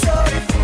Soy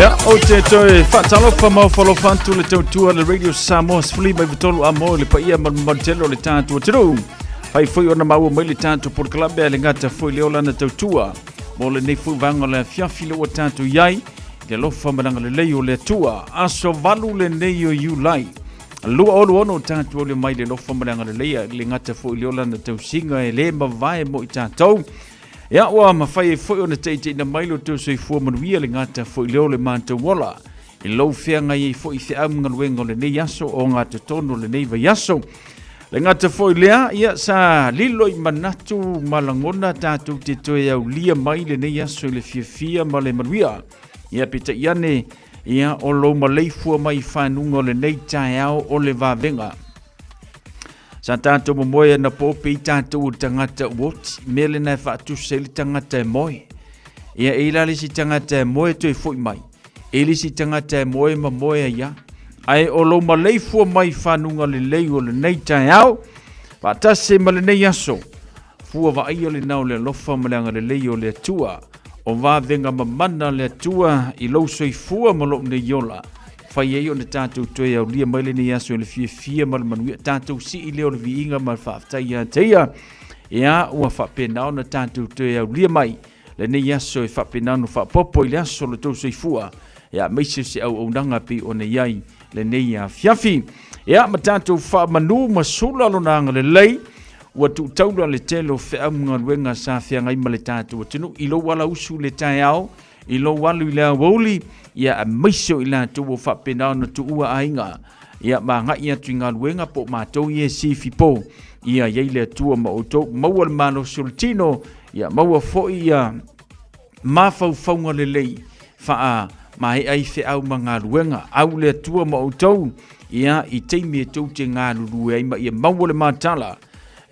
Ja, o te toi whatalofa mau whalofantu le tautua le Radio Samoa Sfuli mai vitolu a mo le paia mantelo le tātua tiru. Pai fui ona mau mai le tātua por kalabe le ngata fui le ola na tautua. Mo le nei fui vanga le fiafi le o tātua iai, le lofa mananga le leio le tua. Aso valu le neio you lai. Lua olu ono tātua le mai le lofa mananga le leia le ngata fui le ola na tausinga e le mawai mo I tātou. Ya wa mafai foi ona teite na mailo tu soi fu manuia le ngata foi leo le manta wala I lo fea ngai foi fe am ngalwengo le nei yaso o ngata tono le nei va yaso le ngata foi lea ia sa lilo I manatu malangona tatu te toe au lia mai le nei yaso le fia ma le manuia ia pita iane ia o lo malei fu mai fanungo le nei tai au o le vavenga Sa tātou momoe na popi tātou tangata wot, mele na whaatu seli tangata moe. Ia eilali si tangata moe tui fui mai. Eli si tangata moe ma moe ia. Ai o lo malei fua mai whanunga le leo le nei tai au. Whaatase ma le nei aso. Fua wa ai o le nau le lofa malanga le leo le tua. O wa venga mamana le tua I lo soi fua malo ne yola. Fai ei o ne tātou toe au lia maile ni aso le fia ma le manuia tātou si I leo le viinga ma le whaaftai a teia. Ia ua whapenao na tātou toe au lia mai le ni aso e whapenao no whaapopo I le aso le tau soifua. Ia meise se au nanga pi o ne iai le nei a fiafi. Ia ma tātou whaamanu ma sula lo nanga le lei. Ua tu taula le telo whaamnga luenga sa whiangai ma le tātou atinu. Ilo wala usu le tai au. Ilo walu I lea wauli. Ia a maiso I la tuo whapenao na tuua ainga. Ia ma ia tu ngā luenga po mātou I e sifi po. Ia iei lea tua ma oto maua le mano sultino. Ia maua foi ia mawhau whaunga le lei. Wha ma he ai whi au ma ngā luenga. Au lea tua ma oto. Ia I teimi e tau te ngā lulu ai ma ia maua le mātala.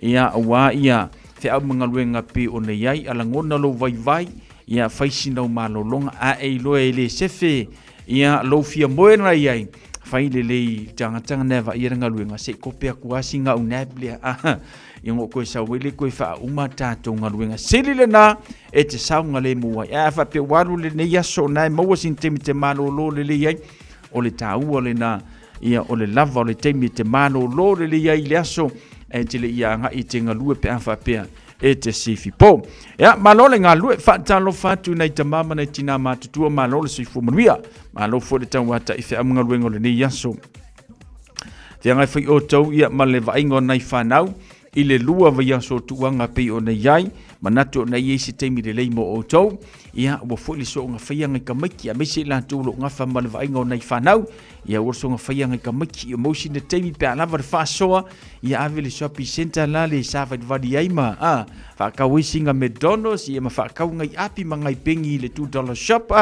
Ia awa ia whi au ma ngā luenga pe o ne iai alangona lo vai vai. Ia faisina o malolonga a e loe le sefe ia lo fia moena iai fai le tanga neva ia ngaluenga se kopea kuasi nga unable ia ngo ko sa wele ko fa uma tato ngaluenga selile na e te saunga le mua ia fa pe walu le ne yaso na mo sin temite malolo le iai o le tau le na ia o le lava o le temite malolo le iai le aso e te le ia nga I te ngalue pe afa pe e te sifi po. Ia, malole ngā lue, whaatalo whatu nei ta mama nei tina mātutua, malole sifu manuia. Malo fo le tau wata I whea mga luengo le ni yaso. Te angai whai o tau, ia male vaingo nei whanau, I le lua wa yaso tuanga pe o nei iai, manatu o nei eisi teimi le leimo o tau, ia ua fo le so ngā whaianga ka maiki, a mese la tūlo ngā wha male vaingo nei whanau, ia ua so ngā whaianga ka maiki, o mausi na teimi pe alawa le whasoa, ia ave le shopping center la le sa vai vadi aima whakawisinga McDonald's ia ma whakau ngai api ma ngai pengi le $2 shop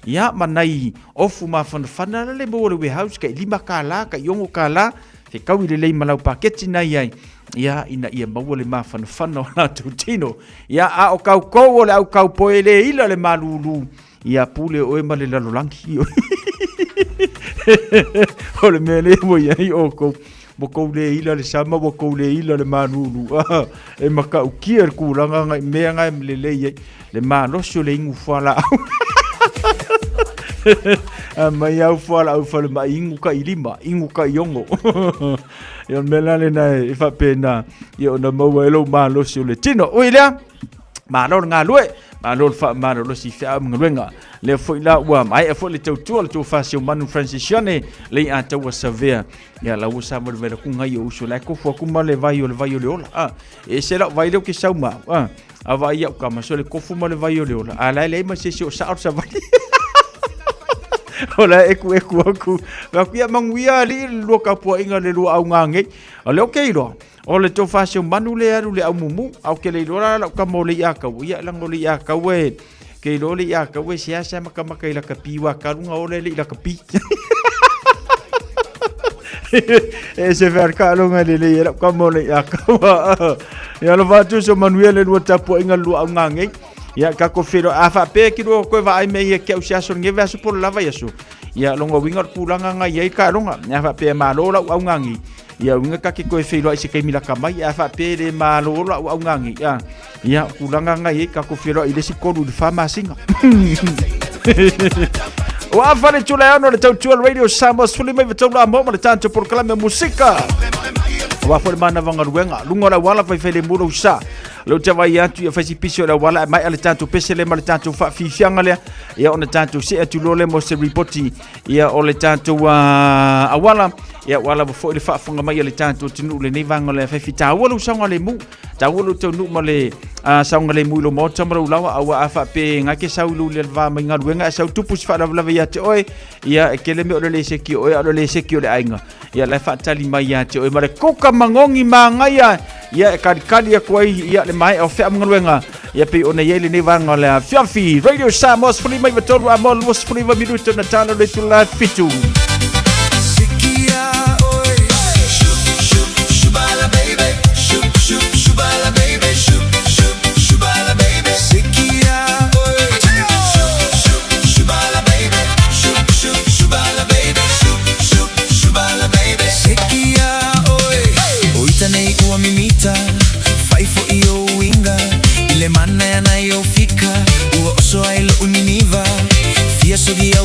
ia manai ofu ma whanawhana le mo le warehouse kai 5 ka la kai yongo ka la whakau I le lei malau paketi nai ai ia ina ia maua le ma whanawhana o la tutino ia a o kau kou o le au kau poe le ila le malulu ia pule o ema le lalolangi o le mele mo iai o kou Boko le ila le sama boko le ila le manulu e maka ukia le kulanga ngai mea ngai le le manosio le ingu fala mai au fala au fala mai ingu ka ilima ingu ka yongo yon mela le nai fa pena yo na maua elo manosio le tino oilea malor ngā lue malor fa malor si fa ngwenga le foi la wa mai e foi le tau le tu fa si manu francisione le a tau savea ya la usa mo vera ku ngai o so la ko fo ku ma le vai le ola e se la vai le ki sa ma a vai ya ka ma so le ko fu ma le vai le ola ala le ma se so sa sa vai ola eku aku va ku ya manguia li lo ka po inga le lo au ngange ole okay lo o le to fa si manu le aru le au mumu au ke le lo la ka mo le ya ka ya la ngo le ya ka we ke lole ya ka we sia sa maka ila ka piwa ka runga ole ila ka pi e se ver ka longa le ila ka mo le ya ka ya lo vatu so manuel le wata po inga lu au ngange ya ka ko fero afa pe ki do ko va ai me ke u sia so nge va so por lava yeso ya longa winga kulanga nga ye ka longa ya fa pe ma lo au ngangi ya winga ka ki ko fero ai se ke mila ka mai ya fa pe le ma lo au ngangi ya kulanga nga ye ka ko fero ile si ko du fa ma singa Wa fale tula ono le tautua Radio Samoa sfuli mai vetolo amo le tanto proclame musika. Wa fale mana vanga ruenga lunga la wala fai fele muro usa. Lo tava yatu ya fasi pisio la wala mai ale tanto pesele mai tanto fa fifianga le ya ona tanto se atu lole mo se reporti ya ole tanto awala ya wala fo le fa funga mai ale tanto tinu le nei vanga le fai fita wala usanga le mu ta wala tonu mo le saunga le mu lo mo tamra ulawa awa afa pe ngake saulu le va mai ngaruenga sa tupus fa la ya te oi ya kele me ole seki oi ole seki ole ainga ya la fa tali mai ya te oi mare koka mangongi mangaya ya kadi ya kwai ya le mai o fe ngaruenga ya pe ona yele ne vanga le fiafi Radio Samoa fuli mai vetoro amol was fuli va minuto na tano le tula fitu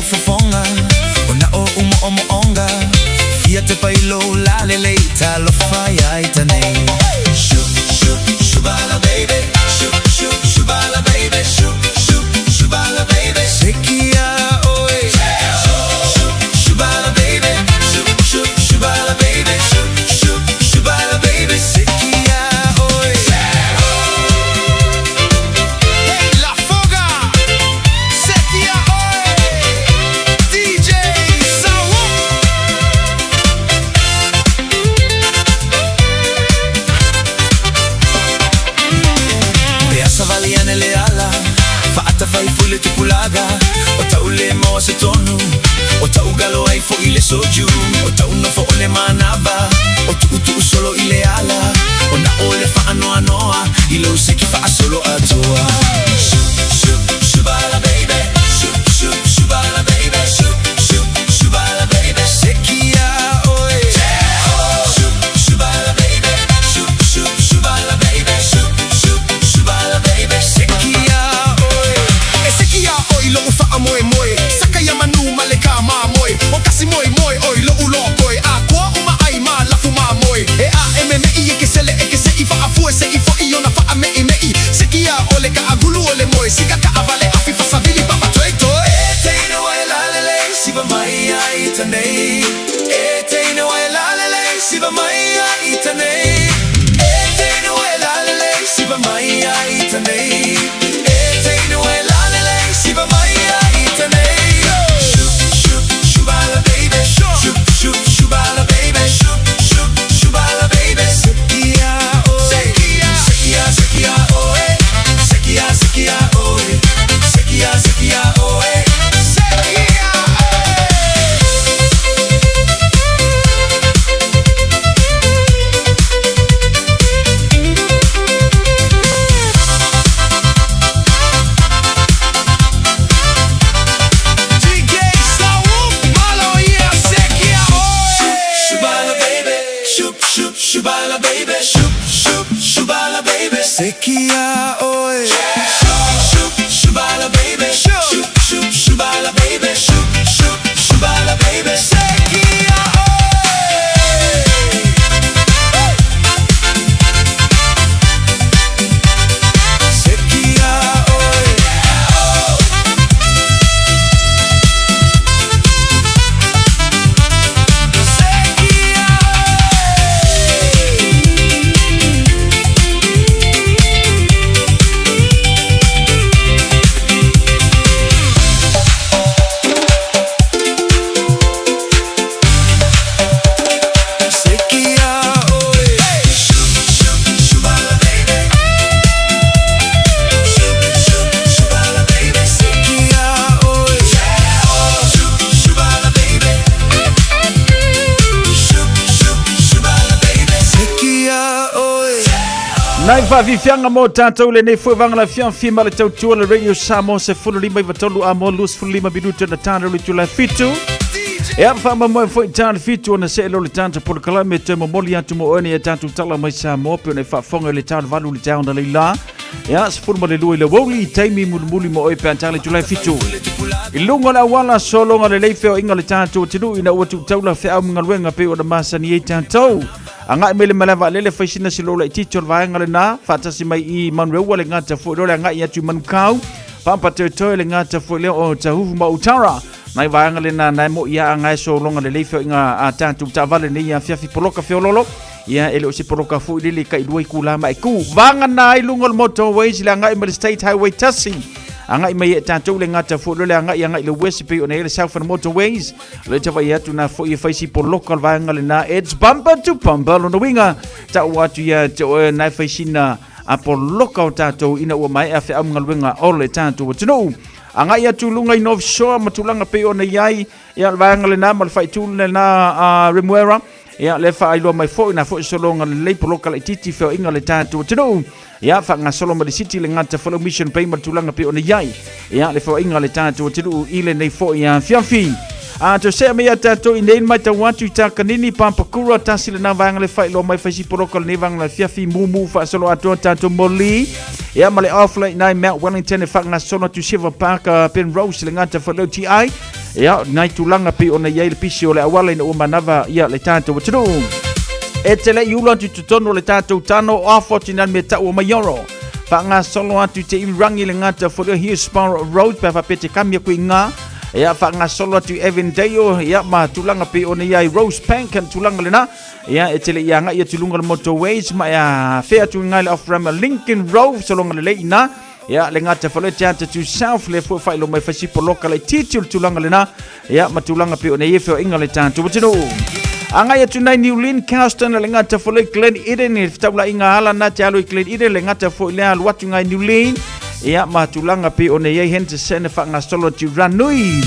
Fofonga ona o umo onga fia te pailo la lele ta lo fire itane shubala baby shubala baby shubala baby sekia oi shubala baby shubala baby shubala baby sekia oi hey la foga sekia fai fule tu pulaga o taule mo se tonu o taugalo ai fo ile soju o tauno fo ole manaba o tu solo ile ala o na ole fa anoa ilo se ki fa solo atoa shubala baby shubala baby shubala baby sekia oi shubala baby shubala baby shubala baby sekia oi lo ufa moe moe saka ya manu maleka ma moe o kasi moe moe oi lo ulo koi a ko uma ai ma la fu ma moe e a mme e ke sele e ke se ifa afu se ifo i ona fa me me sekia ole ka agulu ole moe sika ka avale afi fa sabili papa toi toi e te no la le siba mai ai tane e te no la le siba mai ai tane e te no la le siba mai ai tane e te no la Siba Maya itane shubala baby shubala baby shubala baby sekia oi sekia oi sekia oi sekia oi Shubala baby, shubala baby, sekia oi. Shubala baby, shubala baby, shubala baby, sekia Nai fa vifianga mo tātou le nei fwe vanga la fianfi ma le tautua le Radio Samoa se fulu lima i vatolu a mo lus fulu lima minuto na tāna le tula fitu. E apa ma mo fwe tāna fitu na se elo le tāna por kalame te mo moli atu mo one e tātou tala mai Samoa pe ne fa fonga le tāna valu le tāna le la. ya sefulu ma le lua i le wauli taimi mulimuli mo oe pe antale tulai fitu i lunga le awala solonga le leifeo inga le tātou tinu ina ua tuktaula whea mga luenga pe o na masani e tātou anga mele malava lele faisina silola i tito le vaenga le nā whatasi mai i manueua le ngata fu role anga i atu manukau pampa te le ngata fu leo o tahufu ma utara nai vaenga le nā nai mo ia anga e solonga le leifeo inga a tātou tavale ni ia fiafi poloka feololo ia ele o se poloka fu lili ka i luai kulama i ku vanga na i lunga le motorways le anga i ma le state highway tasi anga i mai e tātou le ngata fu le anga i le west pe o le south motorways le te vai atu na fu i faisi po local vanga le na it's bumper to bumper lo no winga ta watu ia te o na faisina a po local tātou ina o mai a fe am ngalwenga o le tātou tino anga ia tulunga i North Shore matulanga pe o na iai ia vanga le na mal fai tu le na Remuera ia le fa ilo mai fo na fo solonga le po local i titi fe inga le tātou tino ia fa nga solo di city le ngata follow mission payment tulanga pe ona yai ia le fo inga le tātou tilu ile nei fo ia fiafi a to se me tātou i nei mai ta watu ta kanini pampakura tasi le na vanga le fa ilo mai fa si porokol nei vanga le fiafi mumu fa solo ato tātou moli ia male offline nai Mount Wellington e fa nga solo tu Silver Park Penrose le ngata follow ti ia nai tulanga pe ona yai le pisi o le awala ina o manava ia le tātou tilu e tele iula tu tono le tātou tano o fortinan me ta o mayoro fa nga solo atu te irangi le ngata for the Hillsborough Road pa pete kamia ku nga ia fa nga solo atu Evendale ia ma tulanga pe ona ia Rose Bank kan tulanga lena ia e tele ia nga ia tulunga le motorways ma ia fair tu nga le off ram Lincoln Road solo nga le ina ia le ngata for the Tata to South le fo fa lo mai fa si po local le titul tulanga lena ia ma tulanga pe ona ia fe inga le tātou tino anga ia tunai New Lynn Carlston le ngata fo le Glen Eden e tabla inga hala na te alo i Glen Eden le ngata fo le alu watu ngai New Lynn ia matulanga pe o nei Henderson fa nga solo ti ranui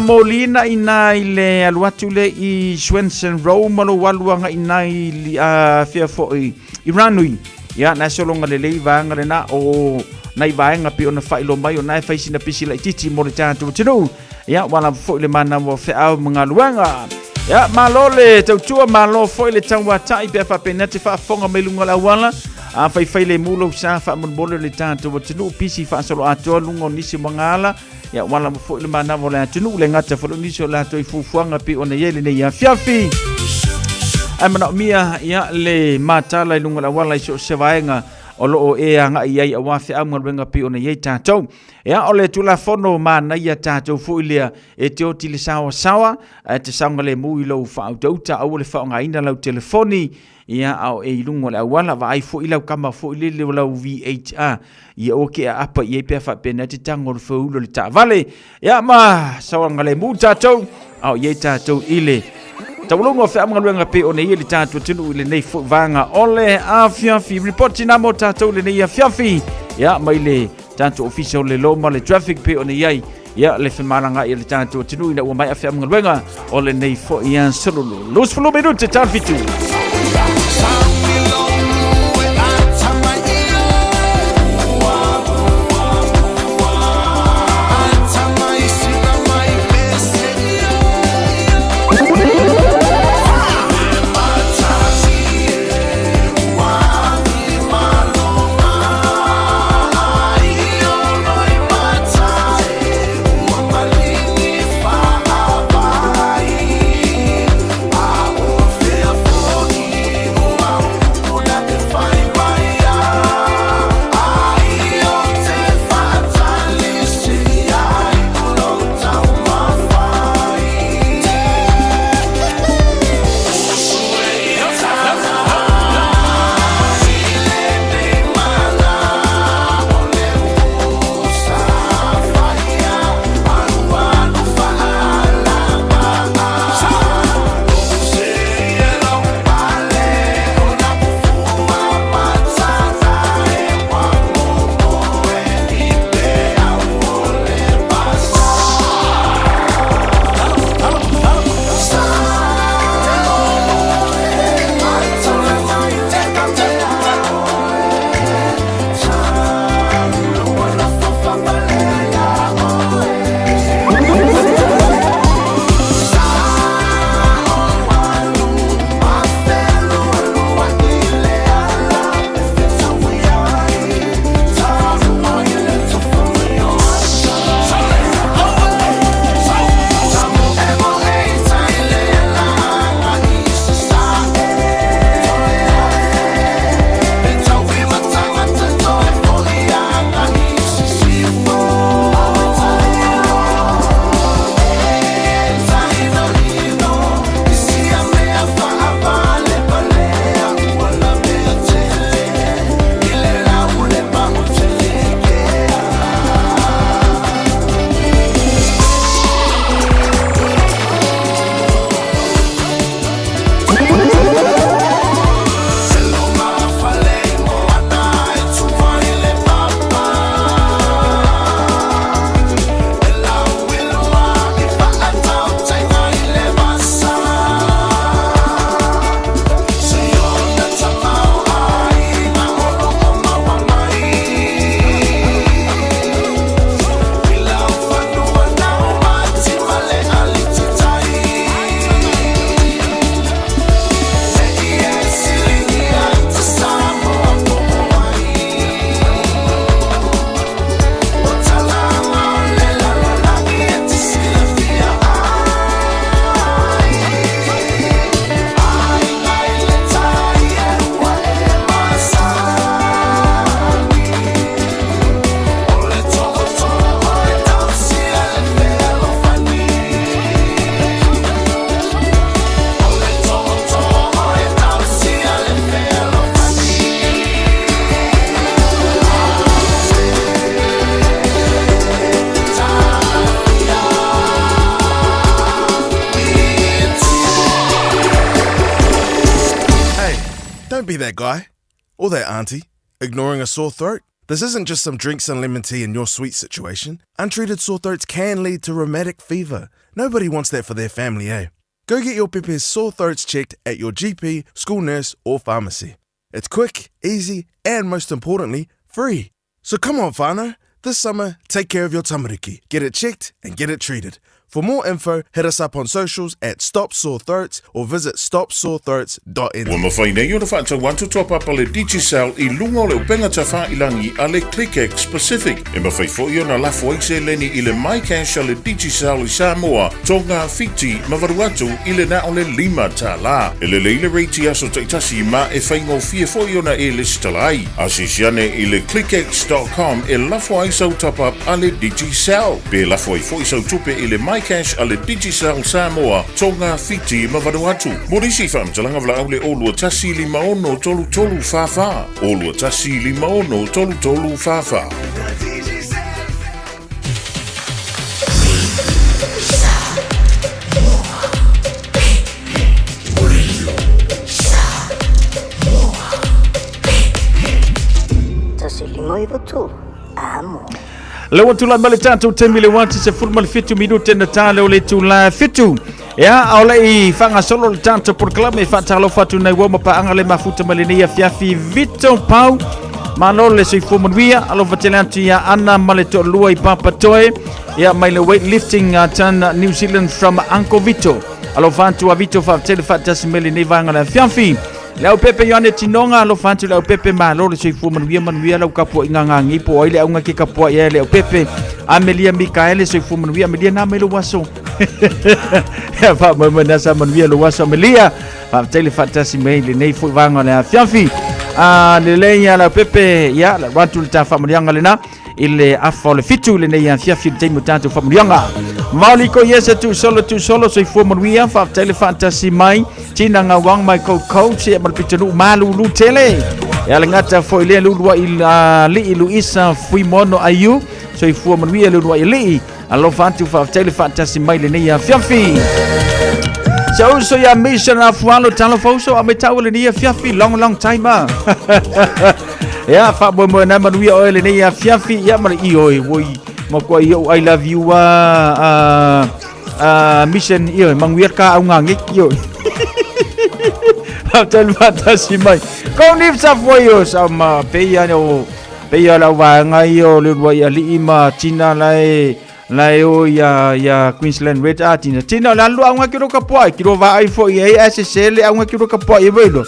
Molina ina ile alu watu le i Swenson Row malo waluanga ina i fia fo i ranui ia na solo nga le vanga le na o nai vaenga pe ona failo mai o nai faisina pisi la titi mo le tātou tino ia wala fo le mana mo fe au mga luanga ya malole tautua malo foi le taua tai pe fa penati fa fonga melunga la wala a fai le mulo sa fa mon bolo le tanto tinu pisi fa solo ato lungo nisi mangala ya wala foi le mana vola tinu le ngata fo nisi la to fufuanga pe ona yele ne ya fiafi amana mia ya le mata la lungo la wala so se vaenga o lo e anga ia wa fe am ngalwenga pe ona ye tatou ya ole tula fono mana ia tatou fuilia e te otile sawa te sanga le mui lo fa auta au le fa nga ina lo telefoni ia au e lungo la wala va ai fo ila kama fo ile le lo VHR ia oke apa ia pe fa penati tango fo lo le ta vale ya ma sawanga le mu tatou au ye tatou ile Taulungo fe amngaluenga pe o nei le tātou tinu le nei vanga ole a fiafi reporti na mo tātou le nei fiafi ya mai le tātou official le loma le traffic pe o nei ai ya le femalanga i le tātou tinu ina ua mai a fe amngaluenga o le nei fo ian solulu los fulu minute tāfitu Don't be that guy or that auntie ignoring a sore throat. This isn't just some drinks and lemon tea in your sweet situation. Untreated sore throats can lead to rheumatic fever. Nobody wants that for their family, eh? Go get your Pepe's sore throats checked at your GP, school nurse, or pharmacy. It's quick, easy, and most importantly, free. So come on, whānau. This summer, take care of your tamariki. Get it checked and get it treated. For more info, hit us up on socials at Stop Sore Throats or visit stopsorethroats.nz. Ua mawhaina i o na whaatau wantu top up ale Digicel I lunga o le upenga ta whailangi ale ClickX Pacific. E mawhai fo i o na lafo aise leni I le MyCash ale Digicel I Samoa, tonga Fiti, mawaruatu I le na o le 5 ta la. E le leile reiti aso taitasi ma e whaingo fia fo I o na e listalai. Asisiane I le clickx.com e lafo aisau top up ale Digicel. Pe lafo I fo I sau tupe I le MyCash ale Digicel Samoa, tonga Fiti, mawaruatu. Morisi whamtalanga vla au le olua tasi 5 tolu fafa. Olua tasi 5 tolu fafa. Tasi 5 tolu. Amo. Lewa tula male tatu temile wati se fulmal fitu minute na tale ole tula fitu. Ya aula I fanga solo tanto por club e fatalo fatu na woma pa angale mafuta malenia fiafi Vito Pau. Manole se fomunwia alo vatelanti ya ana maleto lua I papa toe. Ya maile weightlifting tan New Zealand from Uncle Vito. Alo fantu a Vito fa tele fatas melini vanga la fiafi. Lau pepe yone tinonga lo fantu lau pepe ma lo se fomunwia manwia lau kapo ingangangi po ile aunga ke kapo ya lau pepe Amelia Mikaele se fomunwia Amelia na melo waso. Ya fa mana sa manwia lo waso Amelia fa tele fatasi mele nei fu vanga la fiafi. Le leia la pepe ya la watu ta famalianga lena ile afa le fitu le nei fiafi te mutanto famalianga. Maliko yesa tu solo se fomunwia fa tele fatasi mai tina nga wang mai coach e malpitanu malu lu tele ya ngata fo ile lu li Luisa Fuimono ayu so I fomunwia lu ili alo fantu fa tele fatasi mai le nei fiafi. So ya mission afualo talo fauso ametawle ni fiafi long time ya fa bomo na manuia oile ni fiafi ya mari oi woi mako yo I love you mission yo mangwia ka au ngangi yo hotel fantasy mai ko ni sa foyo sama peya la wa ngayo le wa ya lima China Layo ya Queensland Red Tina la lu aunga kiro kapoi kiro va ai fo ia SSL aunga kiro kapoi velo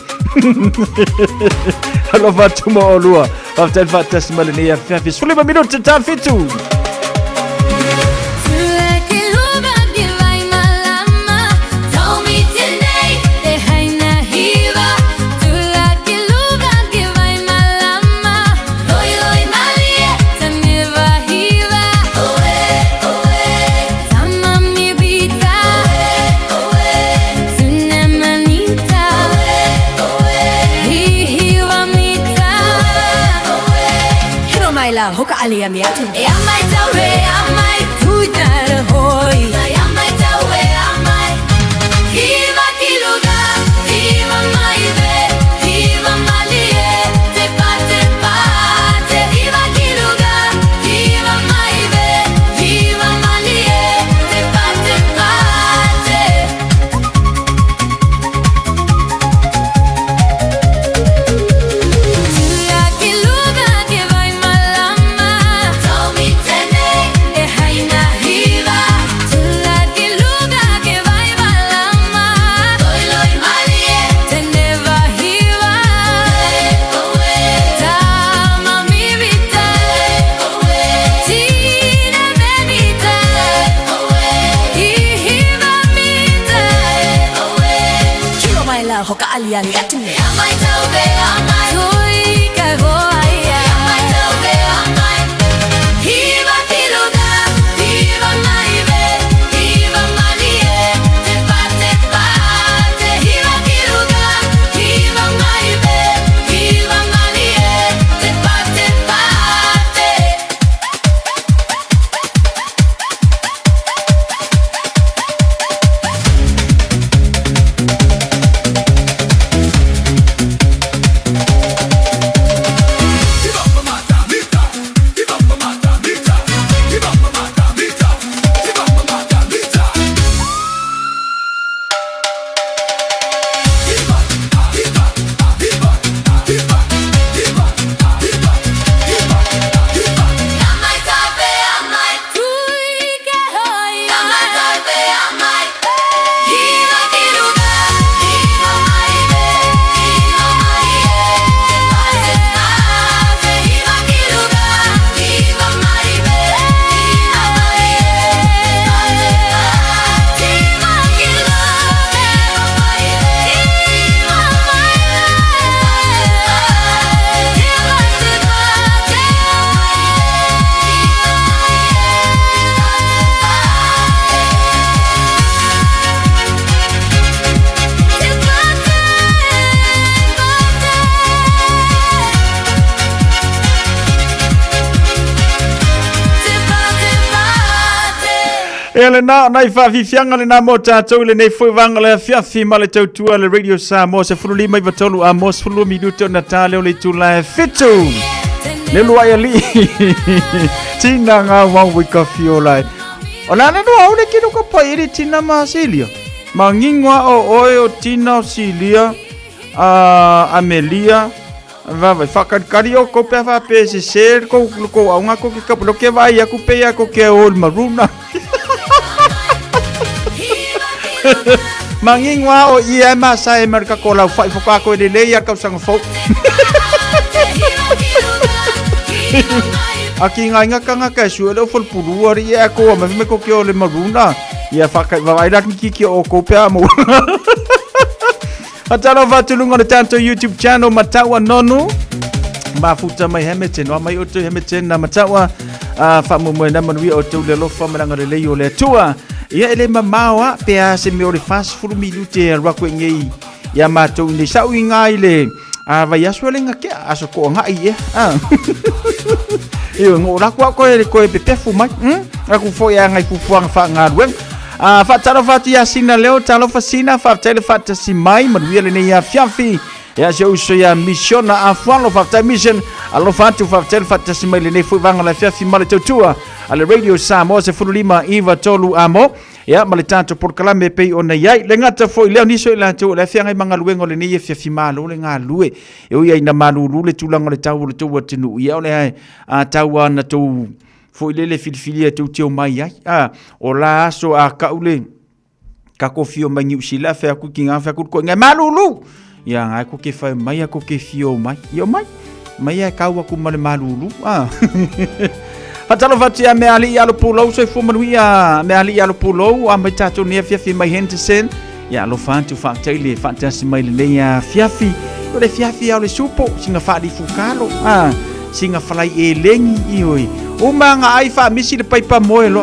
alo va tumo olua after fatas malenia fiafi sulima minuto ta fitu Hoka alia miatu. Amai tawe amai kuitara hoi. Amai tawe amai. Hiva kiluga, hiva maive, hiva malie, te pate. Hiva kiluga, hiva maive, hiva malie, te pate. Hoka alia miatu. Amai tawe amai. Toi ka hoi. Amai tawe amai. Hiva kiluga, hiva maive, hiva malie, te pate. Hiva kiluga, hiva maive, hiva malie, te pate. Ele na nai whawhiwhianga le nā mō tātou le nei whuivanga le whiawhi ma le tautua le Radio Samoa se fulu lima I watolu a mos fulu minuto na tā leo le tūla e whitu. Le lua ia li. Tina ngā wangui ka whiolai. O nāne no au le kino ka pai iri tina ma Silia. Ma ngingwa o oe o tina o Silia. Amelia. Vai whakakari o ko pia whape se ser ko aunga ko ke kapulo ke vai aku pe ako ke ol maruna. Mangingwa o ia masa e marka ko lau fai foka ko le leia ka sang fo. Aki nga ka su le fol puru ori e ko ma me ko ke ol maruna. Ia whakai vai rat ki o ko pe mo. Atalo vatulunga na tanto YouTube channel Matawa Nonu. Mafuta mai hemeten o mai oto hemeten na Matawa famu mo na manui oto le lo famana ngare le yo le tua. Ia ele mamawa pe a se me ori fast full minute rako ngei. Ya mato ni sau ngai le vai aso le ngake aso ko ngai e. Io ngora ko ko pe pefu mai. Aku fo ya ngai fuang fa ngarwen. Fatalo fati ya sina leo talo fasina fatale fata si mai manuia le ya fiafi ya se uso ya mission na afalo fata mission alo fatu fatale fata si mai le ne fuivanga la fiafi male tutua ale Radio Samoa se fululima Iva Tolu amo ya male tanto por kalame pe ona yai le ngata foi leo niso la tu le fianga manga luengo le ne fiafi malo le nga lue e o ya ina malulu le tulanga le tau le tu tinu ya le tawa na tu foi lele filfilia tu tio mai ai o la aso a kaule ka kofio mangi usila fa ku kinga fa ku ko nga malulu ya nga ku ke fa mai ku ke fio mai yo mai ya ka wa ku mal malulu Fatalo fati a me ali ya lo pulo so fu manuia me ali ya lo pulo a mai tato ne fiafi mai hentesen ya lo fantu fa tele fantasy mai le ya fiafi o le fiafi ya le supo singa fa di fukalo singa falai e lengi ioi o manga ai fa misi le pai pa moelo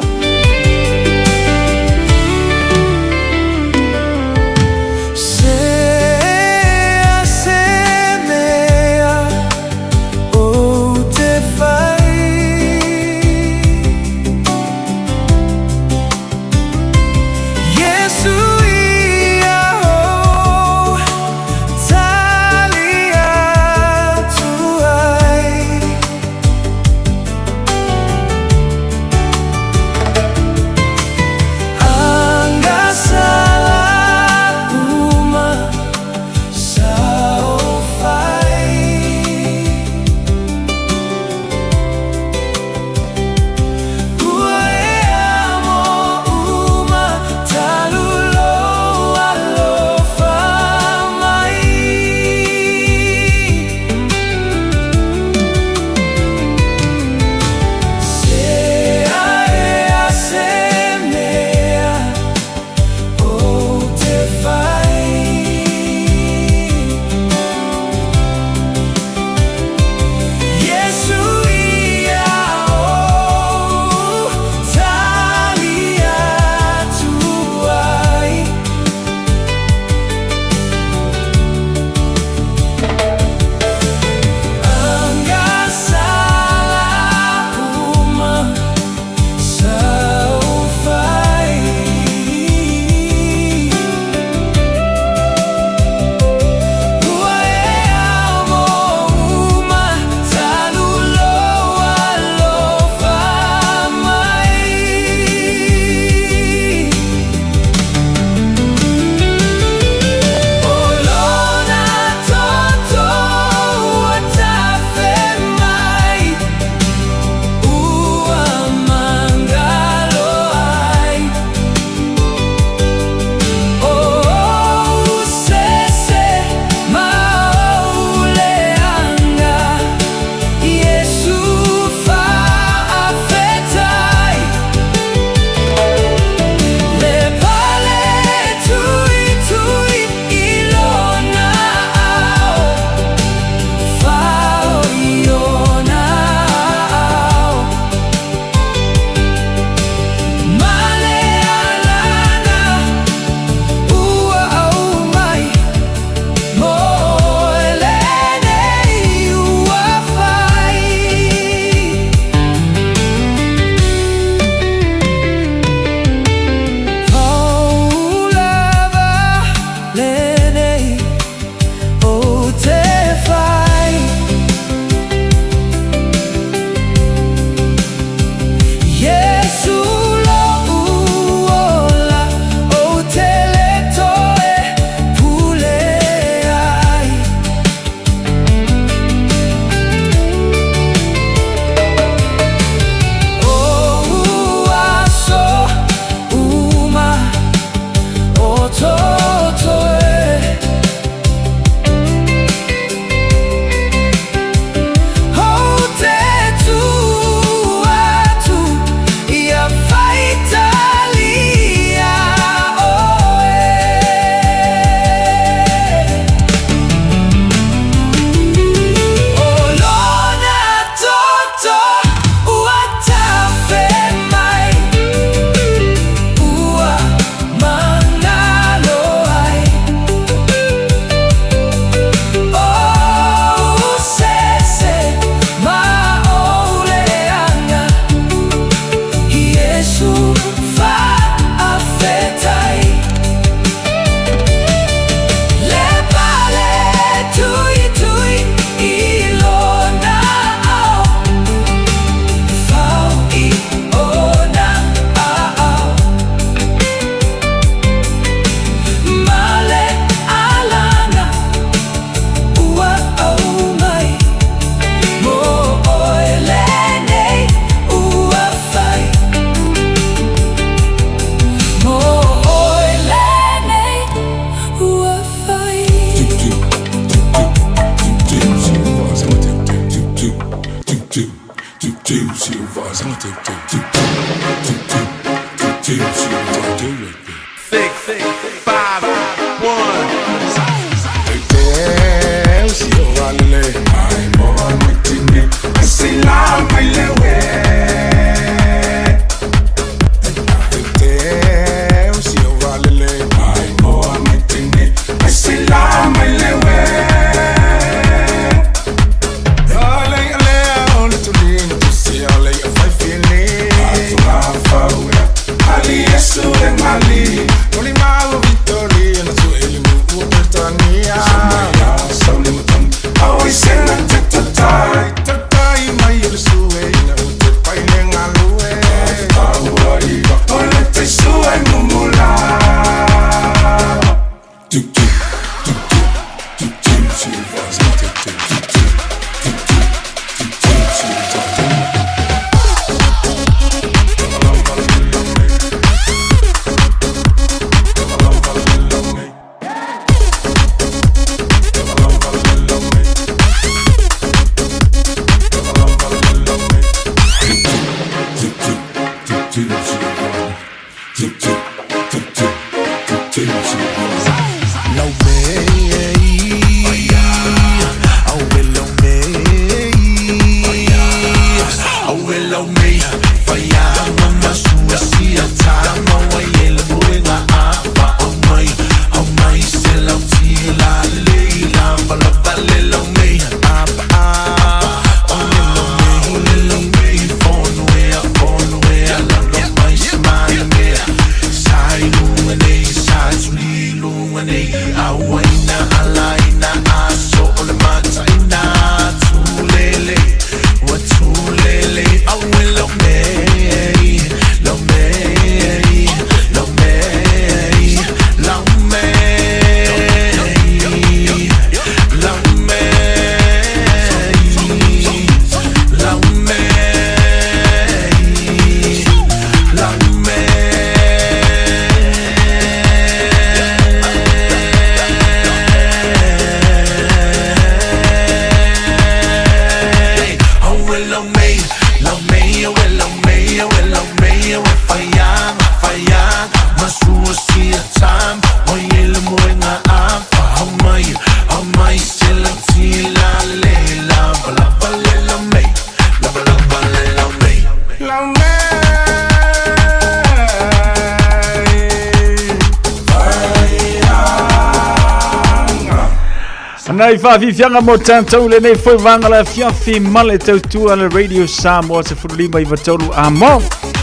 Nai whawhiwhianga mo tātou le nei whai wangala whiawhi male tautua le Radio Samoa se whurulima I watolu a mo.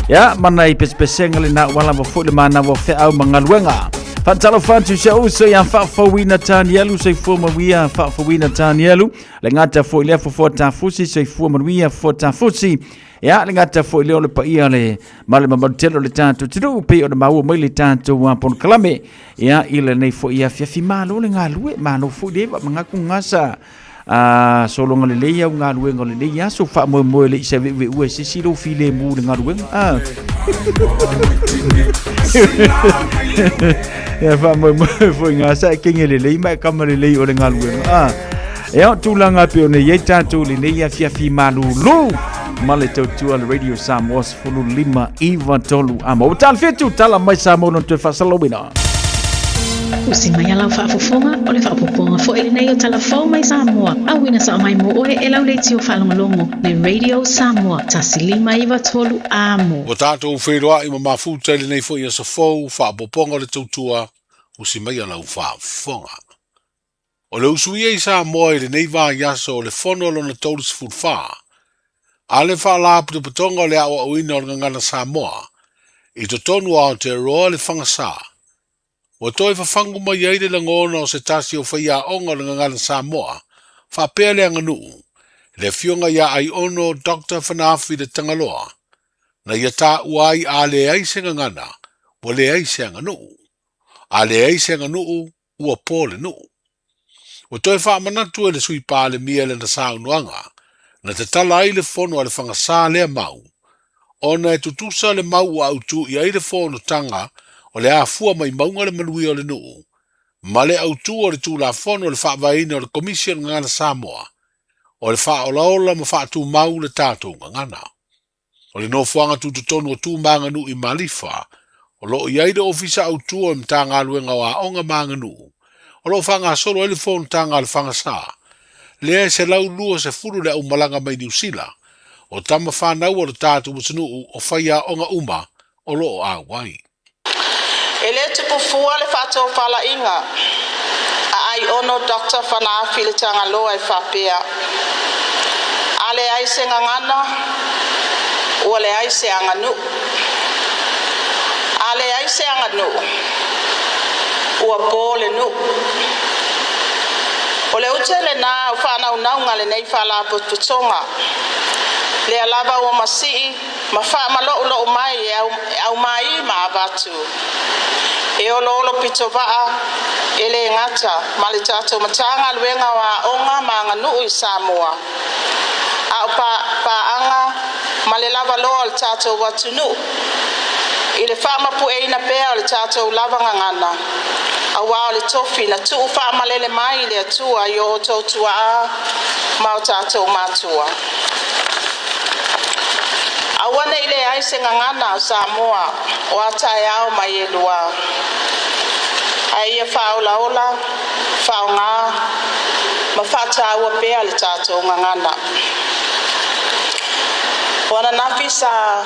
Ya, mana I pespesenga le na wala wa whule mana wa wheau mangaluenga. Whantalo whantu se uso ia whawhawina tānielu se whuamawia whawhawina tānielu. Le ngata whuilea whawhawatafusi se whuamawia whawhatafusi. Ya, le ngata whuilea le paia le male mamarutelo le tātou tiru pe o le maua mai le tātou wapon kalame. Ya, ile nei whuia whiawhi malo le ngā lue malo whuilea mangaku ngasa. Solonga le leia ngā luenga le leia so wha moe le isa ve ue se siro file mu le ngā luenga ya wha moe fo ngā sa kenge le lei mai kama le lei o le ngā luenga ea tūlanga pe o ne yei tātou le leia whiawhi malulu ma le tautua le Radio Samoa fulu lima iwa tolu ama o tal fetu tala mai Samoa no te whasalowina Usi mai ala whaafofonga o le whaapoponga fo ele nei o talafau mai Samoa. Awina sa mai mo oe e lau leiti o whalongolongo le Radio Samoa tasili mai iwa tolu amo. O tātou wheroa I mafuta ele nei fo I asa fau whaapoponga le tautua usi mai ala whaafonga. O le usui e Samoa ele nei wā yaso o le whono lona taulis fulwha. A le whaalapu te patonga o le awa uina o le ngana Samoa. I to tonu a o te roa le whangasa. O toi whafangu mai eire la ngona o se tasi o whaia onga le ngana Samoa, whapea le anganuu, le fionga ia ai ono Dr. Whanafi le Tangaloa, na ia tā uai a le aise ngana, o le aise anganuu. A le aise anganuu, ua pō le nuu. O toi whaamanatu e le sui pā le mia le na saunuanga, na te tala ai le fono a le whangasā lea mau. Ona e tutusa le mau a utu I aile fono tanga, o le afua mai maunga le manui o le nuu. Ma le autu o le tūla fono o le whaavaina o le Commission ngana Samoa. O le whaolaola ma whaatu mau le tātou ngana. O le no fuanga tu tonu o tu manganu I malifa. O lo iai de ofisa au tua I mtanga aluenga wa onga manganu. O lo fanga solo ele fon tanga al fanga sa. Lea se lau lua se furu le au malanga mai New Zealand. O tama whanau o le tātu mutunu o whaia onga uma o lo o awai. E le tupu fua le whatou whala inga. A ai ono Dr. Whanawhi le tanga loa e whapea. A le ai se ngangana, ua le ai se anganu. A le ai se anganu, ua pō le nu. O le utele na o whanau naunga le nei whala pututonga. Le alava o masii, ma wha malo lo mai e au mai ma avatu. E o lolo pito vaa, e le ngata, ma le tato matanga luenga wa onga ma nganu I Samoa. A pa anga, ma le lava lo al tato watunu. I le wha mapu e ina pea o le tato lava ngangana. A wao le tofi na tu wha malele mai le atua I o tautua a ma o tato matua. Awana ile ai se ngangana Samoa o atai au mai e lua. Ai e whaola ola, whaonga, ma whata ua pea le tātou ngangana. Wana nafi sa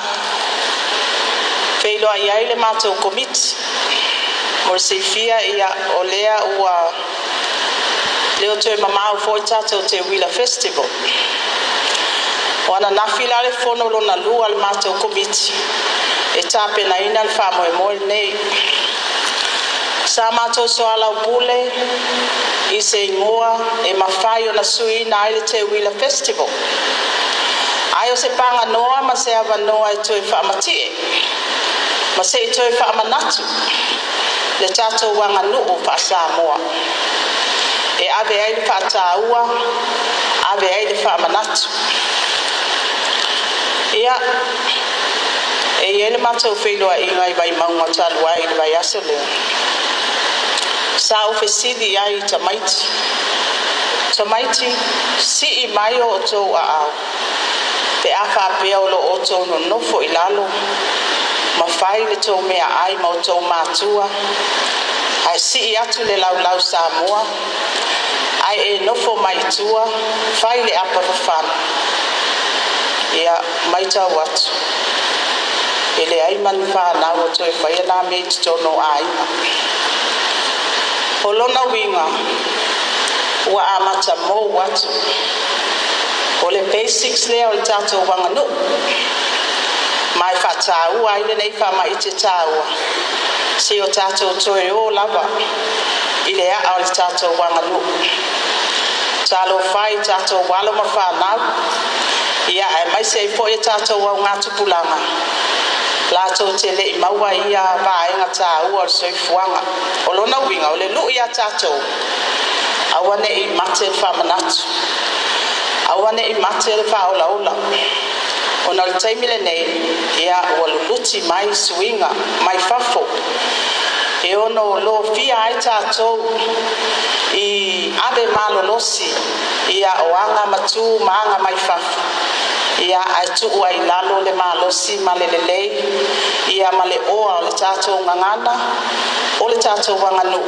wheiloa iai le mātou komiti. Mo le seifia ia o lea ua leo toe mamau fo I tātou te Wheeler Festival. Wana nafi la le fono lo na lua le mātou komiti. E tāpe na ina le whamoe moe nei. Sa mātou soala upule, I se ingoa e mawhai o na sui na aile te Wheeler Festival. Ai o se panga noa ma se awa noa e toi whaamatie. Ma se I toi whaamanatu. Le tātou wanga nuu wha Samoa. E ave ai le whaataua, ave ai le whaamanatu. Ia, e ele mātou wheloa inga I vai maunga talu ai I vai aso leo. Sa o fesidi ai tamaiti. Tamaiti si I mai o tō a au. Pe a whapea o lo o tō no nofo I lalo. Ma whai le tō mea ai ma o tō mātua. Ai si I atu le lau Samoa. Ai e nofo mai tua. Whai le apa whawhana. Ia mai tau atu. Ele ai man whanau o tō e whaia nā mei titono ai. O lona winga, ua amata mō watu. O le basics lea o le tātou wanganu. Mai whataua ai le nei whama I te tāua. Se o tātou toe o lava, I le a o le tātou wanganu. Tālo whai tātou walo ma whanau. Ia e mai se I fo e tātou au ngā tupulanga. Lato te le I maua ia vaenga tā ua o soifuanga. O lona winga o le lu ia tātou. Awane I mate whamanatu. Awane I mate le whaola ola. O na le taimile nei, ia ua luluti mai suinga, mai fafo. E ono lo fia ai tātou I ave malolosi. Ia o anga matu maanga mai fafo. Ia ai tuu ai lalo le malosi ma le lelei. Ia ma le oa o le tātou ngangana. O le tātou wanganu.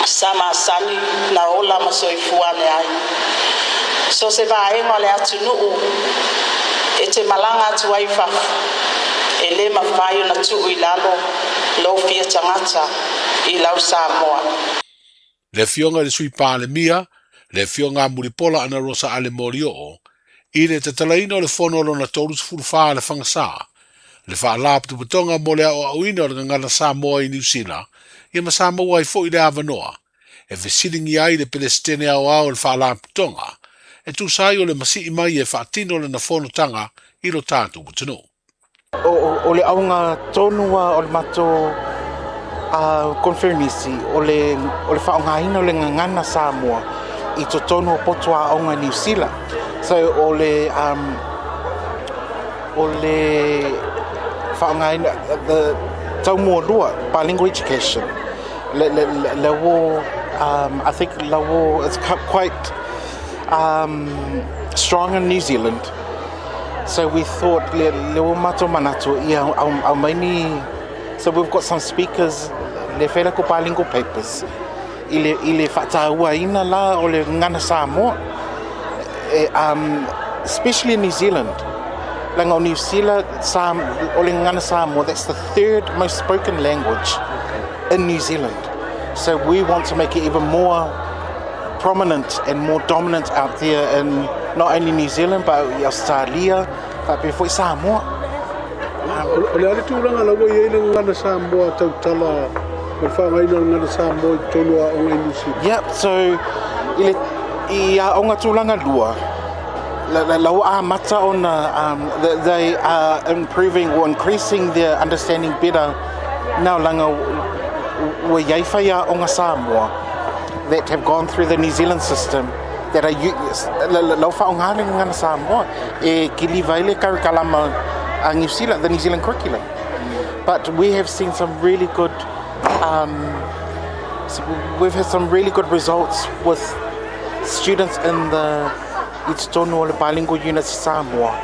Sama sani na ola ma soifuane ai. So se vaenga le atu nuu. E te malanga atu ai fafu. E le mawhai o na tuu I lalo. Lo fia tangata I lau Samoa. Le fionga le sui pāle mia. Le fionga muripola ana rosa ale morio o. I le te talaina o le fono lo na tōrus fulwha le whangasa. Le wha lāp tu putonga mo le o auina o le ngana Samoa I New Zealand. Ia ma Samoa I fo I le avanoa. E vesilingi ai le pelestene au au le wha lāp putonga. E tu sai o le masi I mai e whaatino le na fono tanga I lo tātu putino. O le aunga tonua o le mato konfirmisi o le whaongahina o le ngangana Samoa I to tonu o potua aunga New Zealand. So o le whaongahina, the taumua lua, bilingual education. I think it's quite strong in New Zealand. So we thought, le mato manatu, au maini. So we've got some speakers, le whera ko bilingual papers. Ile whataua ina la o le ngana Samoa. Especially in New Zealand. Like on New Zealand, o le ngana Samoa, that's the third most spoken language in New Zealand. So we want to make it even more prominent and more dominant out there in not only New Zealand but Australia, but before Samoa. O le ale tūranga laua i eile ngana Samoa tautala o whaangaina ngana Samoa i tonu a onga i New Zealand. Yep, so i onga tūranga lua. Laua a mata ona, they are improving or increasing their understanding better now langa wa iaiwhaia onga Samoa that have gone through the New Zealand system that are lau whaongale ngana Samoa e kili vaile karikalama a New Zealand, the New Zealand curriculum. But we have seen some really good we've had some really good results with students in the Ititono or the bilingual units Samoa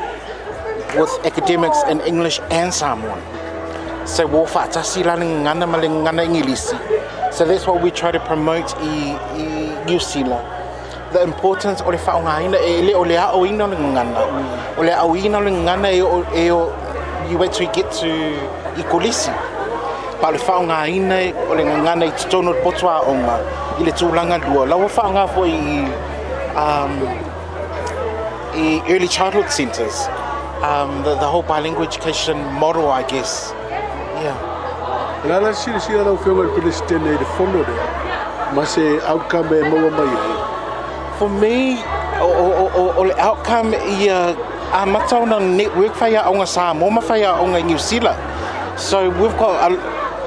with academics in English and Samoan. So wo whaatasi lana ngana male ngana Ingilisi. So that's what we try to promote i New Zealand. The importance o le whaongaina e le o le ao ina le ngana. O le ao ina le ngana you actually get to i kolisi. Pa le whaongaina o le ngana i titono potua onga i le tūlanga lua. Lau whaonga fo i early childhood centres. The whole bilingual education model, I guess. Yeah. Lala sila rau whiunga le Palestine le whono rea. Ma se outcome e maua mai. For me, o le outcome i a matauna network whaia onga Samoa, ma whaia onga New Zealand. So we've got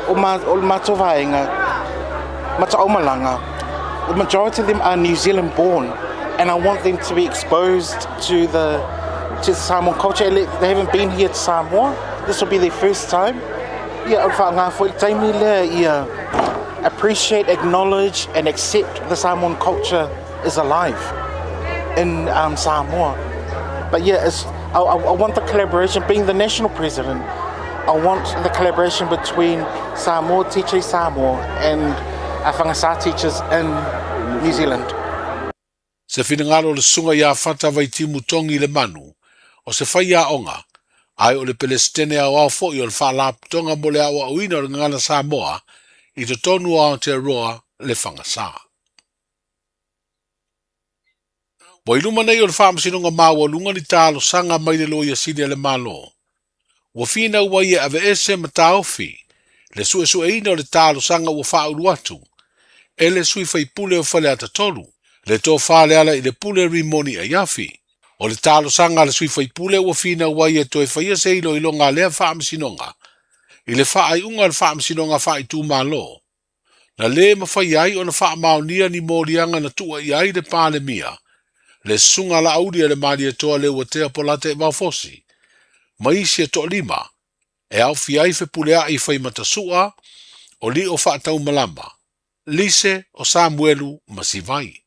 o mato vaenga, mata omalanga. The majority of them are New Zealand born, and I want them to be exposed to the Samoan culture. They haven't been here to Samoa. This will be their first time. Yeah, appreciate, acknowledge, and accept the Samoan culture is alive in Samoa. But yeah, I want the collaboration. Being the national president, I want the collaboration between Samoa, Teacher Samoa, and Whangasa teachers in New Zealand. Se whinangaro le sunga ia whata vai timu tongi le manu, o se whai a onga, ai o le Palestine au au fo i o le whalap tonga mo le au au ina o le ngana Samoa, i to tonu au te roa le whangasa. Wa iluma nei o le whamasinonga maua lunga ni tālo sanga mai le loia sidi le malo. Wa whina ua ia ave ese ma tāofi, le sue ina o le tālo sanga ua whauru atu, e le sui whai pule o whale ata tolu, le tō whale ala i le pule rimoni a yafi. O le tālo sanga le sui whai pule ua whina ua ia toi whaia se ilo ngā lea whamasinonga, i le whaai unga le whamasinonga whai tū malo. Na le ma whai ai o na whaamaunia ni mōrianga na tua i ai le pāle mia, le sunga la audia le maria toa le ua tea polate e maufosi. Maisi e to lima, e au fiai fe pulea i whai matasua, o li o whaatau malama, Lise o Samuelu Masivai.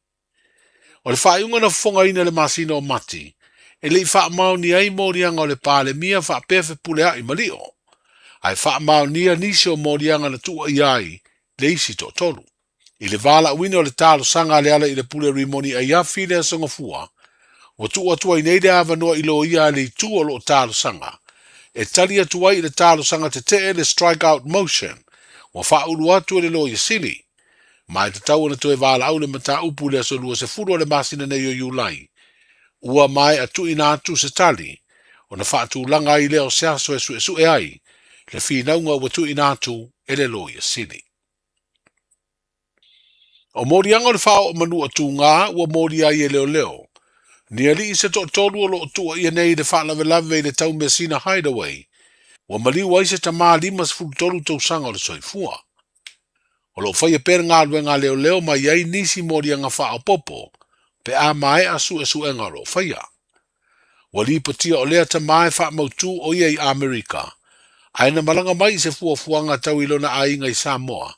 O le whaiunga na whonga ina le masina o mati, e le i whaamau ni ai morianga o le pāle mia whaapea fe pulea i malio. Ai whaamau nia nisi o morianga na tua i ai, le isi to tolu. I le vala uina o le tālo sanga le ala i le pule rimoni a iafi le asanga fua, o tua i neide ava noa i lo ia le tu o lo tālo sanga. E tali atua i le tālo sanga te te le strike out motion, o whauru atu le lo i sili. Mai te tau na toe vala au le mata upu le aso lua se furu le masina nei o iulai. Ua mai atu ina atu se tali, o na whaatu langa i leo se aso e su e ai, le whinaunga o atu ina atu e le lo i sili. O morianga le whao o manu atu ngā, ua mori ai e leo leo. Ni ali i se to tolu o lo tua i nei le whaalawe lawe le tau Messina Hideaway, ua maliu ai se tamā lima se furu tolu tau sanga o le soifua. O lo whaia pere ngā lue ngā leo leo mai ai nisi morianga whao popo, pe a mai asu e su e ngā lo whaia. Ua li patia o lea tamā e wha mautu o iei Amerika, aina malanga mai se fuafuanga tau ilona a inga i Samoa,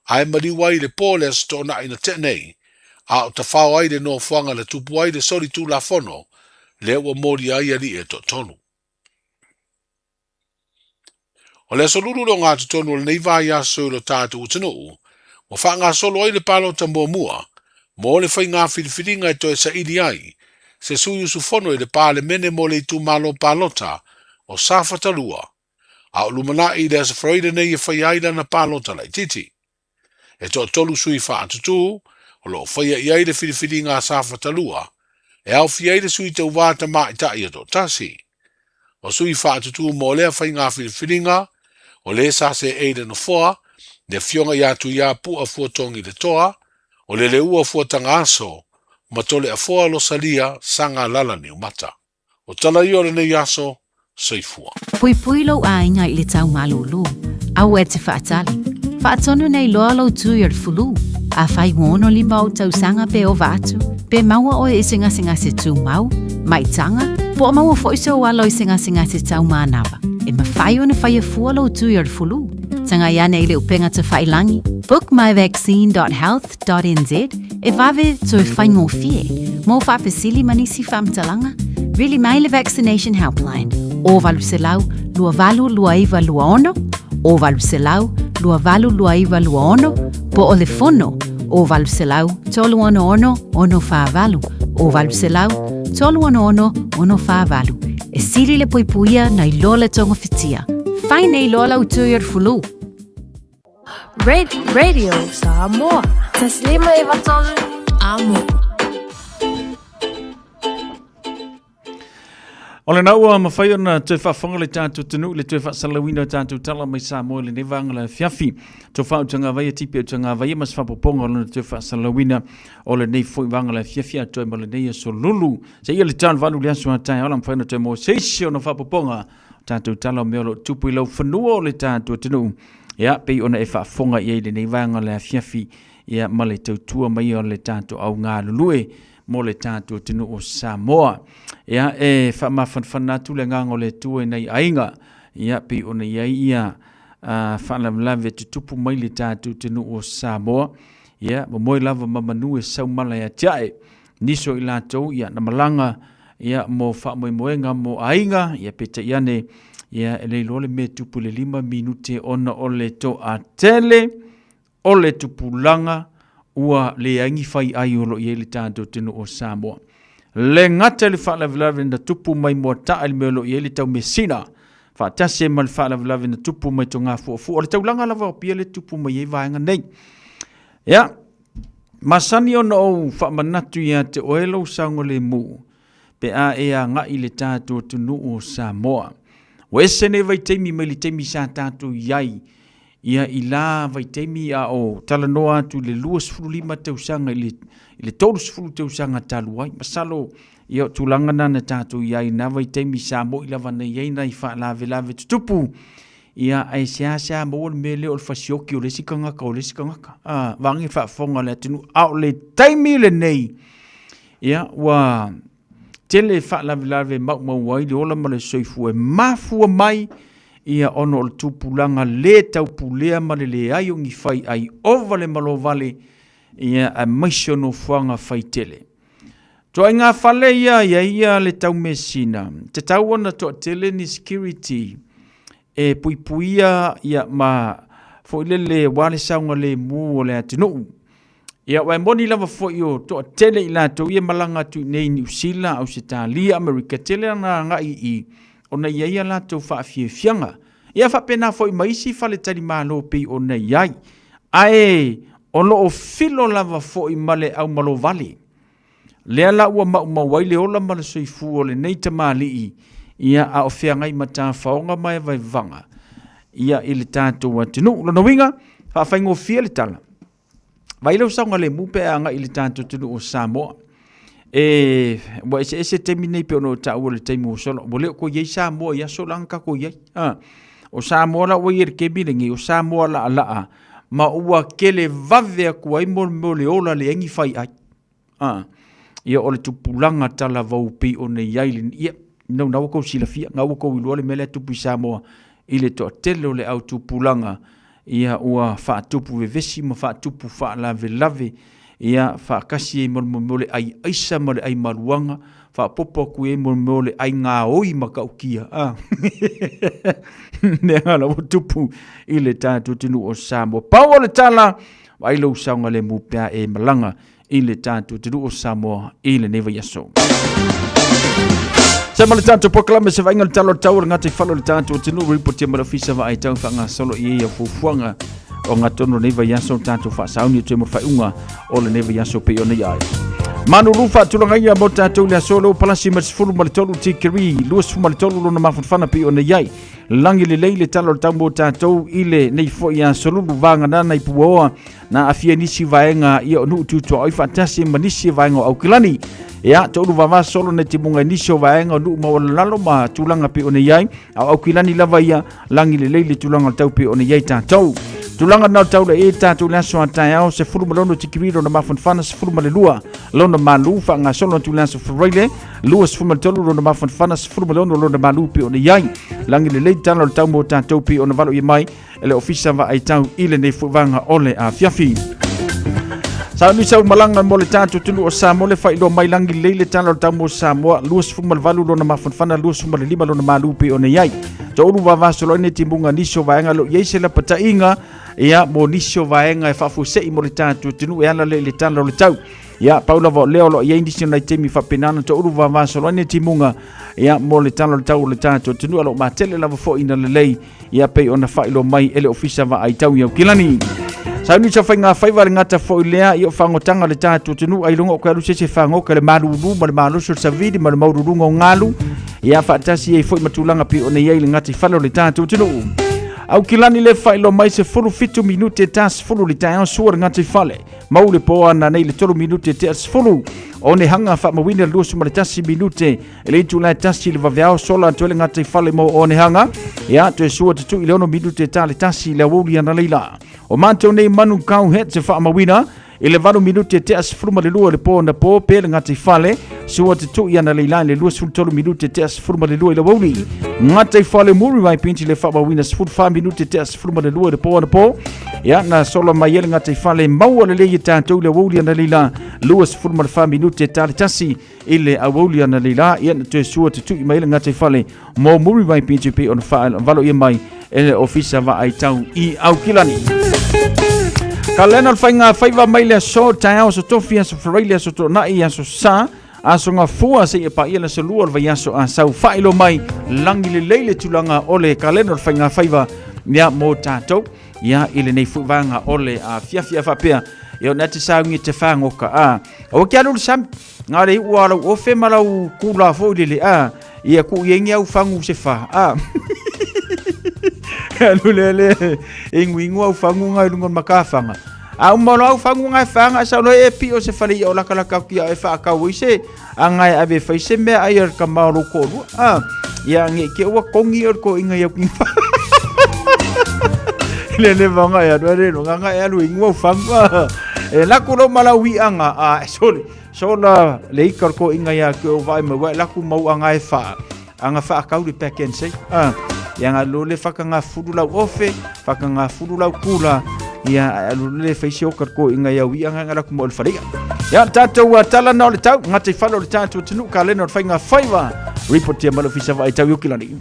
ai maliu ai le pōle stona ina te nei, a o ta whao ai le no fuanga le tupu ai le sori tū la fono, le ua mori ai ali e to tonu. O le solulu lo ngā tutonu le nei vai aso lo tātu utanuu, mo wha ngā solo ai le palo ta mua, mo le whai ngā whiriwhiringa e toi sa ili ai, se sui usu fono i le pāle mene mo le tu malo palota o Safatalua, a o lumana i le asa freire nei e whai aila na palota lai titi. E to tolu sui wha atutu, o lo whai i ai le whiriwhiringa a Safatalua, e au fi ai le sui te uwata maa i tai ato tasi. O sui wha atutu mo lea whai ngā whiriwhiringa, o le sa se eile no foa, le fionga i atu ia pu a fuatongi le toa, o le ua fuatanga aso, ma tole a foa lo salia sanga lala ni umata. O tala i ore nei aso, soifua. Pui pui lo a inga i le tau malulu, au e te whaatali. Whaatonu nei loa lo tu i fulu, a whai ngono li mau tau sanga pe o vatu, pe maua o e singa se tu mau, mai tanga, po maua fo iso walo i singa se tau manawa. E mawhai o na whai a fua lo tu i fulu, tanga ia nei le upenga te whailangi, bookmyvaccine.health.nz, e vave to e whai ngō fie, mō whapesili manisi whamtalanga, really mai le vaccination helpline, o valu se lau, lua valu lua iwa lua ono, o valu se lau, lua valu lua iwa lua ono, po o le fono, o valu se lau, tolu ono ono, ono wha valu, o valu se lau, tolu ono ono, ono wha valu. E siri le poipuia na i lola tonga fitia. Whai nei lola utuir fulu. Radio Samoa. Taslima iwatolu amo. O le naua mawhai ona te whawhonga le tātou tenu, le te whaasalawina tātou tala mai Samoa le nevanga le fiafi. Tō whautanga vai, tipi utanga vai, mas whapoponga o le te whaasalawina o le nei fwoi wanga le fiafi a toi ma le nei so lulu. Se ia le tānu wanu le asu atai, ola mwhaina te mo seisi o na whapoponga tātou tala o mea lo tupu i lau whanua o le tātou tenu. Ia, pei ona e whaafonga i le nevanga le fiafi, ia ma le tautua mai o le tātou au ngā lulue. Mo le tātou tinu o Samoa. Ia e whamawhanwhanatu le ngango le tue nei ainga. Ia pe ona ia whanamlawe te tupu mai le tātou tinu o Samoa. Ia mo lava mamanu e saumala ia tiae. Niso i lātou ia na malanga. Ia mo whamoemoenga mo ainga. Ia pe te iane. Ia e leilo le me tupu le 5 minute ona o le to a tele. O le tupu langa. Ua le aingi whai ai olo i ele tātou tino o Samoa. Le ngata le whaalavilavi na tupu mai mua taa li meolo i ele tau mesina. Whaatase ma le whaalavilavi na tupu mai to ngā fuafu. O le taulanga lava o pia le tupu mai e vaenga nei. Ia, masani o na o whaamanatu ia te oelo sango le mu. Pe a ea ngai le tātou tino o Samoa. Wese ne vai teimi mai le teimi sa tātou iai. Ia i la vai teimi a o talanoa tu le 25 tausanga i le 30 tausanga talu ai. Masalo ia o tulangana na tātou iai na vai teimi sa mo i lava na iai na i whaalave tutupu. Ia ai sea mo le mele o le fasioki o le sikangaka o le sikangaka. Vangi whaafonga le atinu au le teimi le nei. Ia wa tele whaalave mau wai le ola ma le soifu e mafua mai. Ia ono o tupulanga le tau pulea ma le ai o ngi whai ai ova le malo vale ia a maisho no fuanga whai tele. Toa ngā whale ia le tau mesina. Te tau ana toa tele ni security e puipuia ia ma foile le wale saunga le mu o le atinu. Ia wai moni lava foi o toa tele i lato ia malanga tu nei New Zealand au se Italia Amerika tele na ngai i ona ia la tau whaafianga. Ia whapena foi maisi whale tari malo pei ona iai. Ae, ono o filo lava foi male au malo vale. Lea la ua mawai le ola male soifu o le neita mali ia a o whiangai mata whaonga mai vai vanga. Ia ili tātou atinu. Lona winga, whawhaingo fia le tala. Vai lau saunga le mupe anga ili tātou tinu o Samoa. Wa ese temi nei pe ono ta o le temi o solo bo le ko ye Samoa ya solanka ko ye o Samoa la o yer ke bilingi o Samoa la ma ua kele vave ko ai mo le ola le ngi fai ai ia o le tupulanga tala vau pe ona yailin ia no ko sila fia nga ko i le mele tupu Samoa ile to telo le au tupulanga ia ua fa tupu vesi ma fa tupu fa lave ia whaakasi e mole ai aisa mole ai maruanga, whaapopo ku e mole ai ngā oi makaukia. Ne ala o tupu i le tātou tinu o Samoa. Pau o le tala, ai lau saunga le mupea e malanga i le tātou tinu o Samoa i le neva yaso. Sa male tātou pokalame se vainga le talo tau ngati whalo le tātou tinu ripoti mara fisa wa ai tau whanga solo i ea fufuanga o ngā tono neva yaso tātou whaasauni te mora whaiunga o le neva yaso pe o nei ai. Manu rufa tulanga ia mo tātou le asolo palasi marsifuru male tolu tikiri luas fu male tolu lona mawhanwhana pe o nei ai. Langi le leile talo le tambo tātou ile nei fo ia solulu vanga nana i puoa na afia nisi vaenga ia onu tutua oi fatasi manisi vaenga au kilani. Ia tolu vava solo ne timunga nisi vaenga onu mawalalo ma tulanga pe o nei ai au kilani lava ia langi le leile tulanga tau pe o nei ai tātou. Tulanga nau tau le e tātou le aso atai au se furu malono tikiriro na mawhanwhana se furu male lua. Lona malu wha ngā solo tu le aso whareile. Lua se furu male tolu lona mawhanwhana se furu malono lona malu pe o ne iai. Langi le leite talo le tau mo tātou pe o na valo i mai. Ele ofisa wa ai tau ile ne fuwanga ole a fiafi. Sa ni sau malanga mo le tātou tunu o Samoa le whailo mai langi leile talo le tau mo Samoa. Lua se furu male valu lona mawhanwhana lua se furu male lima lona malu pe o ne iai. Tolu wa vasolo ine timbunga niso vaenga lo yeise la patainga. Ia mo nisio vaenga e whafusei mo le tātou tinu e ala le tāna le tau. Ia paula vo leo lo ia indisio nai temi whapenana to uru vavasolo ane timunga. Ia mo le tāna le tau le tātou tinu alo matele lava fo ina le lei. Ia pei ona whailo mai ele ofisa va ai tau iau kilani. Sa uni sa whainga whaiva le ngata fo ilea ia whangotanga le tātou tinu ai lunga o karu se whangoka le maruru ma le maruso savidi ma le maururunga o ngalu. Ia whaatasi e foi matulanga pi ona iei le ngati whalo le tātou tinu. Au kilani le whailo mai se furu fitu minute tas furu li tai au suar ngati whale. Mau le poa na nei le tolu minute te as furu. O ne hanga wha mawina lua suma le tasi minute. E le itu lai tasi le waweao sola tuele ngati whale mo o ne hanga. Ia tu e sua tutu i leono minute ta le tasi le wuli ana leila. O mantau nei manu kau het se wha mawina. I le vanu minute te as furuma le lua le po na po pe le ngati whale. Sua tutu i ana leila le lua sulu tolu minute te as furuma le lua i le wuli. Ngati whale muri mai pinti le wha mawina sfuru wha minute te as furuma le lua le po na po. Ia na solo mai ele ngati whale maua le leia tātou le wuli ana leila. Lua sfuru ma le wha minute ta le tasi i le a wuli ana leila. Ia na te sua tutu i mai ele ngati whale mo muri mai pinti pe on wha valo i mai ele ofisa wa ai tau i au kilani. Ka lena whainga whaiva mai le so tai au so tofi aso whareile aso to nai aso sa aso ngā fua se e pa ia le so lua vai aso a sau whailo mai langi le leile tulanga ole ka lena whainga whaiva nia mo tātou ia ile nei fuwanga ole a fiafia whapea ia nati saungi te whangoka a o kia lulu sam ngā rei uarau o whe marau kula fōilele a ia ku iengi au whangu se wha a lulele ingu au whangu ngai lungon makawhanga a umano au whangu ngai whanga sa no e pi o se whare i o lakalaka kia e whaakau ise a ngai ave whaise mea ai ar ka mauro koru a ia nge ke ua kongi or ko inga iau kinga lele vanga ia duare no ngai alu ingu au whangu e laku lo malawi anga a sorry sola le ikar ko inga ia ke o vai mawa laku mau anga e wha anga whaakau li pekense a ia ngā lole whakanga furulau ofe, whakanga furulau kula, ia lole whaisi okar ko inga iau i anga ngaraku mo alwharia. Ia tātou tala na o le tau, ngate whalo le tātou tinu, ka lena o le whainga whaiva, reportia malofisa wa ai tau yukilani.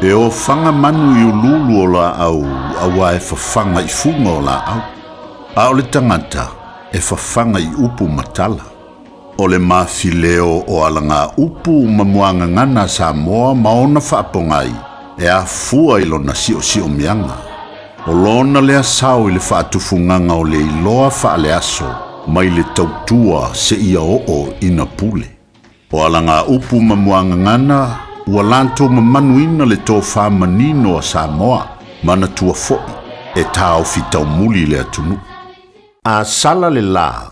E o whanga manu i ululu o la au, awa e whawhanga i funga o la au. A o le tangata, e whawhanga i upu matala. O le mawhileo o ala ngā upu mamuanga ngana Samoa maona whaapongai, e a fua i lona sio mianga. O lona lea sao i le whaatufunganga o le iloa whaale aso, mai le tautua se ia o ina pule. O ala ngā upu mamuanga ngana, ua lantou mamanuina le tō whamanino a Samoa, mana tua foi, e tāo fitau muli le atunu. A sala le la,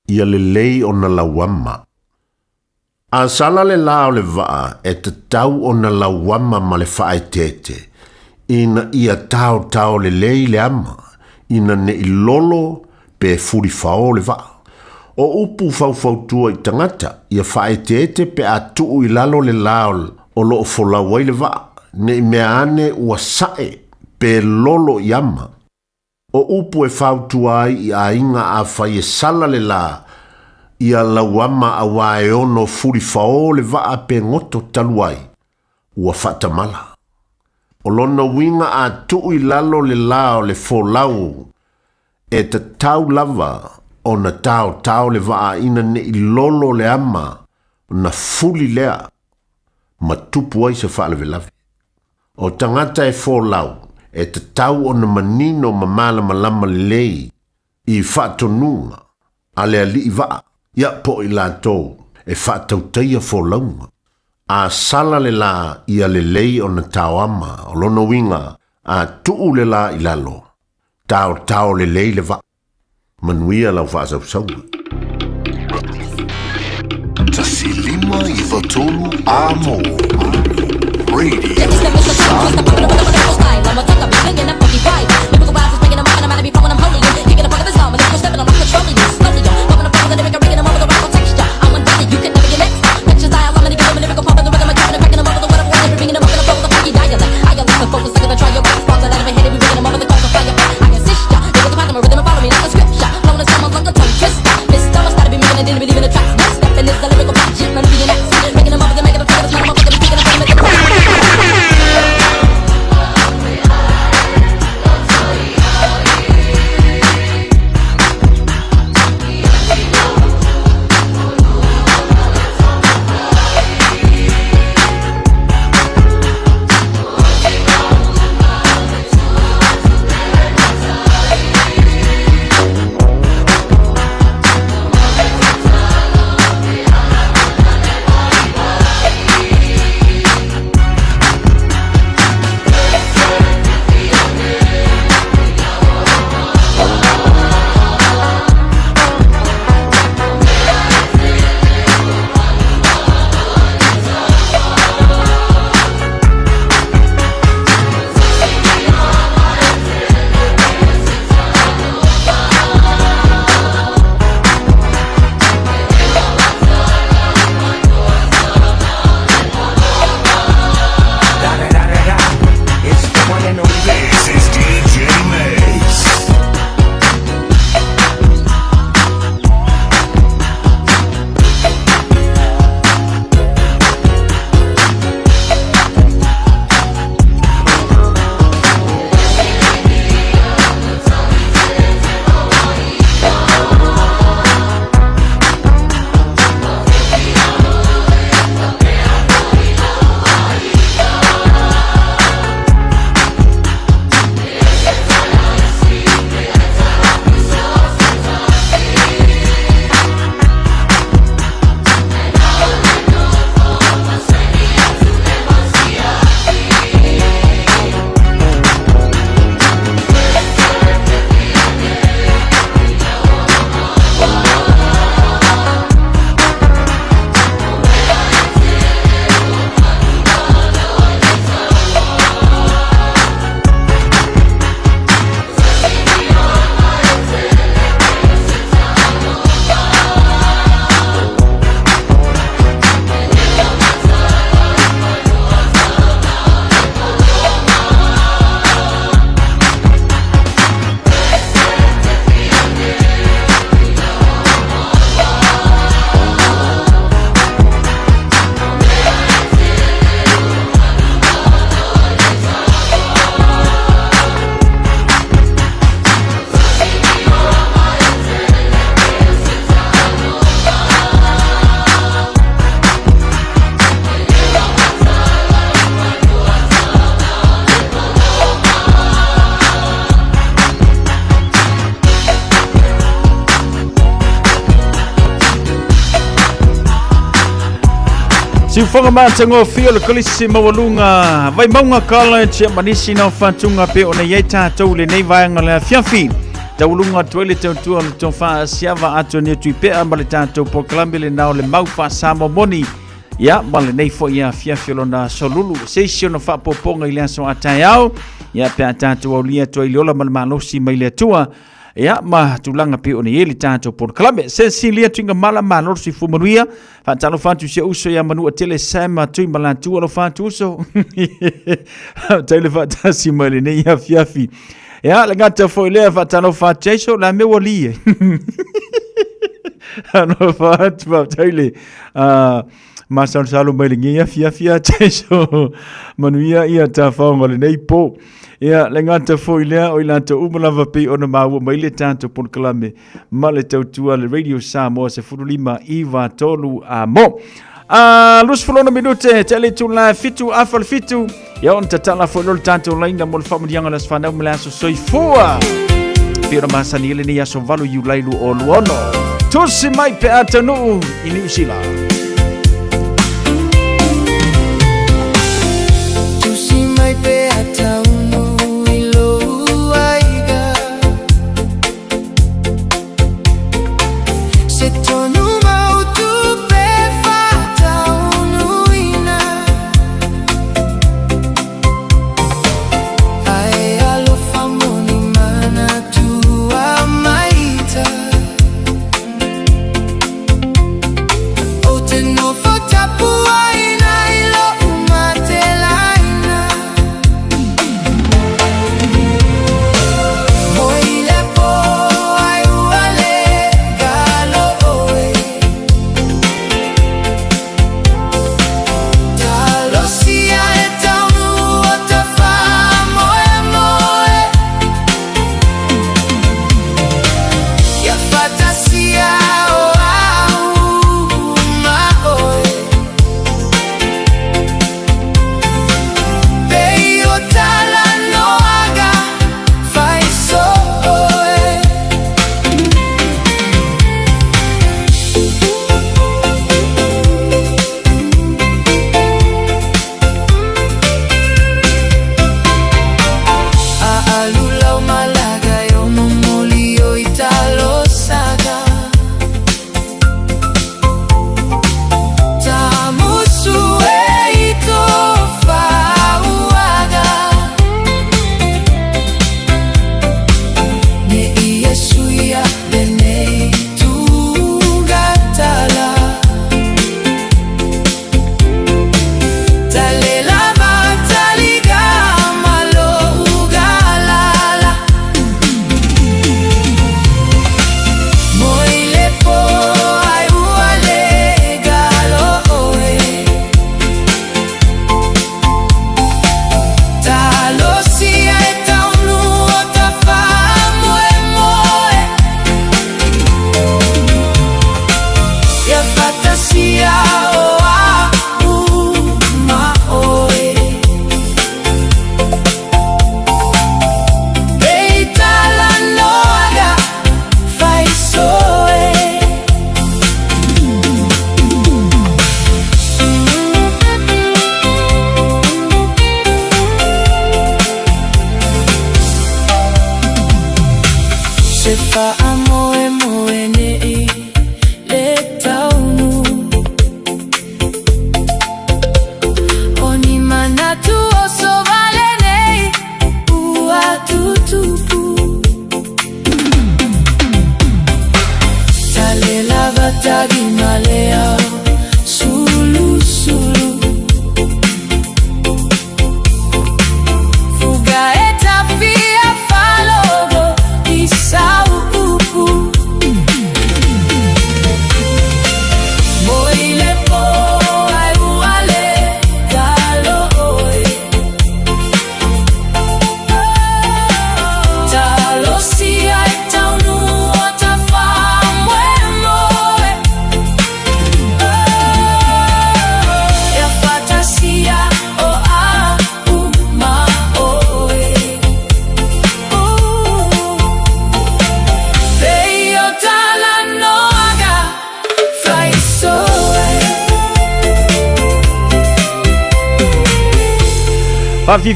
ia le lei o na lawama. A sala le la o le waa, e te tau o na lawama ma le whae tete, ina ia tau le lei le ama, ina ne ilolo pe furi whao le waa. O upu faufautua I tangata, ia whaetete pe atu I lalo le lao o lo fola waile va, ne I mea ane ua sae pe lolo yama. O upu e fautua I a inga a whai e sala le la, ia lauama a wae ono furi fao le va a pe ngoto taluai, ua whatamala. O lona winga a tui lalo le lao le folau, e te tau lava o na tau le va a ina ne I lolo le ama, na fuli lea, ma tupu ai se whaalewe lawe. O tangata e folau, e te tau o na manino ma mala malama lei, I whatonunga, a lea li I vaa, ia po I lato, e whatau teia folaunga. A sala le la ia le lei o na tau ama, o lono winga, a tuu le la I lalo. Tau le lei le vaa. Manuia lau whaasau saunga. Tasilima I Watolu Amo Radio Si whanga mātango whio le kolisi mawalunga vai maunga college manisi na whantunga pe o nei tātou le nei vaenga le fiafi taulunga tuele tautua le tonfa siava ato ne tui pea ma le tātou po kalambi le nao le maufa samo moni ya ma le nei fo ia fiafi lona solulu seisio na whapoponga i le aso atai au ya pe tātou au lia tua i leola ma le malosi mai le atua ia ma tulanga pe ona ele tato por klame Cecilia twinga mala malo si fumanuia fa talo fantu se uso ya manu tele sama tu malantu alo fantu uso tele fa tasi male ne ya fiafi ia la gata foi le fa talo fa cheso la me woli no fa tu tele ma salo male ngia fiafia cheso manuia ia ta fa ngole nei po ia le ngata foi lea o ilanta umalava pe ona maua mai le tanto pon kalame ma le tautua le Radio Samoa se furulima iwa tolu a mo. Lus fulona minute tele tu la fitu afal fitu ia on tatala foi lol tanto laina mo le famadianga las fana mlaso soifua pe ona masani le ni aso valu you lailu o luono tusi mai pe atanu ini usila tusi mai pe atanu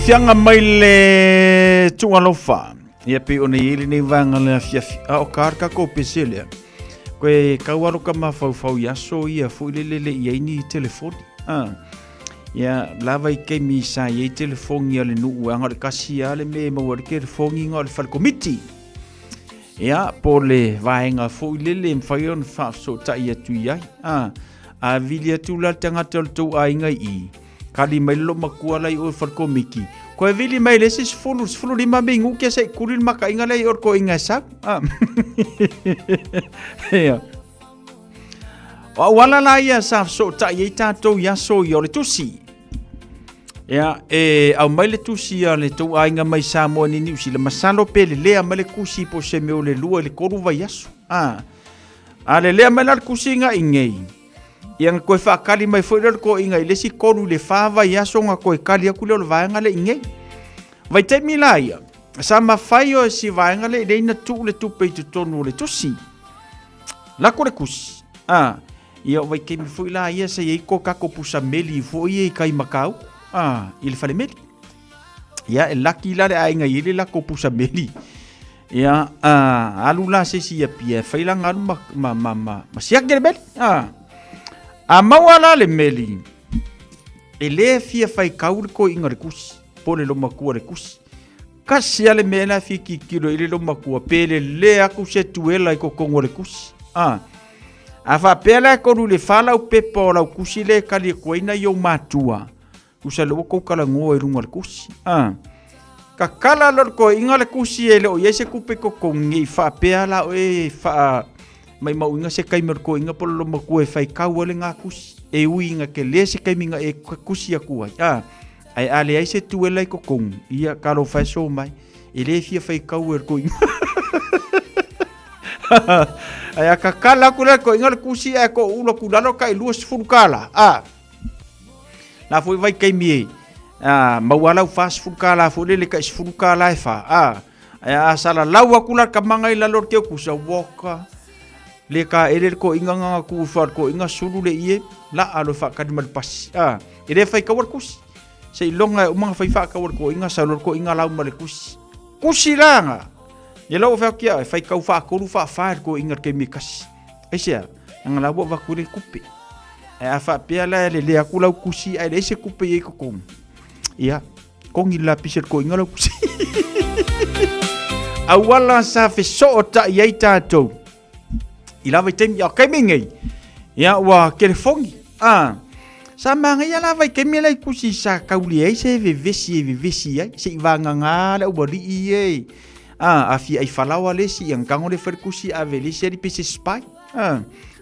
Fianga mai le tualofa ia pe ona ile nei vanga le fiafi o karka ko pesele koe kauaro ka mafau ia so ia fu le ia ni telefoni ia lava I ke mi sa ia telefoni ia le nu anga le kasi ia le me mo ke telefoni ngol fal komiti Ia, po le vaenga fo le mfai on fa so tai atu ia. A vili atu la tangata o tau ainga I. Kali mai lo makua lai o farko miki. Ko e vili mai lesis fulu lima mingu kia sei kuril maka inga lai orko inga sak. Ia. Wala la ia sa so tai ia tatou ia so i o le tusi. Ia, au mai le tusi a le tau ainga mai Samoa ni niusi le masalo pe le lea mai le kusi po se meo le lua le koru vai aso. A le lea mai la kusi inga ingei. Ia koe whaakali mai foi le ko inga i le si koru le wha vai aso nga koe kali aku leo le vaenga le ingei. Vai te mila ia, sa mawhai o si vaenga le reina tu le tupe I tu tonu le tusi. Lako le kusi. Ia vai ke mi foi la ia se ko kako pusa meli foi I kai makau. I le fale meli. Ia e laki la le ainga I le lako pusa meli. Ia alu la se si pia fai la ngaru ma siak le meli. A maua la le meli. E le fia fai kau le ko inga le kusi. Po le loma kua le kusi. Kasi ale mena fi ki kilo I le loma kua. Pele le aku se tuela I ko kongo le kusi. A fa pela ko le fala o pepa o la kusi le kali ko ina yo matua. Kusa lo ko kala ngo I runga le kusi. Ka kala lo ko inga le kusi ele o yese kupe ko kongi fa pela o e fa mai mau inga se kai mer ko inga polo loma kua e fai kau le nga kusi. E ui inga ke le se kai minga e kusi aku ai. Ai ale ai se tuela I ko kong. Ia kalo fai so mai. E le fia fai kau ko inga. Ai a kakala kula ko inga le kusi e ko ulo kulalo kai luas furukala. La foi vai kai mie. Mawala fas furukala fo le kai furukala e fa. Ai a sala lawa kula kamanga I lalor ke kusa woka. Le ka ele ko inga nga ku fa ko inga sulu le ie la alo fa ka mal pas. E le fai kawar kusi. Sei longa umanga fai fa kawar ko inga salor ko inga lau mal kusi. Kusi langa. Ia lau whao kia, e whai kau whaakoru whaafare ko ingar ke mi kasi. E sea, nga lau wa kure kupe. E a whaapea la le lea kulau kusi, ai le se kupe i ko kong. Ia, kongi la pisar ko ingar lau kusi. A wala sa wheso o ta iai tātou. I lawa I temi, au kaimingei. Ia, wa kere fongi. Sa manga ia lawa I kemi lai kusi sa kauli ai se vevesi ai. Se I vanga ngā la ubari I ei. A fi ai falawa le si ang kango le ferkusi a veli se ri pese spai.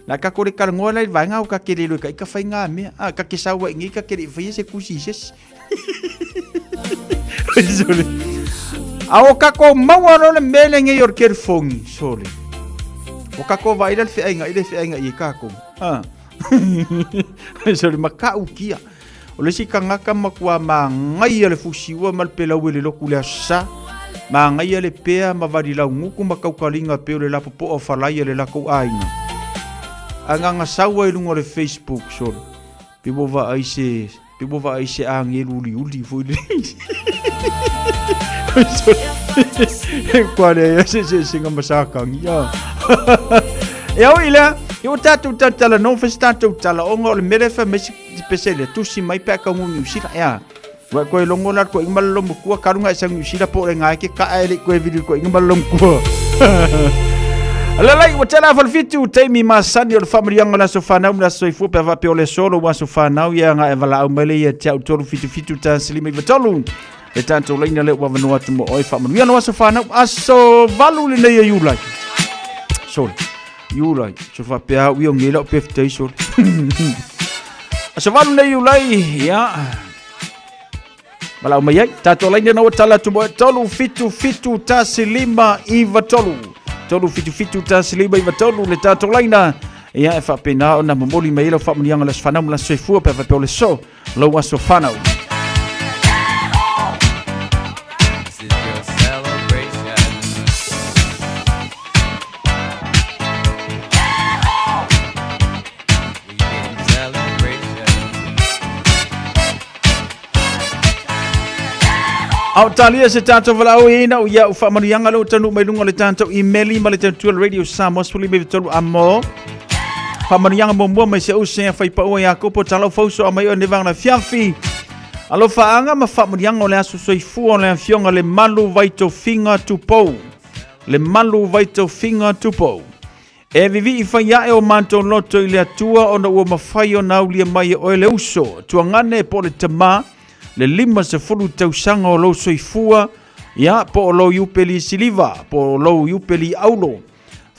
La ka kore karangoa lai vanga o ka kere lo ka ika fai nga me. Ka ke sawa ngi ka kere fai se kusi ses. Sole. A o ka ko maua lo le mele nge yor ker fongi sole. O ka ko vai le fe nga ile fe nga I ka ko. Sole maka ukia. O le si kangaka makua ma ngai le fusiwa mal pela wele lo kule sa. Ma ngai le pea ma vari lau nguku ma kaukalinga peo le lapo po o falai le lako aina. Anga nga sawa I lungo le Facebook sol. Pibo va aise a ngelu uli foi le. Kwa le se singa masaka ngia. E au ila, yo tatu tala non festatu tala ongo le merefa mesi pesele tusi mai pe ka ngu usira ya. Wa ko longo la ko ingal lo mukua karunga sang usira po le ngai ke ka ele ko video ko ingal lo mukua. Ala lai wa tala fal fitu taimi masani o family yang la sofana una soifu pe va pe ole solo wa sofana ya nga evala umele ya tia utoro fitu ta slimi vetolu. E tanto leina le wa vanua tu mo oi family yang wa sofana aso valu le nei yula. Sol. Yula, so fa pe wi o ngelo pe fte sol. Aso valu le yula ya. Malau mai tato laina na tala tu mo tolu fitu ta slima I vatolu. Tolu fitu ta slima I vatolu le tato laina. Ia e fa pena ona momoli mai lo fa mnianga la sfana la soifua pe pe le so lo wa sofana. Au talia se tato valau ina o ia ufa manianga lo tanu mai lunga le tanto emaili ma le tanto radio Samoa suli me tolu amo fa manianga mo mai se o se fa pa o ia ko po talo fauso mai o nevang na fiafi alo fa anga ma fa manianga le aso soi fu o le fionga le malu vai to finga tu po le malu vai tau finga tupo. E vivi I whaiae o manto loto I le atua o na ua mawhai o nau lia mai o le uso. Tua ngane po le tama le 50 tausanga o lo soifua ia po o lo iupeli siliva, po o lo iupeli aulo.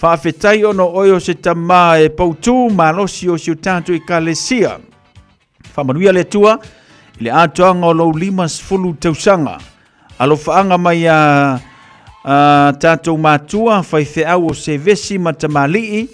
Whaafetai o no oio se tama e pautu malosi o siu tātu I kalesia. Whamanuia le tua I le atoanga o lo 50 tausanga. Alo whaanga mai a tātou mātua whai au o se vesi matamali'i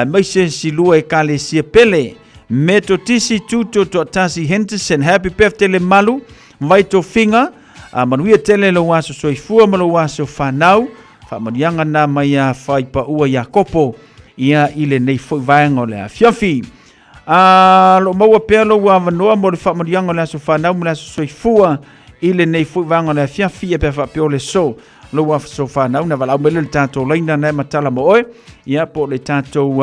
mai se silua E kalesia pele. Me to tisi tuto to Tasi Henderson. Happy birthday le malu. Vai to finga. Manuia tele lo waso soifua ma lo waso whanau. Whamanianga na mai a whai pa ua ia kopo. Ia ile nei foi vaenga o le a fiafi. Lo maua pea lo wa vanoa mo le whamanianga o le aso whanau mo le aso soifua. Ile nei foi vaenga o le a fiafi e pe whapeo le so. Lo wa so whanau na walau mele le tātou leina na matala mo oe. Ia po le tātou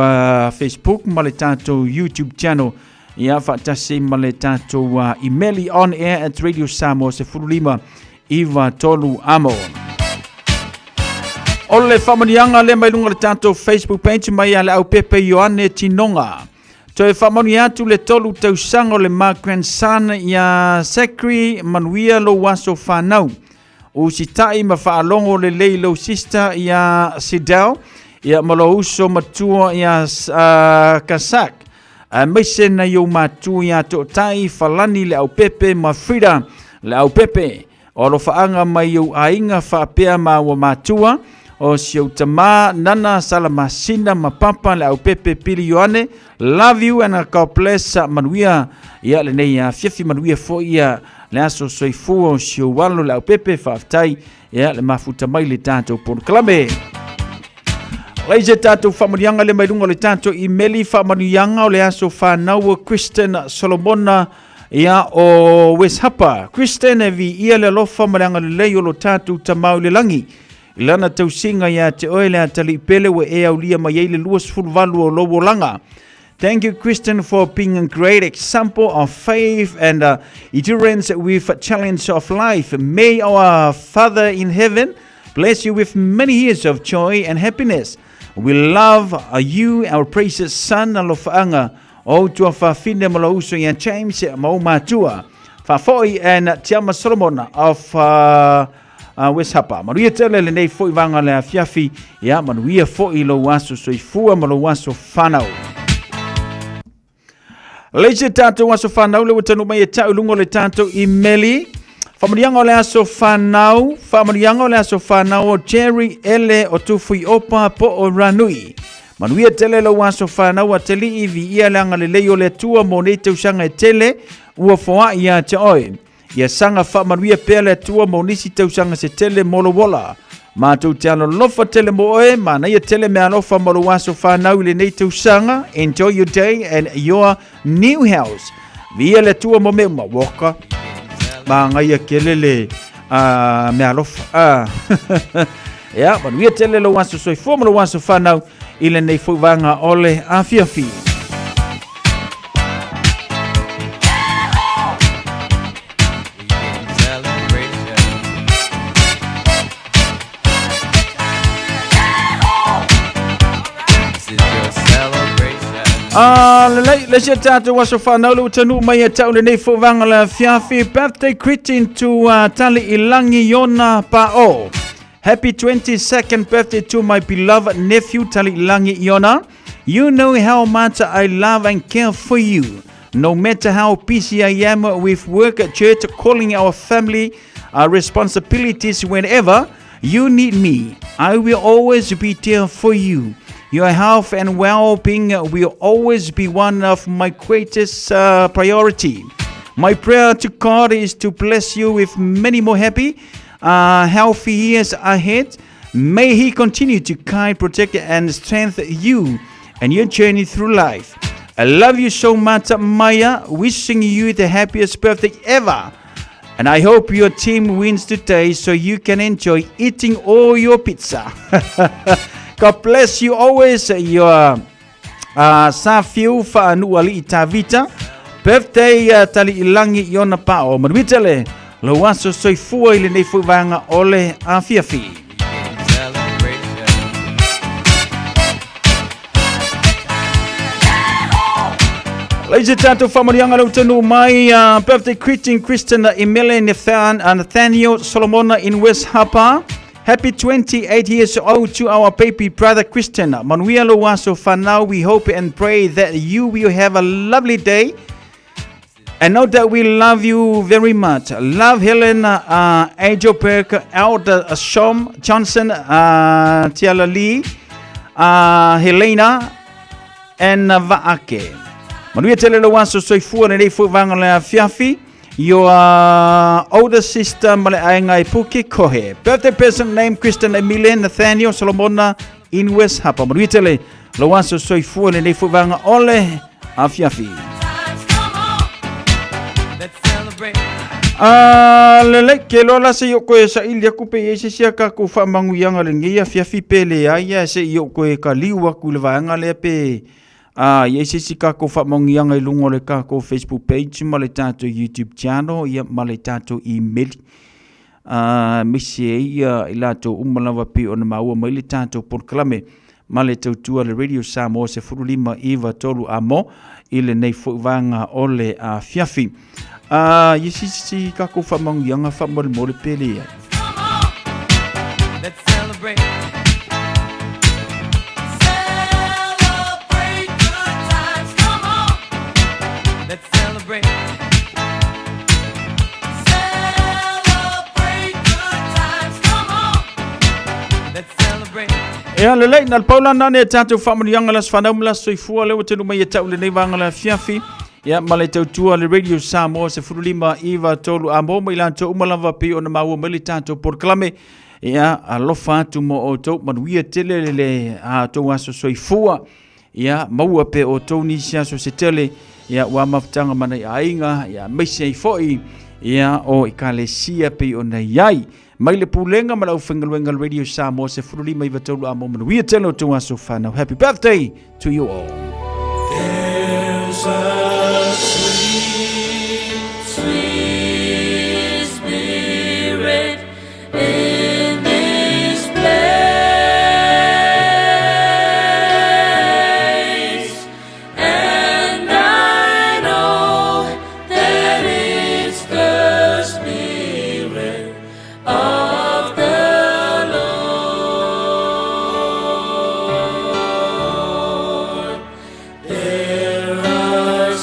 Facebook ma le tātou YouTube channel. Ia whaatasi ma le tātou emaili on air at Radio Samoa se furulima Iwa Tolu Amo. O le whamanianga le mai lunga le tātou Facebook page mai a le au Pepe Ioane Tinonga. Toi whamani atu le tolu tausanga o le grandson ia Sakri Manuia lo waso whanau. O si tai ma whaalongo le leilo sister ia Sidao. Ia malo uso matua ia Kasak. Maise na yo matu ia to tai falani le au Pepe ma Frida le au Pepe. O lo faanga mai yo ainga whaapea ma wa matua. O siu tama nana salamasina ma papa le au Pepe Pili Ioane. Love you and God bless Manuia. Ia le nei fiafi Manuia fo ia le aso soifua o siu walo le au Pepe whaaftai. Ia le mafuta mai le tātou por klame. Leise tātou whamanianga le mairunga le tātou emaili whamanianga o le aso whanau Kristen Solomona ia o West Hapa. Kristen e vi ia le lofa marianga le lei o lo tātou tamau le langi. Ilana tausinga ia te oe le atali pele we e au lia mai le luas fulvalu o lobo langa. Thank you, Kristen, for being a great example of faith and endurance with challenge of life. May our Father in heaven bless you with many years of joy and happiness. We love you, our precious son, alofaanga, o tua whawhine malauso ia James mau matua. Whawhoi and Tiama Solomon of West Hapa. Manuia tele le nei foi vanga le fiafi, ia manuia foi lo waso soifua malo waso whanau. Leise tātou waso whanau le watanu mai e tau lungo le tātou emaili. Whamarianga o le aso whanau o Jerry Ele o tufui opa po o ranui. Manuia tele lo aso whanau a teli I vi ia langa le leo le tua mo ne te usanga e tele ua foa ia te oe. Ia sanga whamanuia pea le tua mo nisi te usanga se tele molo wola. Mātou te ano lofa tele mo oe, mana ia tele mea lofa molo aso whanau le nei te usanga. Enjoy your day and your new house. Vi ia le tua mo mea waka. Ma ngai ke lele me alofa ya manuia tele lo waso soi fo lo waso fanau ile nei fo vanga ole a fiafi. Le se tātou waso whanau le utanu mai e tau le nei fōwanga le fiafi. Birthday greeting to Tali Ilangi Iona Pa'o. Happy 22nd birthday to my beloved nephew Tali Ilangi Iona. You know how much I love and care for you. No matter how busy I am with work at church, calling our family responsibilities whenever you need me, I will always be there for you. Your health and well-being will always be one of my greatest priority. My prayer to God is to bless you with many more happy, healthy years ahead. May He continue to guide, protect, and strengthen you and your journey through life. I love you so much, Maya. Wishing you the happiest birthday ever. And I hope your team wins today so you can enjoy eating all your pizza. God bless you always, your Safiu Fa'anuali Itavita. Birthday Tali Ilangi Iona Pa'o. Manuitele, lo waso soifua ili nei fuwanga ole a fiafi. Ladies and gentlemen, family yang alau tenu mai birthday greeting Christian Emile Nathaniel Solomon in West Harper. Happy 28 years old to our baby brother Christian. Manuia lo waso whanau, we hope and pray that you will have a lovely day. And know that we love you very much. Love Helen Ajoberg, Elder Shom Johnson, Tiala Lee, Helena, and Vaake. Manuia tele lo waso soifua nei fu vanga le fiafi. Your older sister male ainga Puki Kohe. Birthday present name Christian Emilian Nathaniel Solomona in West Harper. Manuia tele lo waso soifua nei fu vanga ole afiafi. Lele ke lola se yo koe sa ilia kupe yese sia ka ko fa mangu yanga le ngia fiafi pele ya se yo koe ka liwa ku le vanga le pe yese si ka ko fa mangu yanga lungo le ka ko Facebook page male tato YouTube channel ya male tato email misi ia ilato umalawa pi ona maua male tato proclame male tautua le Radio Samoa se furulima Eva tolu amo ile nei fo vanga ole fiafi. Yesi kako fa mangu yanga fa mole mole pele ya. Let's celebrate. Celebrate good times, come on. Let's celebrate. Celebrate good times, come on. Let's celebrate. Ya lele nal paula nane tatu fa mangu yanga las fanau las soifua le wotenu mai tau le nei vanga la fiafi. Ya male tautua le Radio Samoa se furulima Eva tolu amo mailanto umalava pi ona maua militato proclame ya alofa tu mo oto manuia tele le to aso soifua ya maua pe oto ni sia so se tele ya wa maftanga mana ainga ya mese foi ya o ikalesia pe ona yai mai le pulenga malau fengalwenga Radio Samoa se furulima Eva tolu amo manuia tele to aso fana. Happy birthday to you all. Sweet spirit in this place, and I know that it's the Spirit of the Lord. There are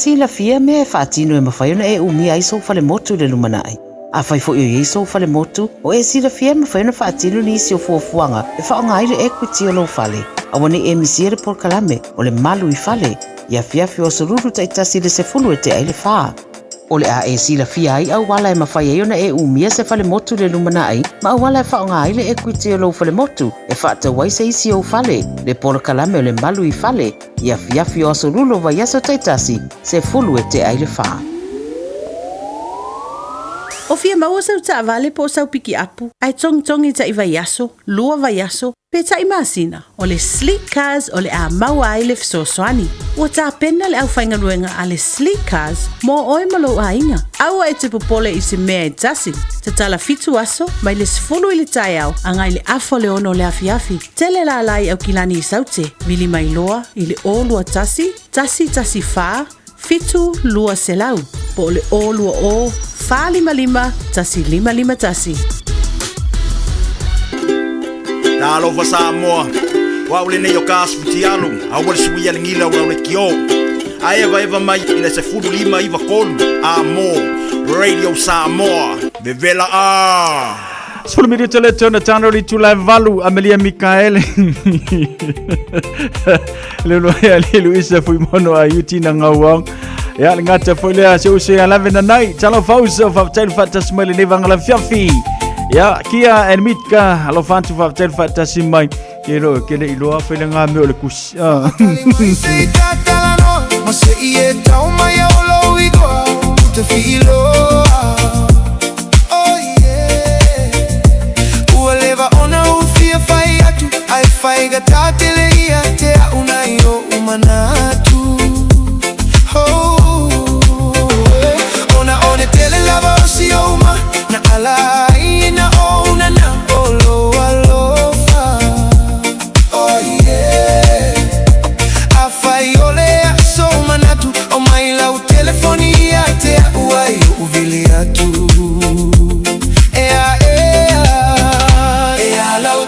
sila fia me fatino e mafaiona e umia iso fale motu le lumanai. A fai fo yo iso fale motu o e sila fia mafaiona fatino ni isi o fuafuanga e whaonga aile equity o lo fale. A wane e misiere por kalame o le malu I fale. Ia fiafi o sururu taitasi le se fulu e te aile faa. O le a e sila fia ai au wala e mawhai e ona e umia se fale motu le lumana ai, ma au wala e whaonga ai le equity o lo fale motu, e whaata wai se isi o fale, le pora kalame o le malu I fale, ia fiafi o sururu vai aso taitasi, se fulu e te aile faa. O fia maua sau ta vale po sau piki apu, ai tongi ta I vai aso, lua vai aso, pe ta I masina, o le sleek cars o le a maua ai le fisosoani. Ua ta pena le au whainga luenga a le sleek cars, mo oi malo a inga. Aua e te popole I se mea e tasi, te tala fitu aso, mai le sifulu I le tai au, angai le afo le ono le afiafi. Tele la lai au kilani I saute, vili mai loa, I le o lua tasi faa, fitu lua selau, po le o lua o, faa lima, tasi lima tasi. Talo fa Samoa. Wa ule nei o kasputi alu. Awal suia ngila wa ule kio. Ai eva mai ina se fudu lima iva kolu. Amo Radio Samoa. Bevela a. Sfulu mi rito le tona tano li tula valu Amelia Mikaele. Le loia li Luisa fui mono a yuti na ngawang. Ya ngata foi le se use ala vena nai. Talo fausa fa tel fatas mele ne vangala fiafi. Ya kia en mitka alo fantu fa tel fatas mai. Kero kene iloa fele nga me ole kus. Mase ie tau mai olo igua. Te filo. Ai fai gata teleia te a una io umanatu. Ona one tele lava osi oma na ala ina ona na olo alofa. Oh yeah. A fai ole a so manatu o mai lau telefonia te a uai uvili atu. Ea lau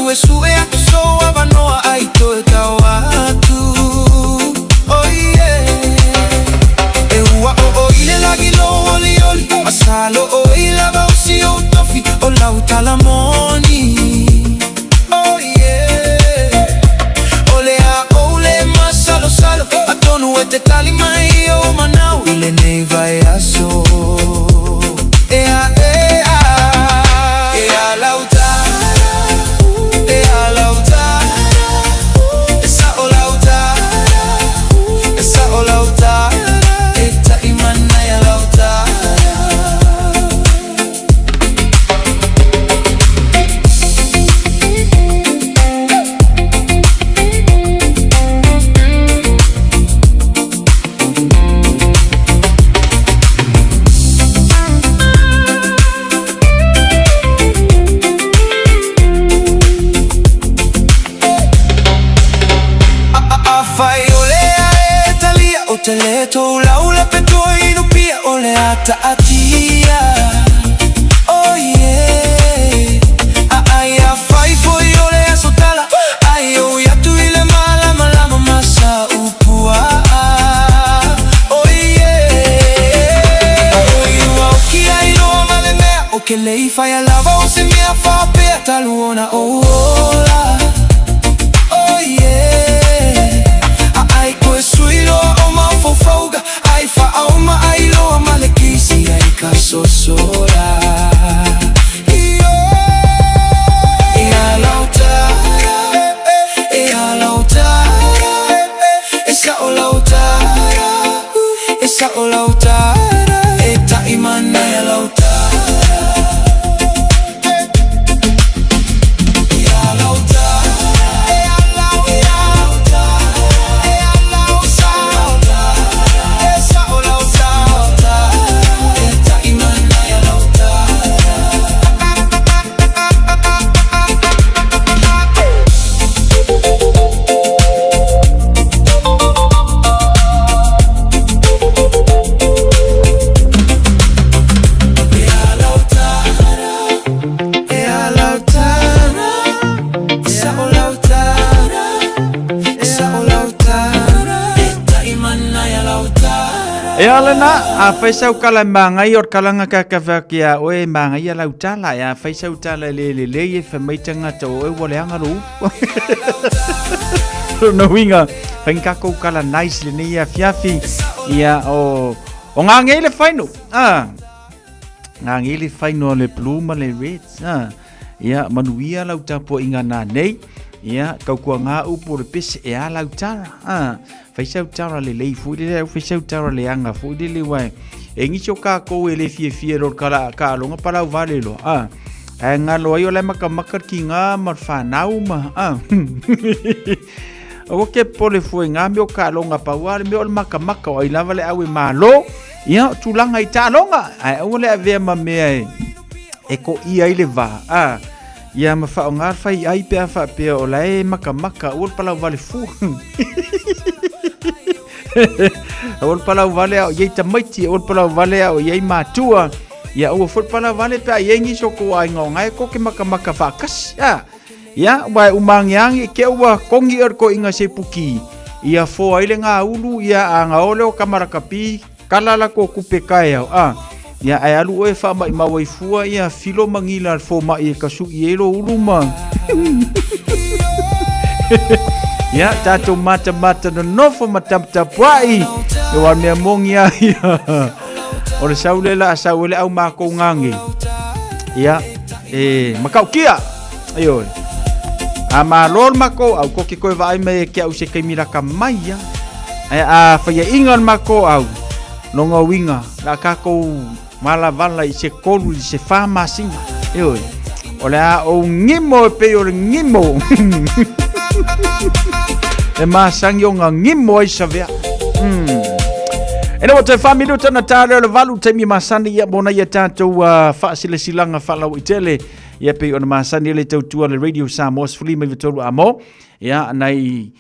sue atu so avanoa aito e kawatu. Oh yeah. E ua o ile lagi lo oli oli. Masalo o ila bausi o tofi o lauta la moni. Oh yeah. Ole a ole masalo salo. Atonu e te tali mai o manau. Ile nei vai aso. Ea lauta. Teleto laula petoi no pia ole ata atia. Oh yeah. Ai a fai foi ole asotala. Ai o ya tu ile mala masa upua. Oh yeah. Oh you au ki ai no male mea o ke lei fai a lava o se mea fa pe taluona ola. Oh yeah. Ai ko suilo fauga, ai fa auma ai loa malekisi ai kaso sola. E a lautara, esa o lautara, esa o lautara, eta imana ya lautara. E a lautara. lana a faisau kala mangai or kalanga kakawakia oe mangai ala utala ya faisau tala le e whamaitanga to oe wale angaru. No winga whankako kala nice le nia fiafi ia o ngangei le whaino. Ngangei le whaino le pluma le reds. Ia manuia lau tapo inga nā nei. Ia kaukua ngā upo le pese e ala utara. Faisau tara le lei fui le faisau tara le anga fui le wai. E ngiso ka ko e le fie ro kala ka longa para vale lo. E ngalo ai ole maka ki ngā marfanau ma. O ke pole fui ngā meo ka longa pa wale meo le maka o i lava le au e malo. Ia tulanga i ta longa. Ai ole ave ma me e ko ia ile va. Ia ma fa ngar fai ai pe fa pe o lai maka ul pala vale fu. Ul pala vale o ye tamaiti ul pala vale o ye matua. Ia o fu pala vale pe ye ngi soko ai ngai ko ke maka fa kas. Ia wa umangyang ke wa kongi ko inga se puki. Ia fo ai le nga ulu ia anga ole o kamara kapi kalala ko kupe kai ia ai alu e fa mai mawai fua ia filo mangila fo mai kasu ielo uluma. Ia tato mata no nofo mataptapai e wa me mongia ia o le saule au mako ngangi ia makau kia ayo ama lol mako au ko ki ko vai me ke au se kai miraka mai ia a fa ia ingon mako au longa winga la kako mala vala i se kolu i se fama singa olea o ngimo e pe o ngimo e masangi o ngimo i savea ena o te familu tana tale o le valu te mi masani ia bona ia tātou whaasile silanga whalau i tele ia pe o na masani le tautua le Radio Samoa Sfuli mai vitolu amo ia nei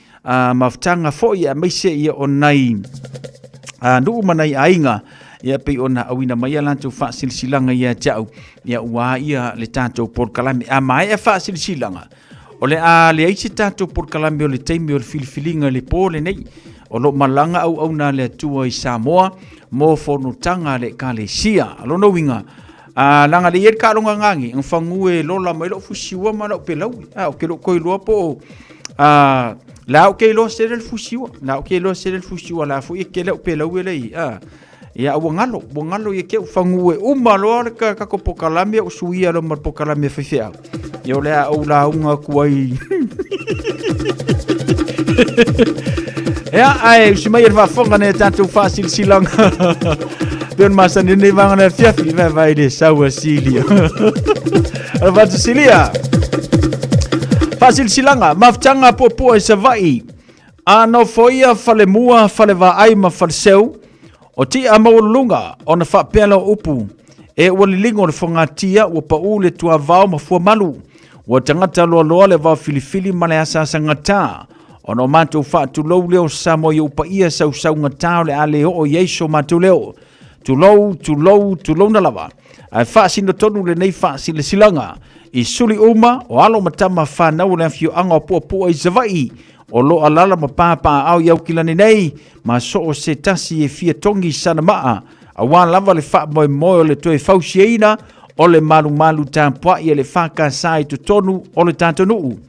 maftanga fo ia meise ia o nei nuu manai ainga ia pe ona awina mai ala tu fa silsilanga ia tau ia wa ia le tato por kalame a mai e fa silsilanga ole a le ai tato por kalame o le taimi o le filfilinga le pole nei o lo malanga au na le tua i Samoa mo fonu tanga le kalesia lo no winga a langa le ka longa ngangi en fangue lola mai lo fusiwa ma lo pelau o ke lo koilo po la o ke lo ser el fusiwa la fu e ke lo pelau le ia wangalo ia ke fangue umalo ka pokalame o suia lo mar pokalame fefea yo le au la unga kuai ai si mai va fonga ne tanto fácil silanga ben masa ni vanga na fiafi vai de sawa silia va de silia fácil silanga maftanga popo e savai ano foia falemua faleva ai ma falseu o ti amaulunga ona fa pela upu e walilingo le fongatia o pau le tua vao mafua malu o tangata lo le va filifili male asa sangata ono manto fa tu lo leo samo yo pa ia sau ngata le ale o yeso matu leo tu lo na lava ai fa sino tonu le nei fa sile silanga i suli uma o alo matama fa na o fiu anga po ai zavai o lo alala mapapa au yau kilani nei ma so o se tasi e fia tongi sana maa a wan lava le fa moi le toe fausieina o le malu tampua i le faka sai tu tonu o le tantonuu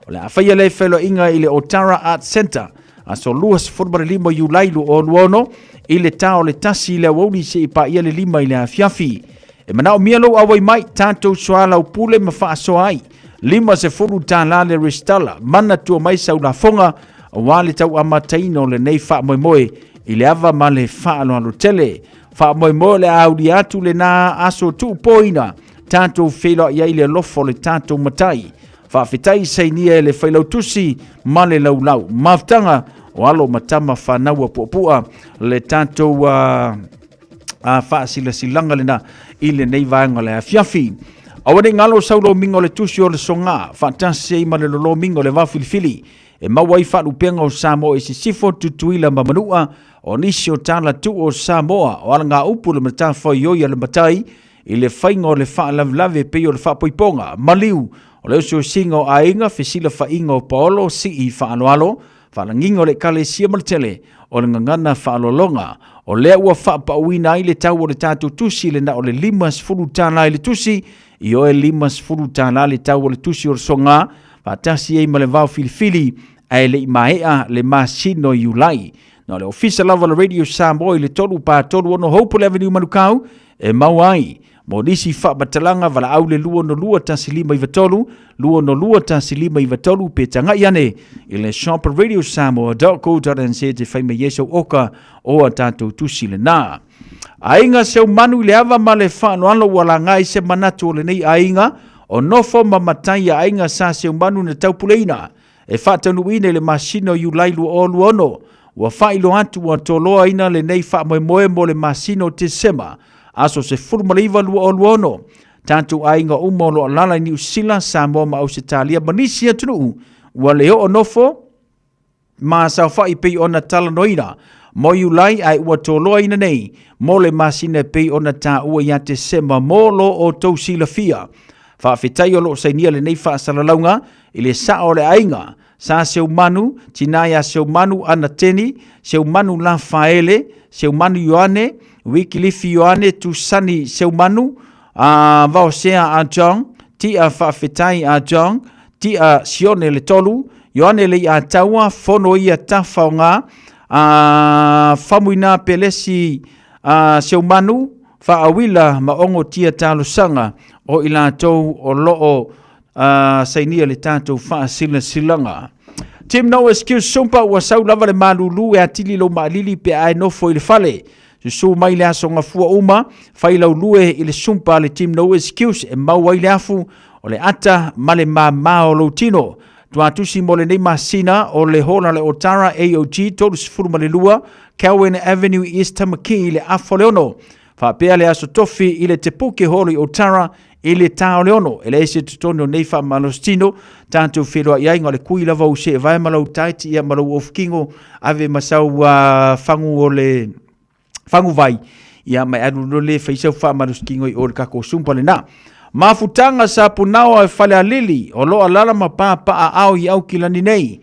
o le afaya le felo inga i le Otara Art Center a so luas forbare lima yulailu o luono i le tao le tasi le wauni se i pa i le lima i le afiafi e manao mialo awai mai tanto soala upule mafa soai lima se furu tala le restala mana tua mai sau la fonga wale tau amataino le nei fa moe i le ava ma le fa alo tele fa moe le audi atu le na aso tu poina tanto felo ia i le lofo le tanto matai fa fitai sainia le failo tusi ma le laulau maftanga o alo matama fa naua popua le tanto fa silanga le na i le nei vaenga le afiafi awani ngalo saulo mingo le tusi o le songa fantasi ma le lolo mingo le va filifili e mawai fa lupenga o Samoa e sifo tutuila mamanua o nisi o tala tu o Samoa o alanga upu le mata fa yoia le matai i le fainga o le fa lavlave pe o le fa poiponga maliu o le so singo ainga fisila fa ingo paolo si i fa anualo whalanginga o le kalesia ma le tele o le ngangana whaalolonga o lea ua whaapauina ai le tau o le tātou tusi le na o le 5 tāna i le tusi i o e 5 tāna le tau o le tusi o le songa whaatasi ei ma le vau filifili ai le imaea le masino iulai. Na le ofisa lava le Radio Samoa i le tolu pa tolu ono Hopeful Avenue Manukau e mau ai. Mo nisi whaabatalanga wala au le lua no lua tasi 5 i vatolu, lua no lua tasi 5 i vatolu pe tanga iane i le shop Radio Samoa.co.nz te whaima yeso oka o a tātou tusi le nā. Ainga seu manu le ava ma le whaanoalo wala ngai se manatu o le nei ainga o nofo ma matai a ainga sa seu manu na taupuleina e whaatanu ine le masino iulailu o luono ua whailo atu wa toloa ina le nei whaamoemoe mo le masino te sema aso se fulmaliva lua o luono tantu ainga umolo alala New Zealand Samoa ma Australia manisi atunu ua leo o nofo ma sa whai pei ona talanoina mo iulai ai ua toloa ina nei mo le masine pei ona ta ua ia te sema mo lo o tausila fia whaafetai o lo sainia le nei whaasalalaunga i le sa o le ainga sa seu manu, tinaya seu manu ana teni, seu manu la faele, seu manu Ioane, Wikilifi Ioane tu sani seu manu, vaosea a Jong, ti a whaafetai a Jong, ti a sione le tolu, Ioane le a taua, fono ia tafaunga, famuina pelesi seu manu, whaawila maongo tia talusanga, o ila tau o loo sainia le tātou whaasila silanga. Tim no excuse sumpa ua sau lava le malulu e atili lo maalili pe ai nofo i le fale. Susu mai le aso ngafua uma, whai lau lue i le sumpa le Tim no excuse e maua i le afu o le ata ma le o lo tino. Tuatusi mo le nei masina o le hola le Otara AOG tolu sifuru ma le lua, Cowan Avenue East Tamaki i le afo leono. Whapea le aso tofi i le te puke holo i Otara i le tao leono. E le ese tutono nei wha malostino, tanto whiroa iai ngā le kui lava u se vai malau taiti ia malau ofkingo ave masau whangu o le whangu vai ia mai adu le whaisau wha maloskingo i ore kako sumpa le nā. Mafutanga sa punawa e whale a lili o loa lalama pāpa a au i au kilani nei.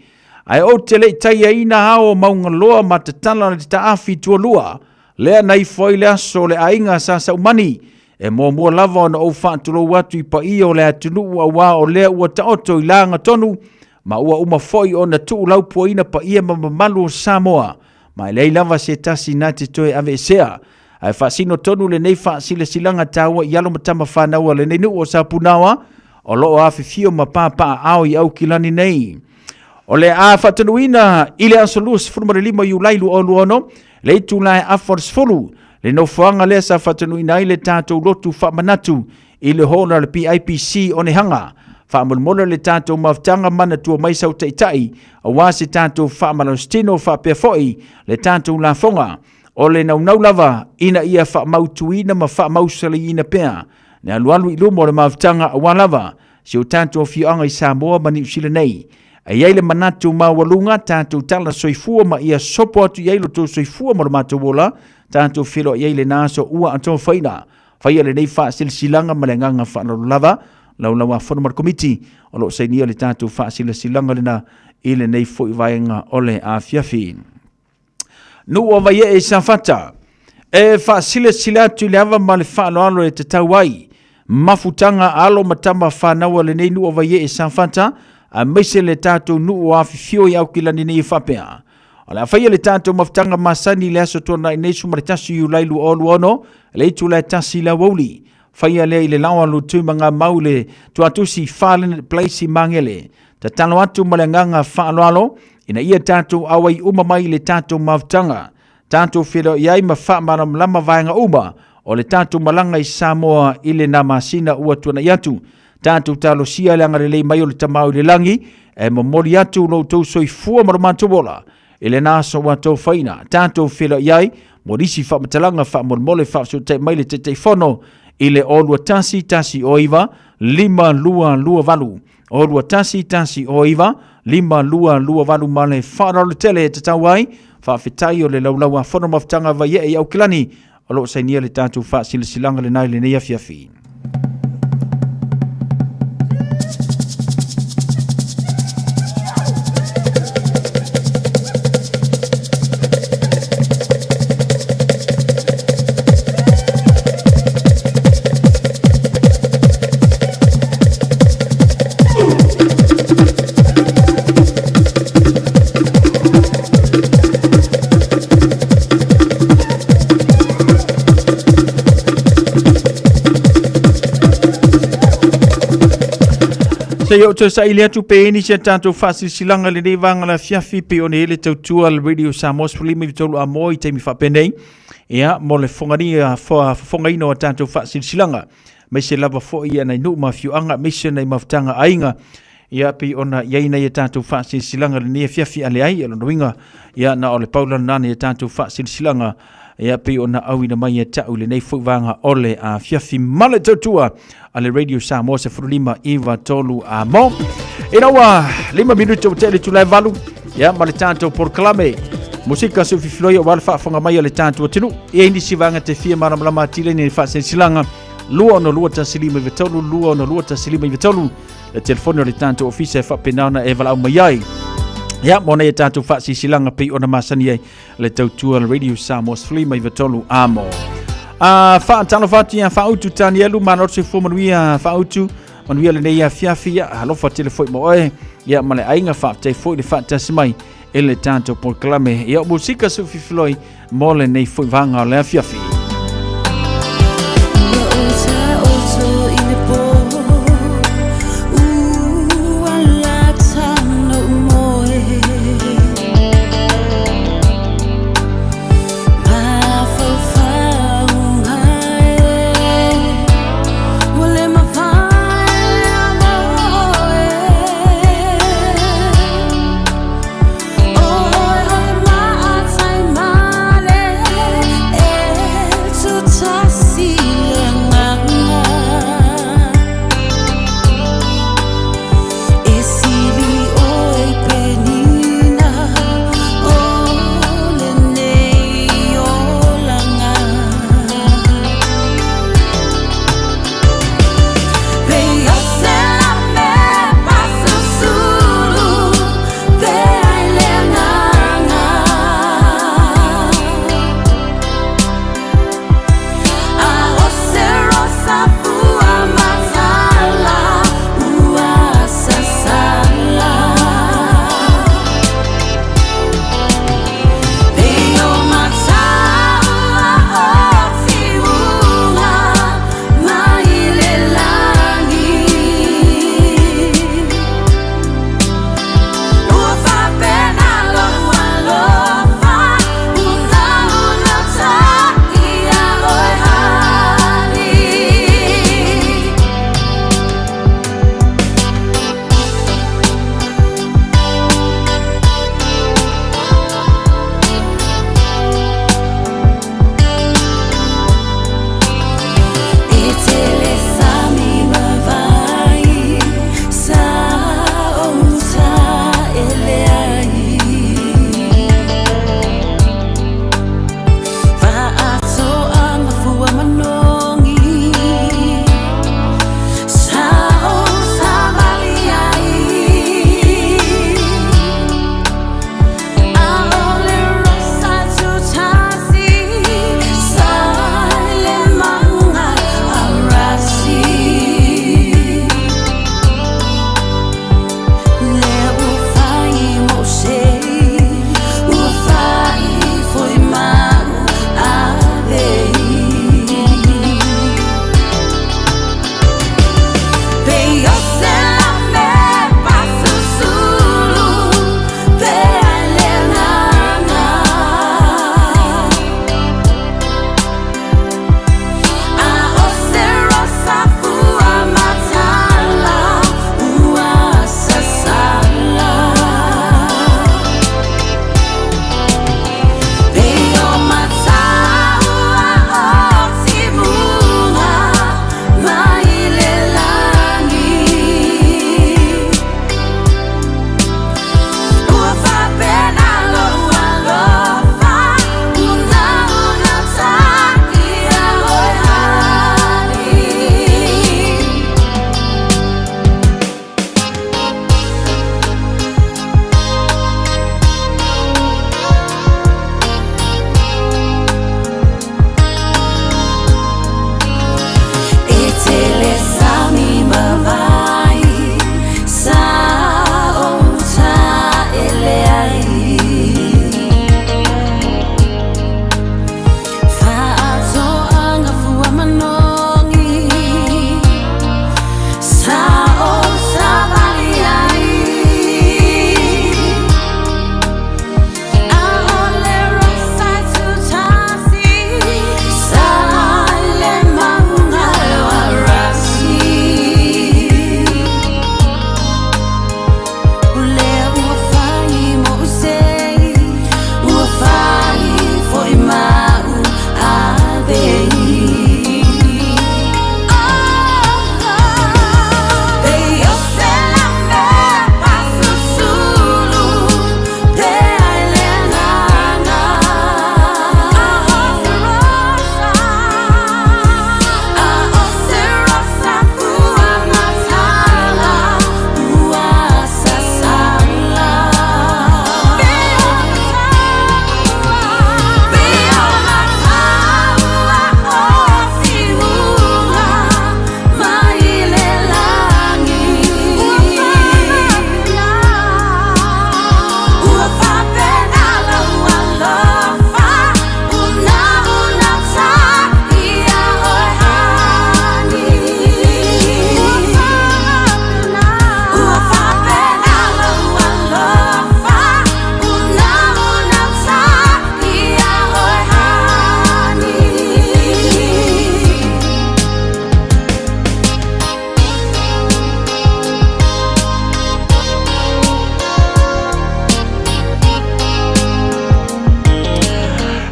Ai o te le taia ina hao maunga loa matatala le ta afi tua lua. Lea nei foi le aso le ainga sa sau mani. E mua lava ona o whaaturo watu i pa o le atunu ua wā o lea ua taoto i langa tonu. Ma ua uma foi ona tuu laupua ina pa ia mamalu o Samoa. Ma lei lava se tasi na te toe ave sea. Ai whaasino tonu le nei whaasile silanga taua i alo matama whanaua le nei nu o Sapunawa. O loo a whiwhio ma pāpaa au i au kilani nei. O le a whatanuina i le asolus furmarelima i ulailu o luono. Le itu lai afors fulu. Le no fuanga le sa whatanuina i le tātou lotu whamanatu i le hona le PIPC o ne hanga. Whaamulmola le tātou maftanga mana tua maisau taitai. A wāse tātou whaamalostino whapefoi le tātou la fonga. O le nau lava ina ia whaamautuina ma whaamausali ina pea. Ne alualu i lumo le maftanga a walava. Si o tātou whioanga i Samoa mani usila nei. A iei le manatu mawalunga tātou tala soifua ma ia sopo atu iei lo tō soifua ma le mātou wola. Tātou whilo iei le nāso ua ato whaina. Whaia le nei wha silanga ma le nganga whanalo lava. Laulawa whanamar komiti. O lo sainia le tātou wha silanga lena i le nei fo i vaenga ole a fiafi. Nua vai e sa fata. E wha sila atu le ava ma le whaano alo e te tauai. Mafutanga alo matama whanaua le nei nua vai e sa fata. A meise le tātou nua afi fio i au kilani nei whapea. O le awhaia le tātou mafutanga masani le aso tōna i nei sumaritasi i ulailu o luono. Le itu le tasi la wauli. Whaia le i le lawa lu tūmanga maule tuatusi whālen pleisi mangele. Ta talo atu ma le nganga whaaloalo. Ina ia tātou awai umamai le tātou mafutanga. Tātou whiro iai ma whaamaram lama vaenga uma. O le tātou malanga i Samoa i le namasina ua tuana iatu. Tātou talo sia le angare lei mai o le tamau le langi. E mamori atu lo tau soi fua maramanto bola. I le naso wa tau whaina. Tātou whiro iai. Morisi whamatalanga whamormole whapsotei mai le te teifono. I le olua tasi oiva. 5 valu. Olua tasi oiva. 5 valu male whanaro tele te tauai. Whawhetai o le laulaua whanamaftanga vai e au kilani. O lo sainia le tātou whasilasilanga le nai le nei afiafi. Sa yo to sa ilia tu pe ni sia tanto fasi silanga le nei vanga la fiafi pe o le tautua le radio Samoa Free tolu a moi te mi fa penei ia mo le fongania fonga ino tanto fasi silanga me se lava fo ia nei no ma fiu anga me se nei maftanga ainga ia pe ona ia nei tanto fasi silanga le nei fiafi ale ai lo winga ia na ole Paula nana tanto fasi silanga ia pe ona awina mai ta ule nei fu vanga ole a fiafi male tautua ale radio Samoa se frulima iva tolu a mo ina wa 5 minuto tele tu live valu ya male tanto por clame musika su fifloyo wal fa fonga mai ale tanto tinu e indi sivanga te fia maramlama tile ni fa silanga lua no lua tasilima vitolu lua no lua tasilima vitolu le telefono le tanto office fa penana e vala mai ya mona e tanto fa silanga pe ona masani le tautua radio Samoa Free mai vitolu amo fa tano fati fa utu tanielu manor se fo manuia fa utu manuia le nei fiafi halo fa telefone mo ya male ainga fa te fo le fa tasmai ele tanto por clame ya musika su fifloi mole nei fo vanga le fiafi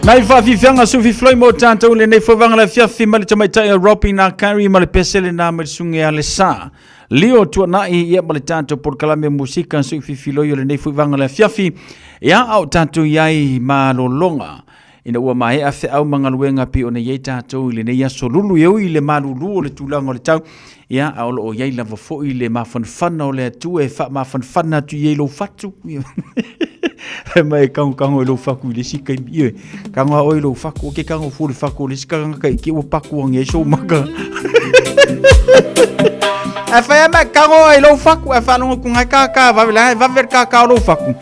Nai whawhiwhanga sufi floi mo tātou le nei whawanga la whiawhi mali tamaitai a Ropi na Kari mali pesele na marisungi a le sā. Leo tua nai ia mali tātou por kalame musika sufi floi o le nei whawanga la whiawhi ia au tātou iai ma lolonga. Ina ua mai a whi au mangaluenga pi o ne iei tātou i le nei aso lulu iau i le malulu o le tūlanga o le tau. Ia au o iei lava fo i le mawhanwhana o le atu e wha mawhanwhana tu iei lo fatu. Mai kango i lo faku i le sika i miwe. Kango o i lo faku, o ke kango furi faku o le sika kanga kai ki o paku wangi e show maka. A whaia mai kango i lo faku, a whanongo kungai kaka, waver kaka o lo faku.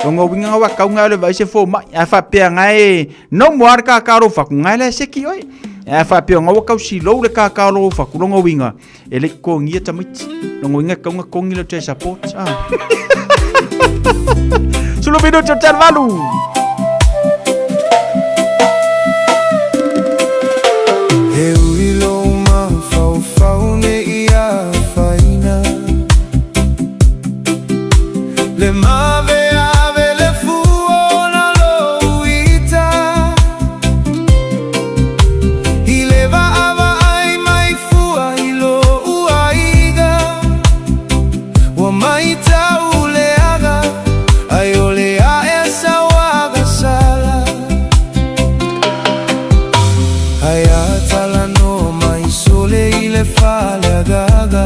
Tongo winga wa kaunga o le vaise fo mai, a whapea ngai no moar kaka o lo faku, ngai le seki oi. A whapea ngau kau si lo le kaka o lo faku, longo winga. E le kongia tamiti, longo winga kaunga kongi lo te support. Solo minuto intervalo. Le mave ave le fuona lo uita. Ile va ava ai mai fua ilo uaiga. Wa mai tauleaga. Aiole a esa waga sala. Ayatala no mai sole ile fale agaga.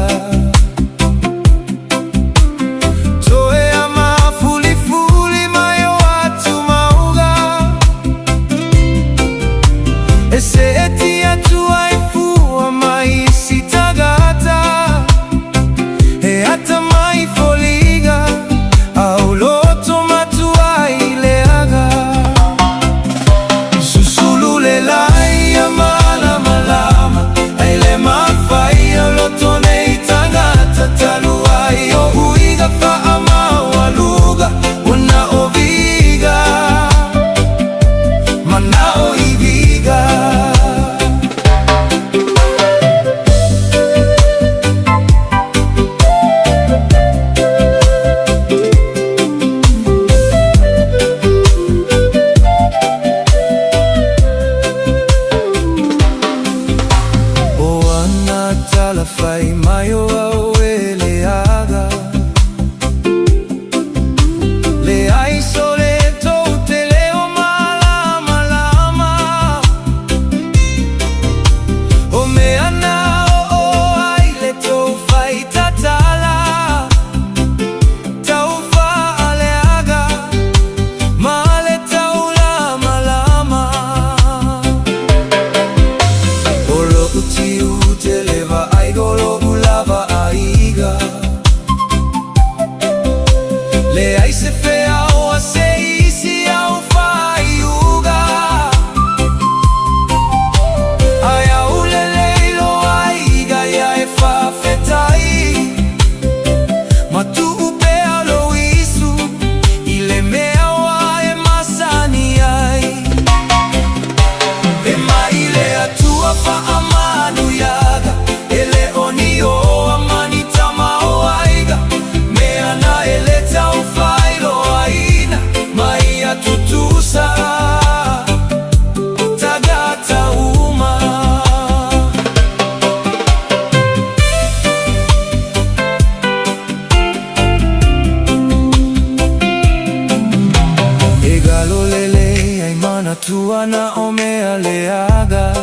Tuana omea leaga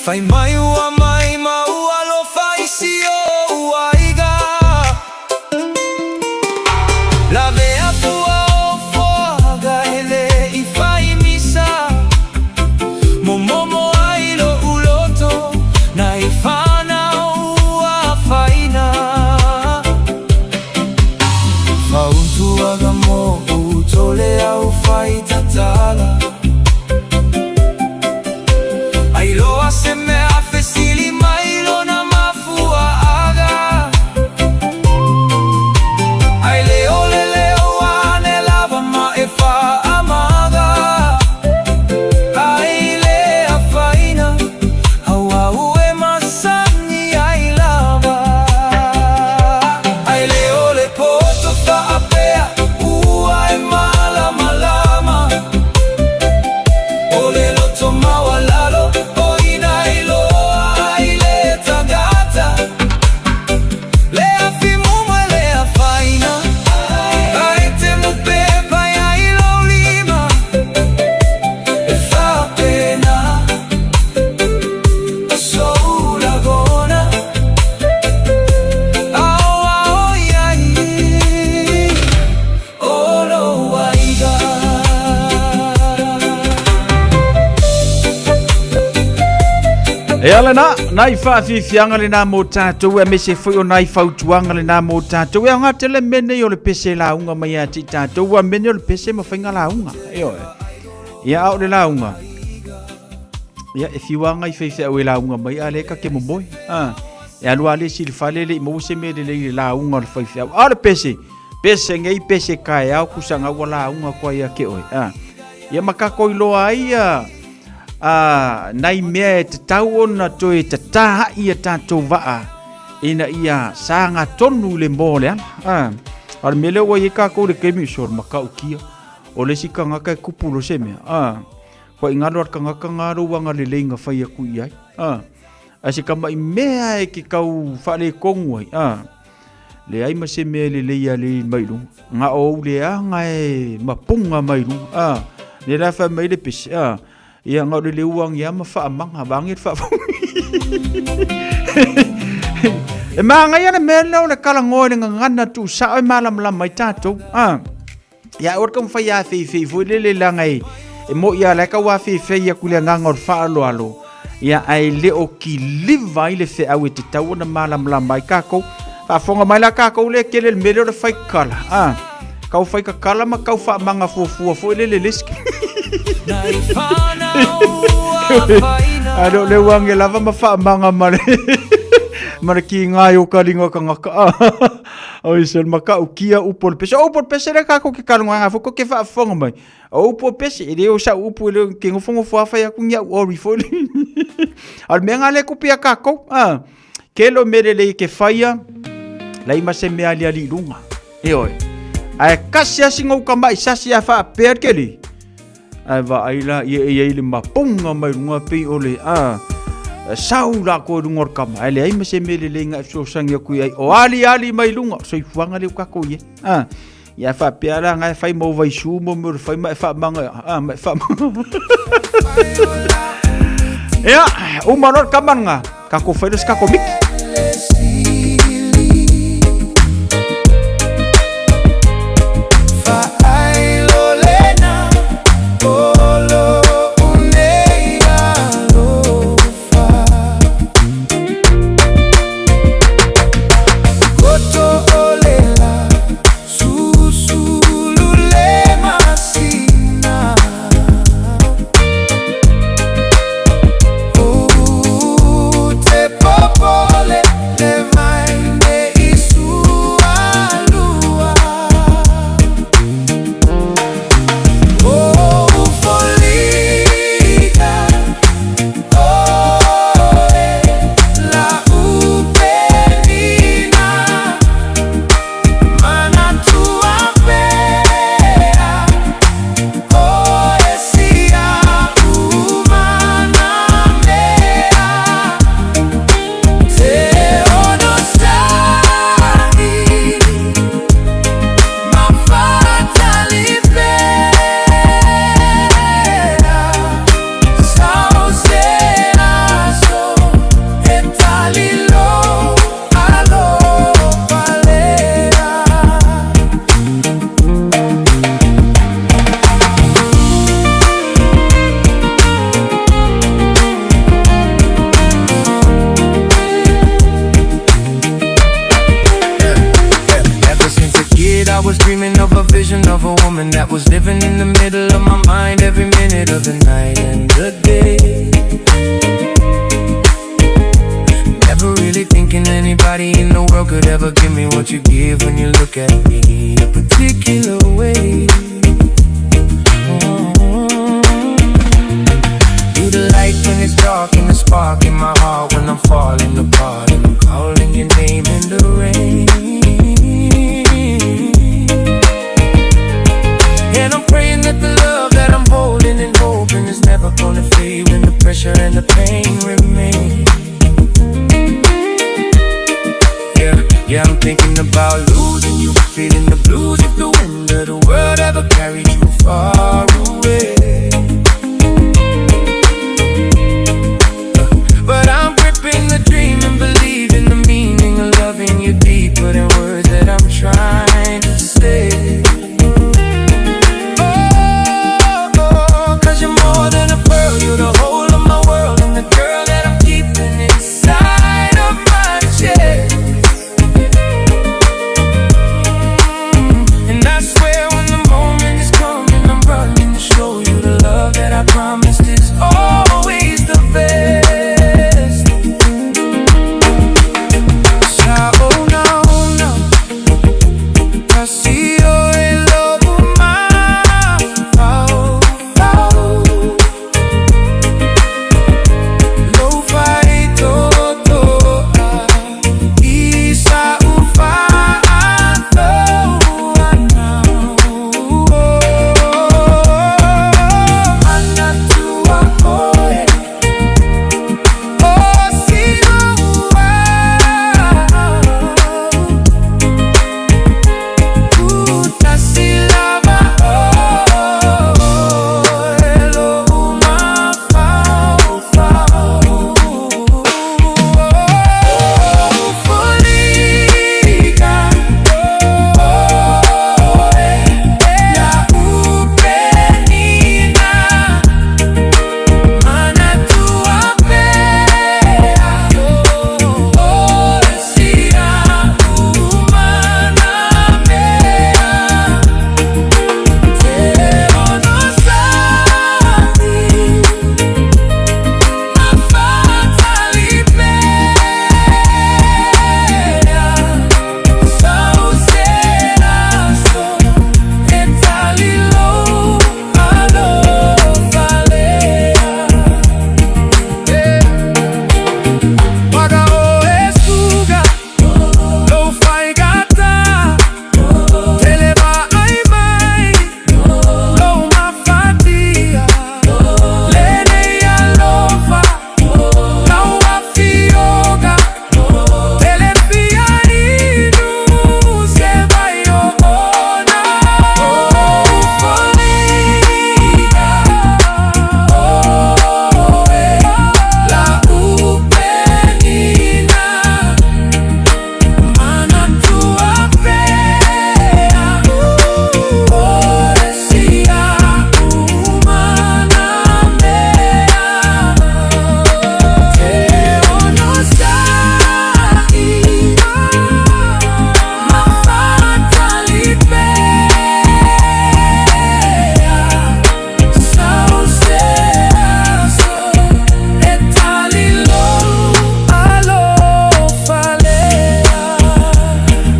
Fai mai ua mai maua lo fai si o uaiga La vea fua o foaga ele I fai misa Momomo ai lo uloto Na I fana ua faina Fauntu aga mo utole au fai tatala Ai loa se me afesili mai lo na mafua aga Ai leo ane lava ma e fa amaga Ai le a faina au au e masani ai lava Ai leo le poto fa apea ua e mala malama E ala na i whaafianga le nā mō tātou, e mese whai o nai whautuanga le nā mō tātou, e anga tele mene o le pese launga mai ati tātou, a mene o le pese ma whainga launga, ia au le launga, ia e whiwanga i whaiwhai au e launga mai, a leka ke momoi, e alua le si le whale le i mose me le launga le whaiwhai au, a le pese ngei pese kai au kusanga ua launga kwa ia ke oi, ia makako i loa ia, nai mea e te tau ona to e te taha ia tātou waa ina ia sanga tonu le mō le ana ar mele ua i kako le kemi sor makau kia o le si kangaka e kupulo se mea kwa ingalo ar kangaka ngaro wanga le leinga whai aku iai a si kama i mea e ki kau whale kongu ai le ai ma se mea le leia le mailu nga o le anga e mapunga mailu le rafa mai le pisi ia ngau le uang ia ma fa manga bangi fa e manga ia na mele o le kala ngoi nga ngana tu sa o malam lam mai tatou ia or kam fa ia fe fu le langai e mo ia la ka wa fe ia kule ngangor fa alo ia ai le o ki liva ile fe au te tau na malam lam mai kako fa fonga mai la kako le kele mele o fa kala kau fa kala ma kau fa manga fu le leski Ado le wangi lava ma fa manga mare mare ki ngai o kalinga ka ngaka o isel maka o kia upol pese le ka ko ke kalunga nga fo ko ke fa fonga mai o upol pese ile o sa upol le ke ngofongo fo fa ya kunya o rifoli al menga le ko pia ka ko ke lo mere le ke faia la ima se me ali ali lunga e oi ai kasia singo ka mai sasia fa per keli ai va aila ia ile mapunga mai runga pe ole saula ko rungor kam ai ai mese mele lenga so sangia ku ai o ali mai lunga so ifuanga le ka ko ye ia fa piara ngai fai mo vai su mo fai mai fa manga mai fa ia o manor kamanga ka ko fai dos ka ko mik You're the whole of my world and the girl that I'm keeping. Tasio e lobo mafau Lo fai totoa Isa ufa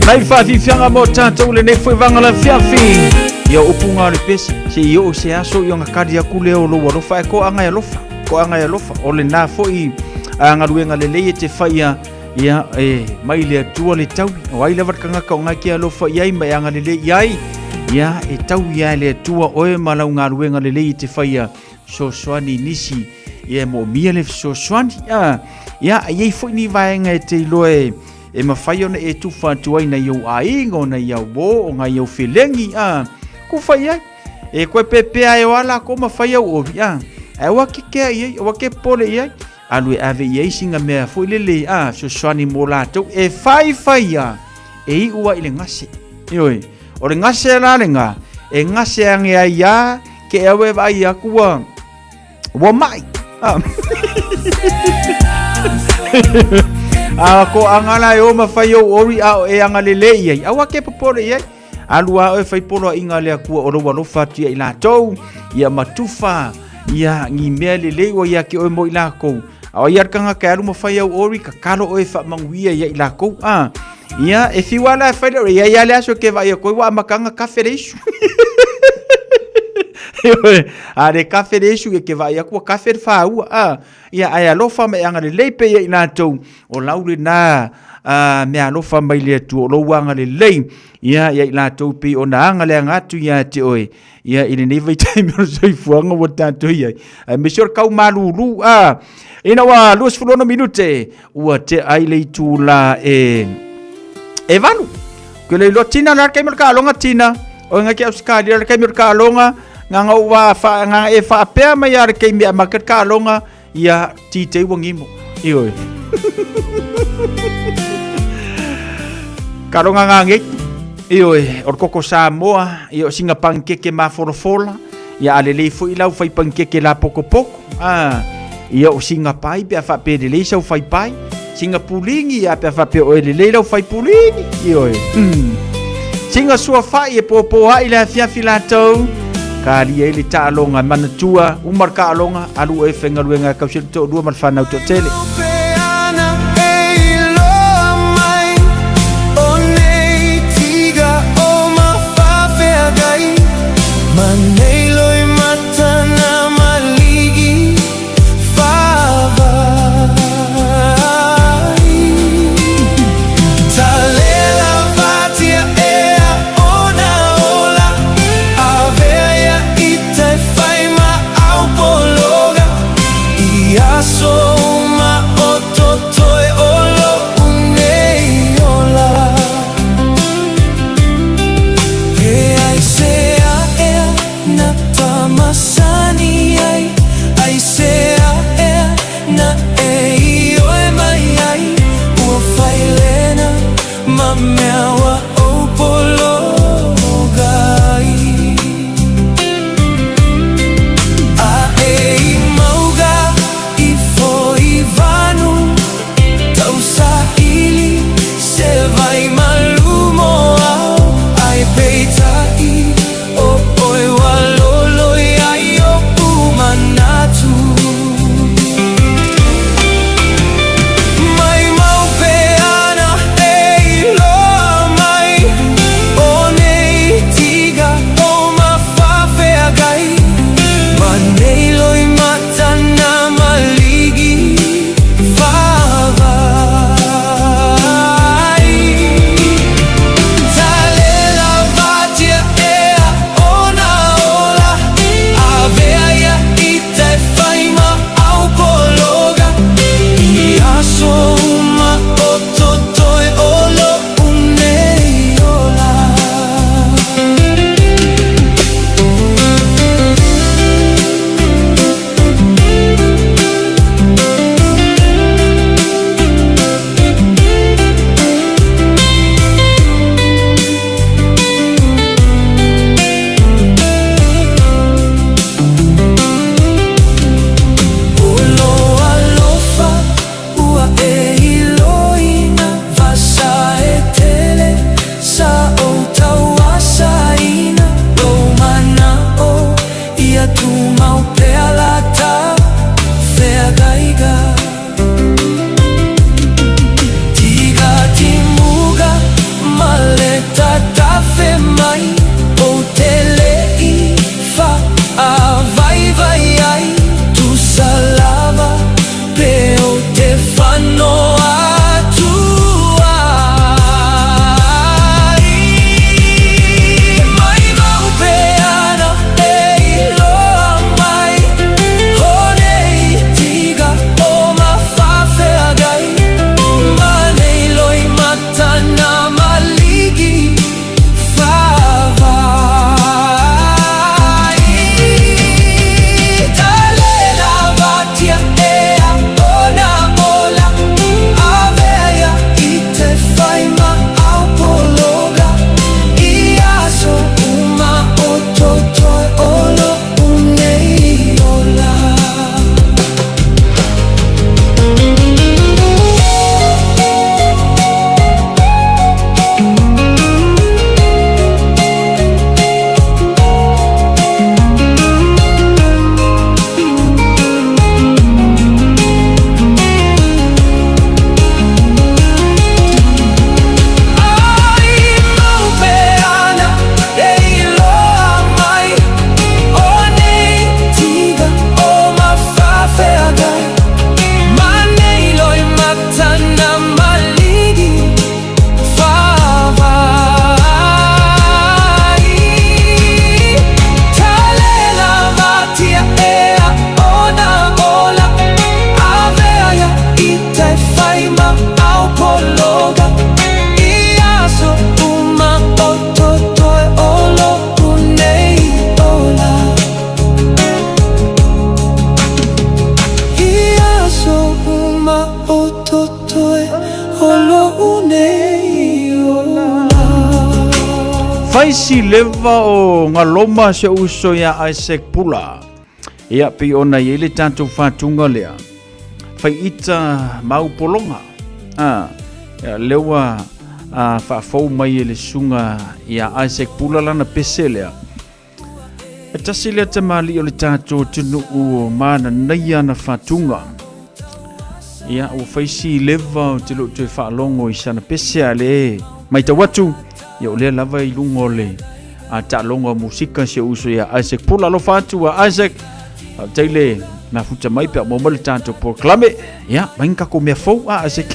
Nai whawhiwhianga mo tātou le nei whaiwanga la whiawhi. Ia upunga o le pesi, se i o se aso i o ngakari a kule o loa rofa e ko anga e lofa. Ko anga e lofa, o le nā fo i ngaruenga le leie te whaia ia mai le atua le tau. O ai lewa kangaka o ngaki a lofa iai mai anga le leie iai. Ia e tau iai le atua oe malau ngaruenga le leie te whaia so soani nisi. Ia mo mia le so soani. Ia iei fo ni vaenga e te iloe. E mawhai ona e tuwha tuai na iau ainga o na iau bo o nga iau whilengi ku whai ai e koe pepea e wala ko mawhai au ovi e wake kea iai o wake pole iai alu e ave iai singa mea fo ilele so swani mo lātou e whai e i ua i le ngase ioi o le ngase la le ngā e ngase ange ai ke awe vai akua wa mai ko angala e o mawhai au ori e angalele iai a wake popore iai alua o e whai polo inga lea kua o roa rofa tia i lātou ia matufa ia ngi mea lele o ia ke o mo i lākou a ia kanga ka alu mawhai au ori ka kalo o e whamanguia ia i lākou ia e whiwala e whaile ore ia lea so ke vai a koe wa amakanga kafe reisu are kafe reisu ke vai a kua kafe whaua ia ai alofa me anga le leipe ia i lātou o laure nā me alofa mai le tu o louanga le lei ia i lātou pi o na anga le angatu ia te oe ia i le nevai taimi o soi fuanga o tātou ia me sior kau malulu ina wa luas fulona minute ua te ai le tu la e valu ke le lo tina la ke merka longa tina o nga ke auskali la ke merka longa nga ua fa nga e fa pe mai ar ke mi market ka longa ia ti te wangimo ioi karonga ngange ioi or koko Samoa io singa pankeke ma forofola ia alele fo ila fai pankeke la poko poko ia o singa pai pe fa pe le sa fai pai singa pulingi ia pe fa pe o le la fai pulingi ioi singa sua fai e popo ai la fia filato kali ele talonga manatua umar kalonga alu e fenga luenga kausil to dua malfana to tele O nei tiga o faisi leva o ngaloma se uso ya Isaac Pula. Ia pe ona ye le tanto fatunga lea. Fai ita mau polonga. Ya lewa fa fou mai le sunga ya Isaac Pula lana pese lea. E tasi lea te mali o le tanto tunu o mana neia na fatunga. Ia o faisi leva o te lo te whaalongo i sana pese a le mai ta watu. Ia o lea lava i lungo le a ta longa musika se uso ya Isaac Pula lo fatu wa Isaac teile na futa mai pe mo mo le tanto proclame ia mainka ko me fou a Isaac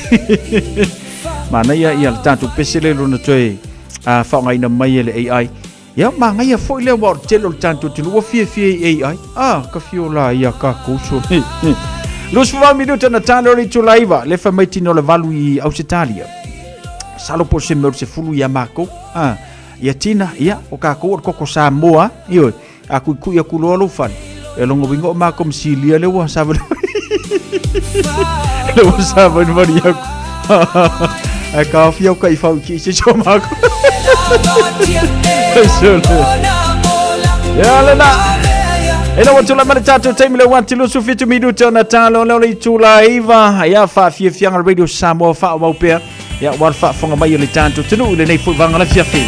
mana ia le tanto pesele lo na toe a fa ngai na mai le AI ia ma ngai fo le wa telo le tanto tinu fie AI ka fiola ia ka kuso los fa minuto na tano ri tu laiva le fa mai tino le valu i Australia salo po se mer se fulu ia mako ia tina ia o ka ko Samoa io a ku ia kulolo fan e longo bingo ma kom silia le wa sabe le wa sabe no maria a ka fio ka ifau ki se choma ko ya le na ela wa tula mara tatu time le want lu sufitu minuto na talo le tula iva ya fa fie fianga radio Samoa fa wa pe ya wa fa fonga mai le tanto tunu le nei fu vanga la fia fi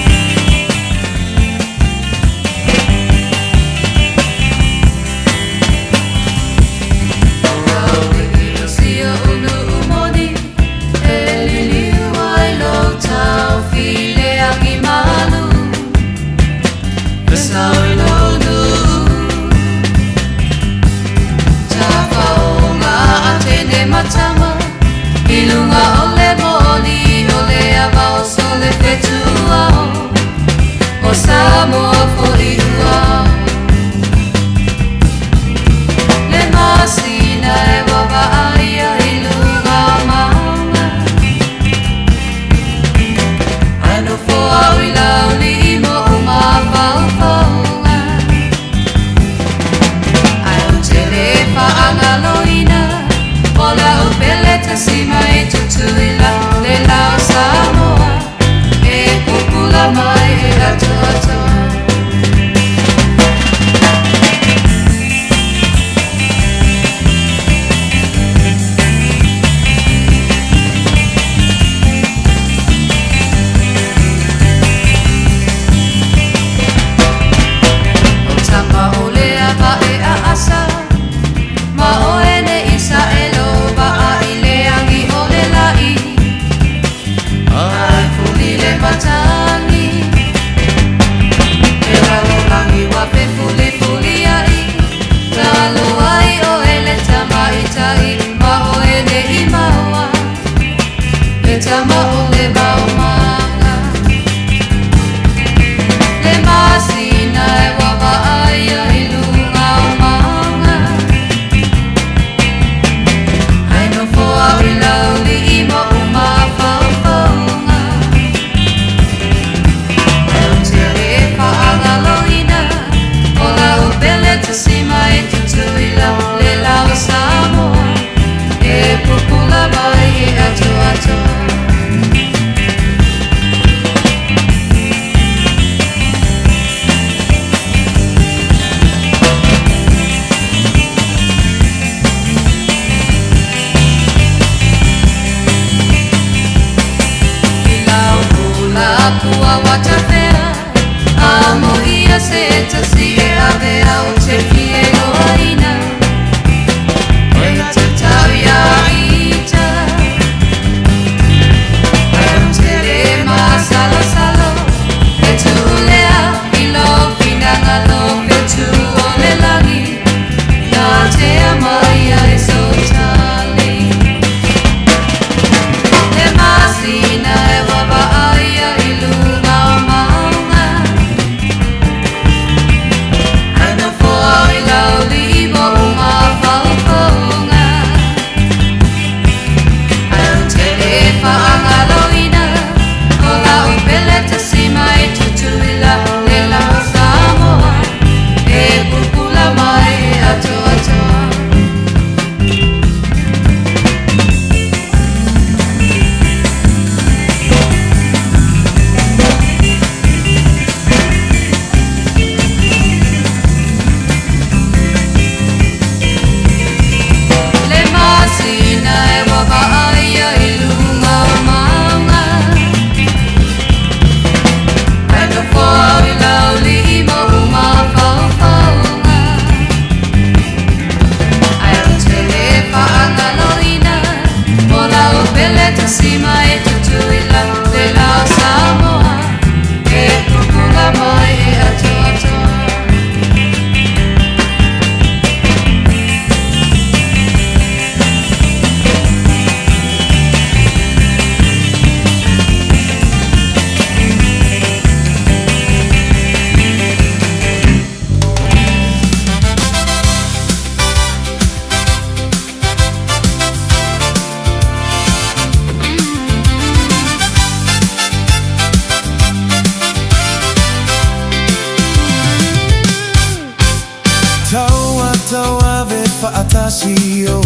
tasio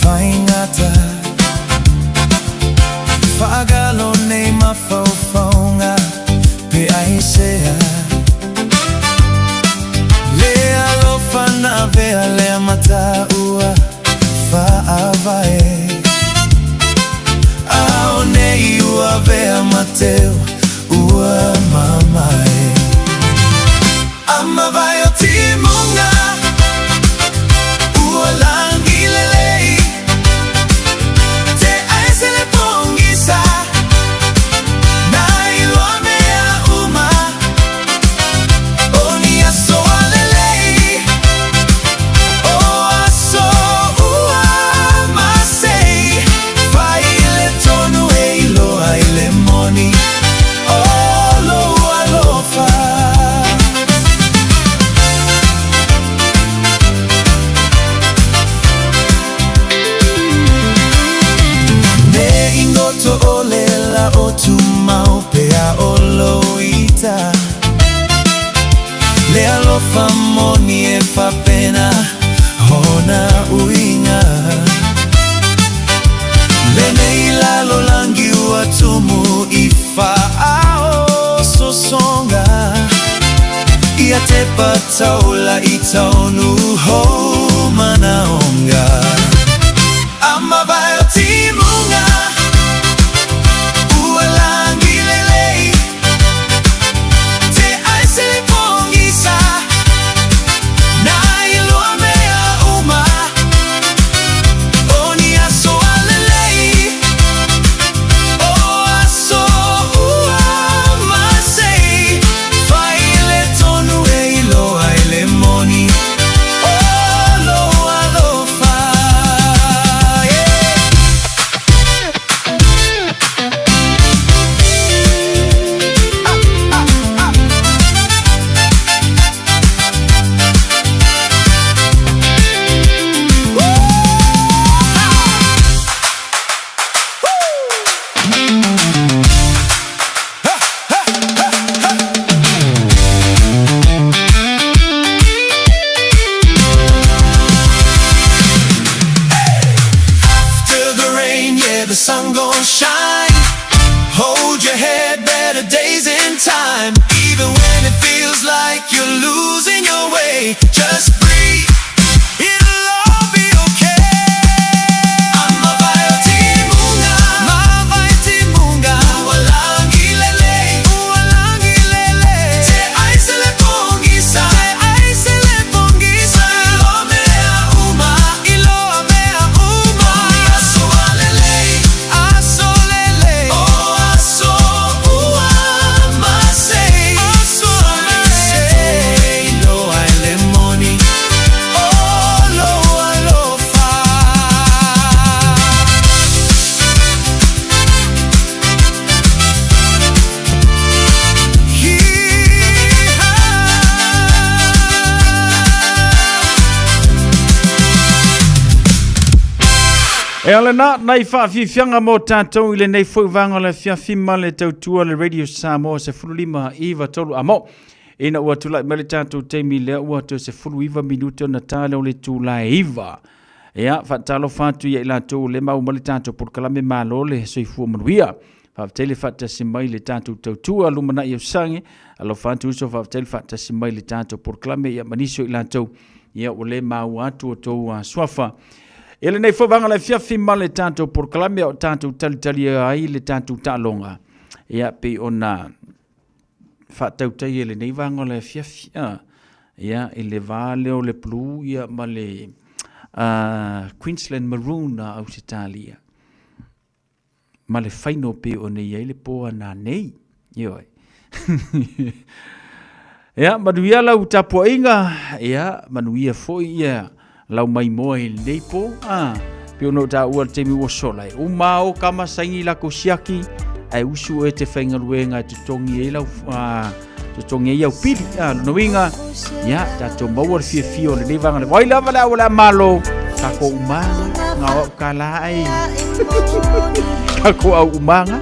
faingata Fagalo nei mafaufaunga pe aisea Lea lo fana vea lea mata ua faavae Aone ua vea mateo ua mamae Ama vai o timunga ua langi lelei Te aise le pongisa Na ilua mea uma Oni aso alelei O aso ua masei Fai le tonu e iloa ile moni O lo alofa Ingoto olela otu maupea oloita Le alofa moni e fa pena hona uinga Le neila lo langi uatumu ifa ao sosonga Ia te pataula itaonu ho manaonga Ama vai o timunga Ua langi lelei Te aise le pongisa Na ilua mea uma Oni aso alelei O aso ua masei Fai le tonu e iloa ele moni O lo alofa After the rain, yeah, the sun gon' shine. Hold your head, better days in time. Even when it feels like you're losing your way, just breathe. It'll all be okay. Ama vai o timunga, ma vai timunga. Ua langi lelei, ua langi lelei. Te aise le pongisa, te aise le pongisa. Iloa mea uma, iloa mea uma. Aso alelei, aso lelei. O aso ua masei, aso masei. Iloa ele moni, o lo alofa. E ole na nai whaafianga mo tātou ile nei whauwanga le whiawhima le tautua le Radio Samoa se fululima iwa tolu amo. Ina ua tulai mele tātou teimi lea ua to se fulu iwa minuto na tāle o le tūlai iwa. Ea, whaatalo whātu ia ila tō le mau mele tātou porkalame mālo le soifua manuia. Whaatele whaata si mai le tātou tautua lumana i au sange. Alo whaatu uso whaatele whaata si mai le tātou porkalame ia maniso ila tō. Ia o le mau atu o tō swafa. Ele nei whawanga le whiawhima le tātou porkalame o tātou talitali ai le tātou tālonga. Ia pe ona whaatautai ele nei wanga le whiawhia. Ia ele vale o le plu ia ma le Queensland Maroon a Ausitalia. Ma le whaino pe o nei ai le poa nā nei. Ioi. Ia manuia lau tapua inga. Ia manuia foi ia. Lau mai moa he leipo, pe ono ta ua te mi wasolai. O mao kama saingi la kosiaki, ai usu e te whaingaruenga te tongi e lau, te tongi e au pili, no inga, ya, tato mawar fia fio le nevanga le waila wala wala malo, kako umanga, ngā wau ka lai, kako au umanga.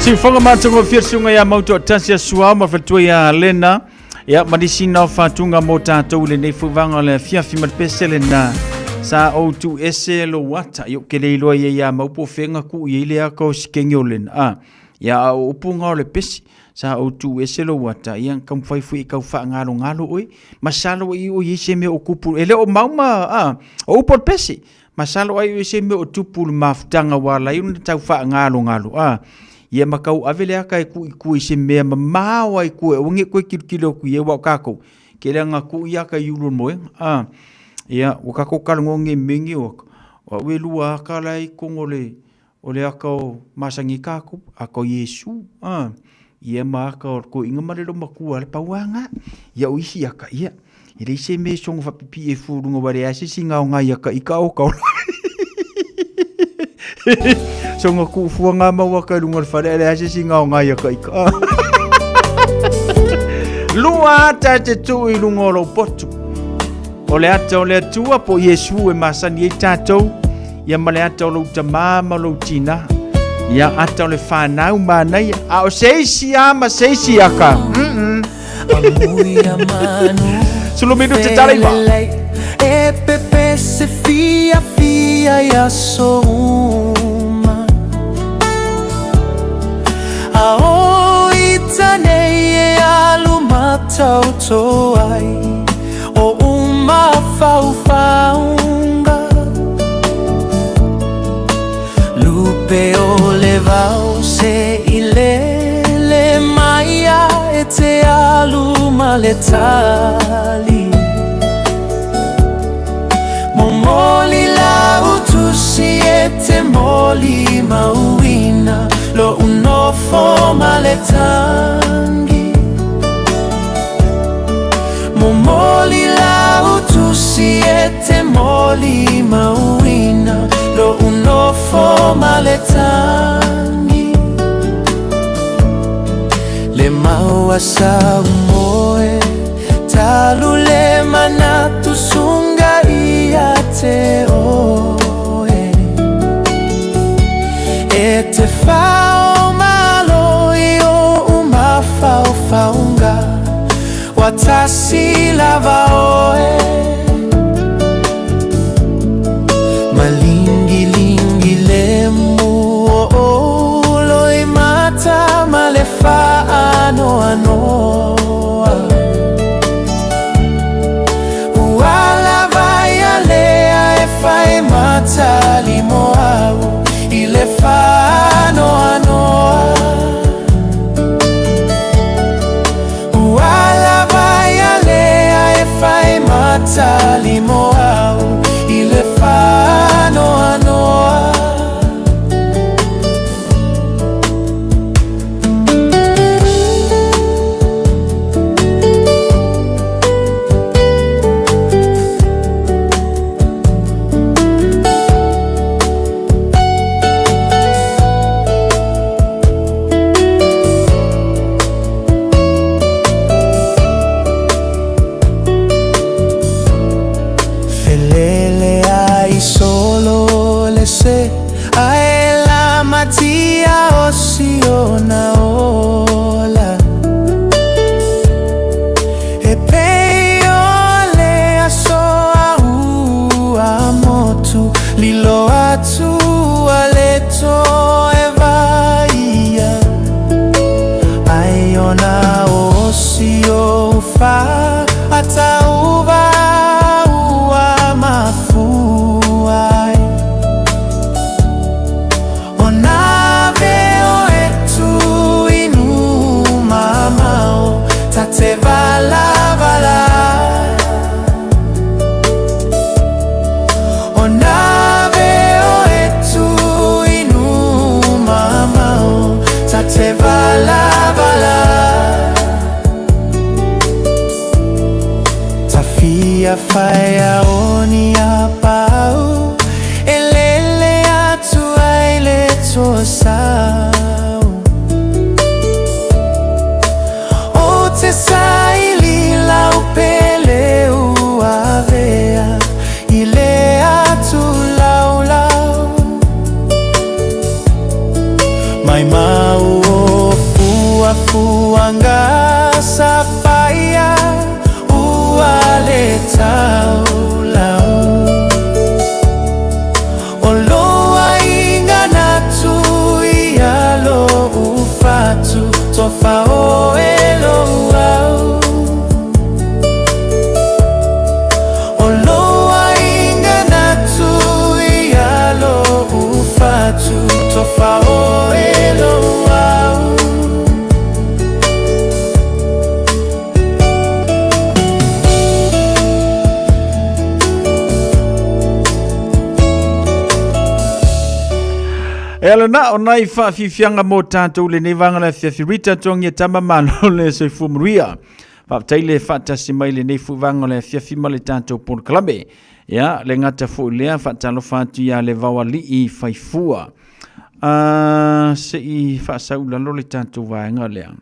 Si fonga matongo firsunga ya mauto tasia sua ma fatua ya lena ya madisina fatunga mota to le nei fuvanga le fiafi mat pesele na sa o tu ese lo wata yo kele lo ya maupo fenga ku ile ya ko skenyolen ya upunga le pesi sa o tu ese lo wata yang kam fai fu ka fa ngalo oi masalo i o yese me okupu ele o mauma o por pesi masalo ai yese me o tupul maftanga wala yun tau fa ngalo ia makau avele aka ku ise me mawa ku unge ku kilo ku ye wa kako kelanga ku ia ka yulo moe ia o kako kalngonge mingi o welua kala I kongole ole aka masangi kako aka Yesu ia maka ko inga marelo maku ale pawanga ia o isi aka ia ile ise me song fa pipi e furungo bare ase singa o ngai aka ikao ka songa ku fuanga mawa ka lungal fare ale ase singa o ngai ka ika lua ta te tu I lungolo potu ole atua po Yesu e masani e tatou ia male ata lo tamama lo tina ia ata le fanau manai a o seisi ama seisi aka solo minu te tariwa e pepe se fia ia yaso uma Ao itanei e alu matauto ai O uma faufaunga Lupe o levau se ilele maia e te alu maletali Momoli lau tusi e te moli mauina Lo unofo maletangi Momoli lau tusi e te moli mauina Lo unofo maletangi Le maua sa umoe Talu le manatu sunga ia te oe E te whao malo i o uma whao whaunga Watasi lava oe Malingi lingi le mu o olo i mata ma le whaano anoa Uala vai a lea e fai mata limo au I le whaano anoa Uala vai a lea e fai mata limo au I le whaano anoa Ai la matia osio na ola E peio le aso au a motu Lilo atu a leto e vaia Ai ona osio fa ata uva ua mafu ai Te vala vala O nave o etu inu mamao Ta te vala vala Ta fia faia oni a pau E lele atu ai le tosau Te sai lau pele ua vea I le atu lau lau Mai mau o fua fuanga sa faia ua le tau lau O loa inga natu I alo ufatu Tofa o elo Tofa o elo au Ela na o nai whaafifianga mō tātou le nevanga la whiawhirita tongi e tama mano le soifumuria. Whaaptaile whaatasi mai le neifuvanga le whiawhima le tātou Port Kalambe. Ia, le ngata fo lea whaatalo whaatu ia le wawali I whaifua. Se I whaasaula lo le tātou vaenga lea.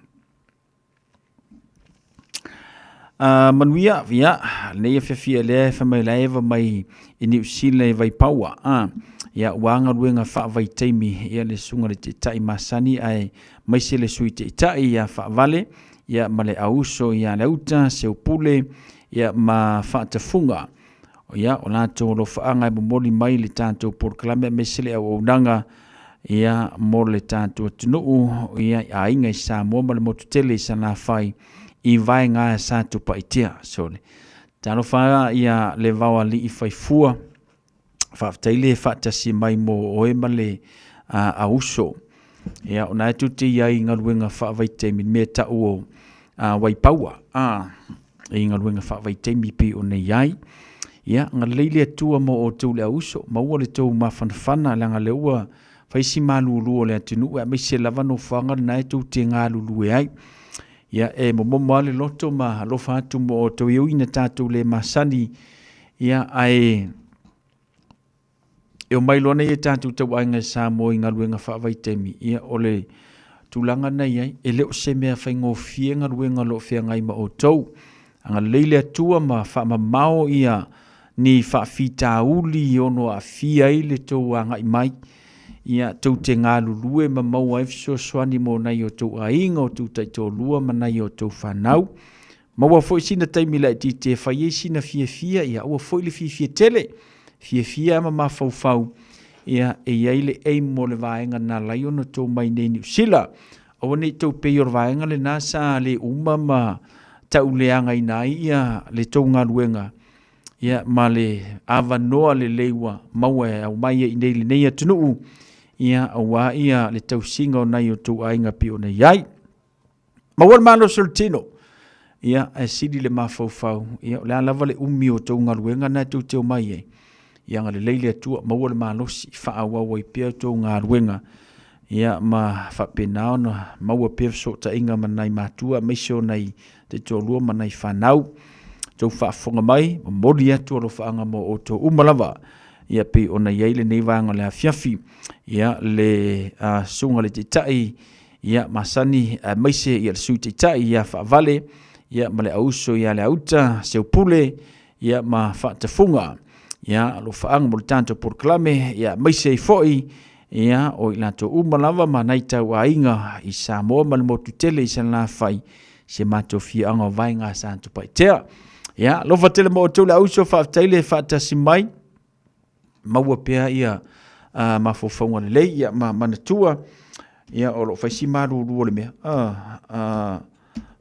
Manuia, ia, le whiawhia lea whamai la eva mai I New Zealand vai paua. Ia wanga ruenga whaavai teimi ia le sunga le te tai masani ai maise le sui te tai ia whaavale ia male auso ia le uta se upule ia ma whaatafunga ia o latou alofaʻaga e momoli mai le tatou polokalame me se le auaunaga ia mo le tatou atunuu ia aiga i Samoa ma le motutele i salafai i vaega sa tupaitia sole talofa ia le vaoalii faifua faafetaile faatasi mai mo oe ma le auso ia ona e tuti iai galuega faavaitaimi mea taʻu o waipaua i galuega faavaitaimi pe ona iai ia galelei le atua mo outou le auso maua le tou mafanafana le agaleua faisi malulu o le atunuu e maise lava nofoaga lenā e tou te galulu e ai ia e momomo a le loto ma alofa atu mo outou iuina tatou le masani ia ae e o mai lona ia tatou tauaiga e Samoa i galuega faavaitaimi ia o le tulaga nei ai e lē o se mea faigofie galuega loo feagai ma outou agalelei le atua ma faamamao ia ni faafitauli ono afia ai le tou agai mai ia tou te galulue ma maua e fesoasoani mo nai o tou aiga o tou taitolua ma nai o tou fanau maua foʻi sina taimi laʻitiiti e fai ai sina fiafia ia ua foʻi le fifia tele fiafia ma mafaufau ia e iai leʻei mo le vaega nalai ona tou mai nei niusila aua nei tou pei o le vaega lenā sa le uma ma tauleaga ina ai ia le tou galuega ia ma le avanoa lelei ua maua e aumai ai nei lenei atunuu ia auā ia le tausiga o nai o tou aiga pe ona iai maua le maloso le tino ia e sili le mafaufau ia o le a lava le umi o tou galuega na tou teu mai ai ia galelei le atua maua le malosi faauau ai pea tou galuega ia ma faapena ona maua pea fesootaʻiga manai matua maise onai taitolua manai fanau tou faafofoga mai momoli atu alofaaga mo outou uma lava ia pe ona iai lenei vaega o le afiafi ia le suga le taʻitaʻi ia masani maise ia le sui taʻitaʻi ia faavale ia ma le auso ia le auta seupule ia ma faatafuga ia alofaaga mo le tatou polokalame ia maise ai foʻi ia o i latou uma lava manai tauaiga i Samoa ma le motutele i salafai se matofiaga o vaega sa tupaitea ia lofa tele mo outou le auso faafetaile faatasi mai maua pea ia mafofauga lelei ia manatua ia o loo faisi malulu o le mea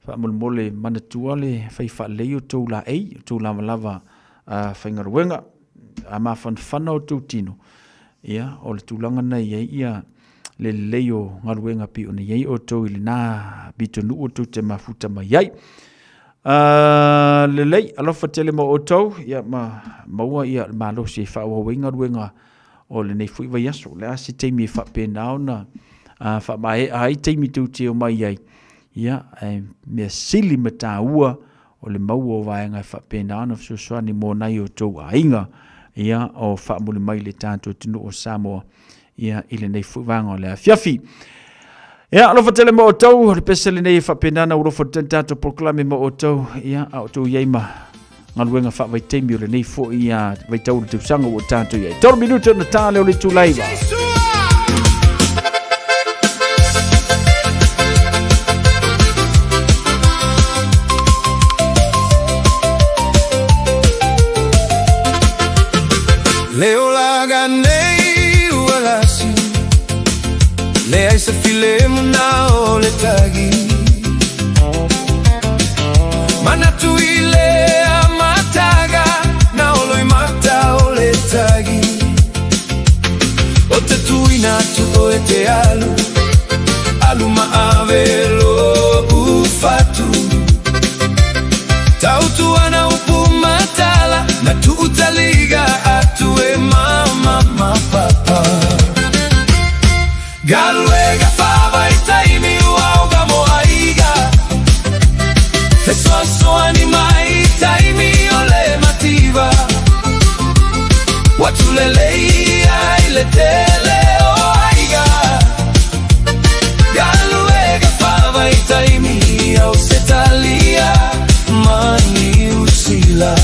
faamolemole manatua le faifaalelei o tou laʻei o tou lavalava faigaluega a mafanafana o tou tino ia o le tulaga nei ai ia le lelei o galuega pe ona iai outou i lenā pitonuu o tou te mafuta mai ai lelei alofa tele mo outou ia maua ia malosi e faauauai galuega o lenei foʻi vaiaso le a se taimi e faapena ona faamaeʻa ai taimi tauteo mai ai ia mea sili ma tāua o le maua o vaega e faapena ona fesoasoani mo nai outou aiga ia o faamole mai le tatou atunuu o Samoa ia i lenei foʻi vaega o le afiafi ia alofa tele mo outou le pese lenei e faapenana ulofa tele tatou polokalame mo outou ia a outou iai ma galuega faavaitaimi o lenei foʻi ia vaitau le tausaga ua tatou iai 3 minuta na tale o le tulaiva Leo laga nei ualasi Le ai sa filemu na o le tagi Mana tu ile a mataga Na o loi mata o le tagi O te tuina tu o e te alu Alu ma avelo ufatu Tau tu ana upu matala Na tu utaliga atu e mama ma papa Galuega fava i taimi uauga mo aiga Te soasoani mai taimi ole mativa Watu lelei ai le tele o aiga Galuega fava i taimi au setalia mani usila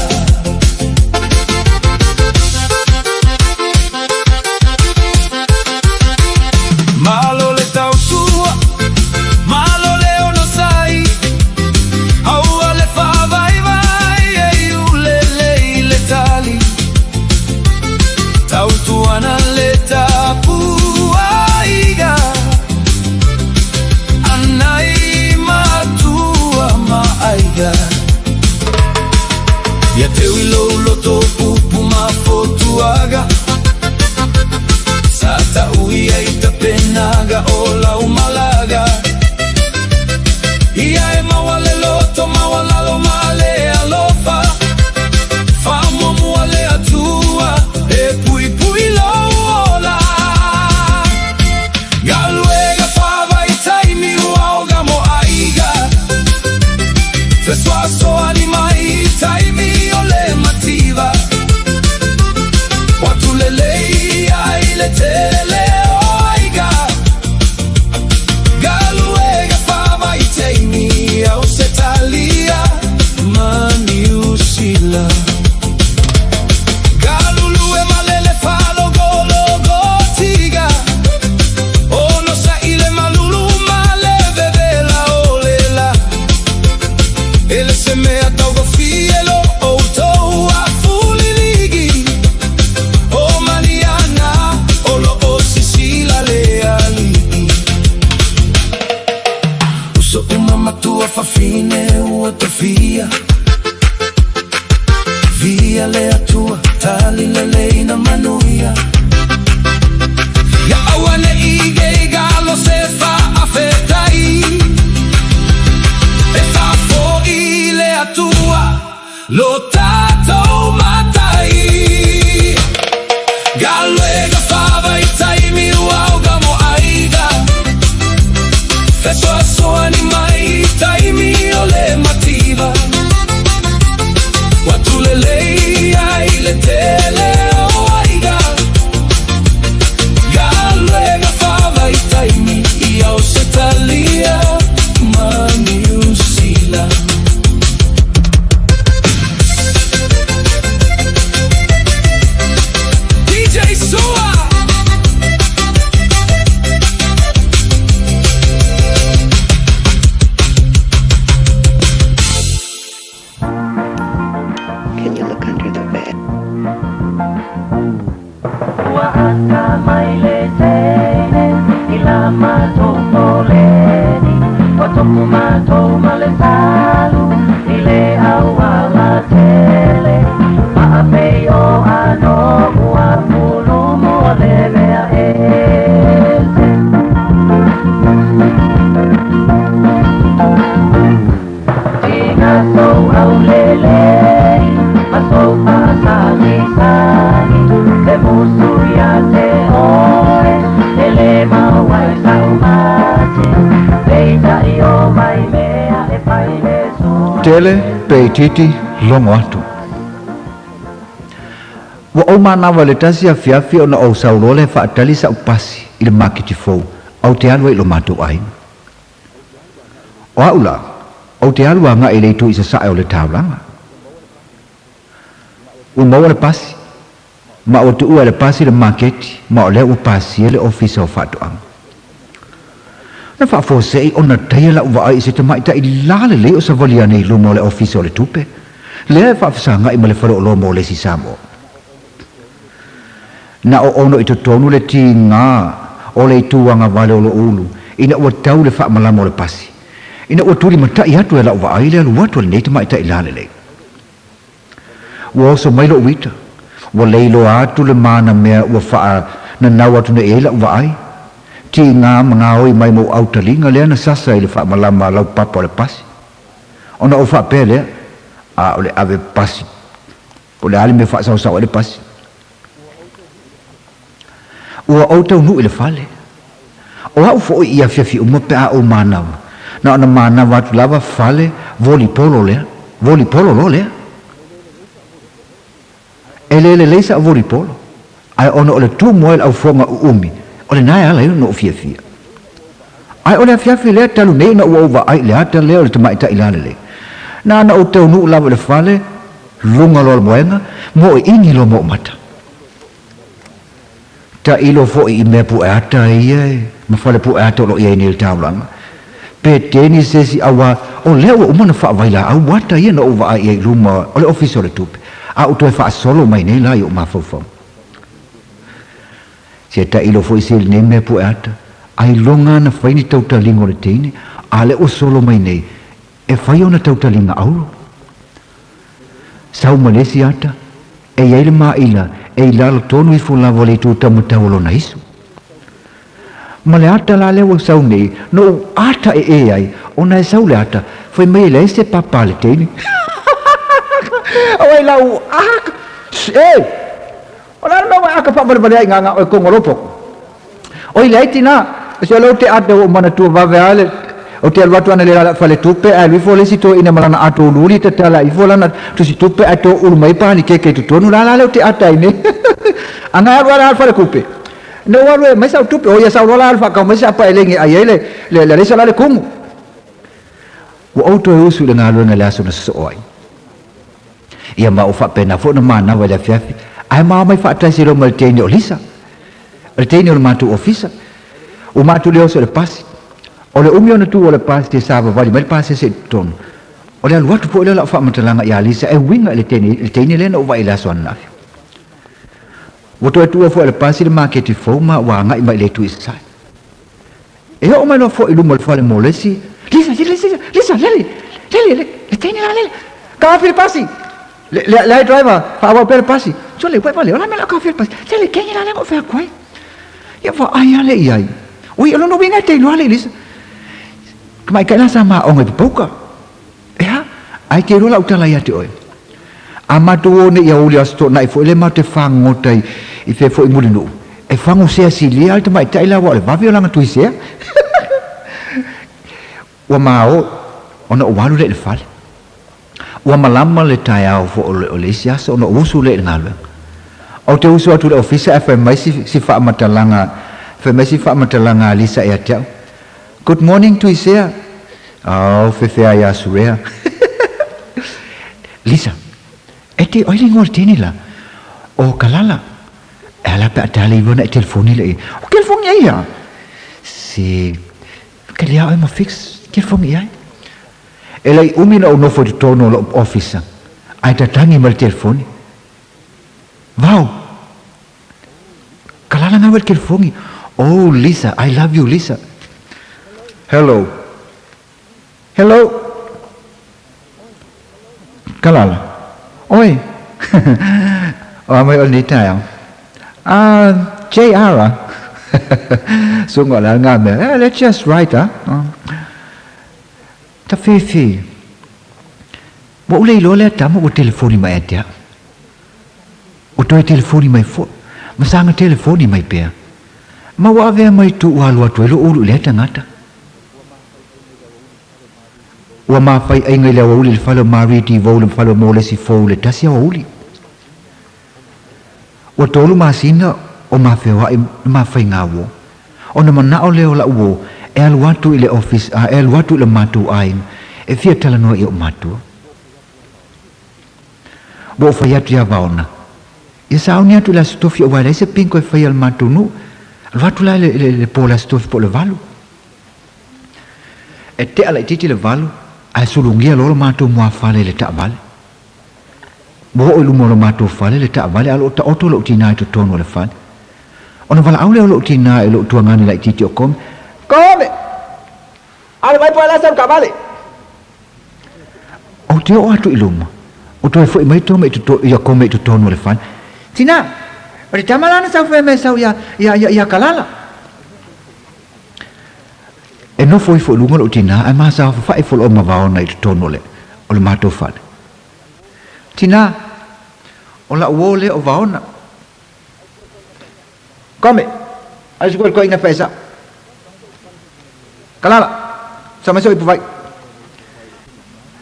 Malo le tau tua, malo le ono sai Aua le fa vai vai, e u le le tali lo tātou matai. Galuega whawa I taimi uau ga mo aiga. Whetoa soani mai I taimi o le mativa. Watulelei ai le tele o aiga. Galuega whawa I taimi I au se talia ma New Zealand. DJ Sua. Can you look under the bed? Tele pe titi longo atu. Wa o mana wale tasi a fiafi ona o saulole fa atali sa upasi il makiti fo au te alu lo matu ai. O aula o te alu nga ele tu isa sa ole taulanga. U mo le pasi ma o tu le pasi le maketi ma o le upasi le office o fatu ang. Na fa fo sei ona tayela wa ai se te mai ta ilale le o sa voliane lo mo le office o le tupe. Le fa fa nga I male falo lo mo le si samo. Na o ono ito tonu le tinga o le tuanga vale o lo ulu ina o tau le fa malamo le pasi ina o turi mata I atu la wa ai le lu to le nei te mai ta ilale le. Wo so mai lo wita wo le lo atu le mana me o fa na na watu ne ela wa ai tinga mga oi mai mo autalinga le na sasa ile fa malama lau papa le pasi ona o fa pele a ole ave pasi o le ali me fa sa le pasi o auto nu ile fale o au fo ia fiafi o pe a o mana na na mana wat lava fale volipolo lo le ele leisa volipolo ai ona ole tu moel au fonga umi ole nai ala no fiafia ai ole fiafi le talu nei na o va ai le ata le ole tama ita ilale le na na o te nu lava le fale lunga lo moenga mo ingi lo mo mata ta ilo fo I me pu ata ie ma fale pu ata lo ie ni taulanga pe teni se si awa o le o mana fa vaila au wata ie no va ai luma o le office o le tupe a o to fa solo mai nei la yo ma fo se ta ilo fo isi ne me pu ata ai longa na fa ni tauta lingo le teni ale o solo mai nei e fa yo na tauta linga au sau malesiata e ele ma ila e lalo tonu I fula vole tu tamutaulo na isu. Male ata la lewa sau nei, no ata e ai, ona e sau le ata, foi mei le se papa le teni. Oi lau aka, ona no aka pa vale ai nganga o kongolopo. Oi le tina, se lo te ata o mana tu va vale, o te alwatu ana le la fale tupe, ai vi fole si to ina malana ato luli te tala I volana tu si tupe ato ulmai pani ke tu tonu la le te ata ine. Anga wala alfa kupe no wala mai sa tupe o ya sa wala alfa ka mai sa pa elengi ayele le sala le kumu o auto usu le ngalo na la so na soi ia ma o fa pena fo na mana wala fiafi ai ma mai fa ta siro mal tenio lisa el tenio ma tu ofisa o ma tu le so le pasi o le umio na tu o le pasi te sa va mai pasi se ton o le watu po le la fa matalanga ya lisa e winga le tenio le no va ila so na Woto tu fo le pasi le market fo ma wa ngai mai le tu isa. E o mai no fo ilu mo le molesi. Lisa lele le teni la lele. Ka fi pasi. Le driver fa wa per pasi. So le pa le ona me la ka fi pasi. Le kenya la le mo fa kwai. Ya fa ai ale ai. Ui lo no winga te lo ale lisa. Kmai kana sama o ngai poka. Ya ai ke ro la utala ya te oi. Amatu ne ia uli asto na ifo le ma te fango tai I fe fo I mulinu. E fango se asilia te mai tai la wa le vavi langa tu se. Wa mao ona walu le fale. Wa malama le tai au fo o le sia so ona usu le ngalo. O te usu atu le ofisa fa mai si fa matalanga fa mai si fa matalanga Lisa e tia. Good morning to Isaiah. Oh, fe ya surea. Lisa. Eti oili ngor tini la. O kalala. Ela pe atali vona e telefoni le. O telefoni ai ya. Si kalia ai ma fix telefoni ai. Ela umina o no fo tono lo office. Ai tatangi mal telefoni. Wow. Kalala ngawel telefoni. Oh Lisa, I love you Lisa. Hello. Hello. Kalala. Oi. Oh, may onita yang. JR. So ngala nga me. Let's just write Ta fifi. Mo ulei lo le tamo o telefoni mai atia. O toi telefoni mai fo. Masanga telefoni mai pe. Ma wa ve mai tu walu atu lo ulu le tangata. Wa ma fai ai ngai le uli le falo mariti volume falo mole si fo le tasia uli. O tolu masina o ma fe wa ma fai ngawo. Ona mana o le o la uo e al watu ile office a el watu le matu ain e fia tala no i o matu. Bo fai atu ya vaona. E sa unia tu la stofi o wala se pinko e fai al matu nu. Al watu la le po la stofi po le valu. E te ala titi le valu. Ai sulungia lo mato mua fale le ta vale. Bo o lumo lo mato fale le ta vale alo ta oto lo tina to tono le fale. Ona vala aule lo tina e lo tuangani la titi o kom. Come. Ala vai poi la sam ka vale. O te o atu iluma. O to foi mai to me to ia come to tono le fale. Tina. O te malana sa foi me sa ya kalala. E no foi lunga lo tina ai ma sa fa fo o ma va ona I tono le o le mato fale. Tina o la uole o va ona. Come. Ai scuol ko ina pesa. Kalala. Sama so I vai.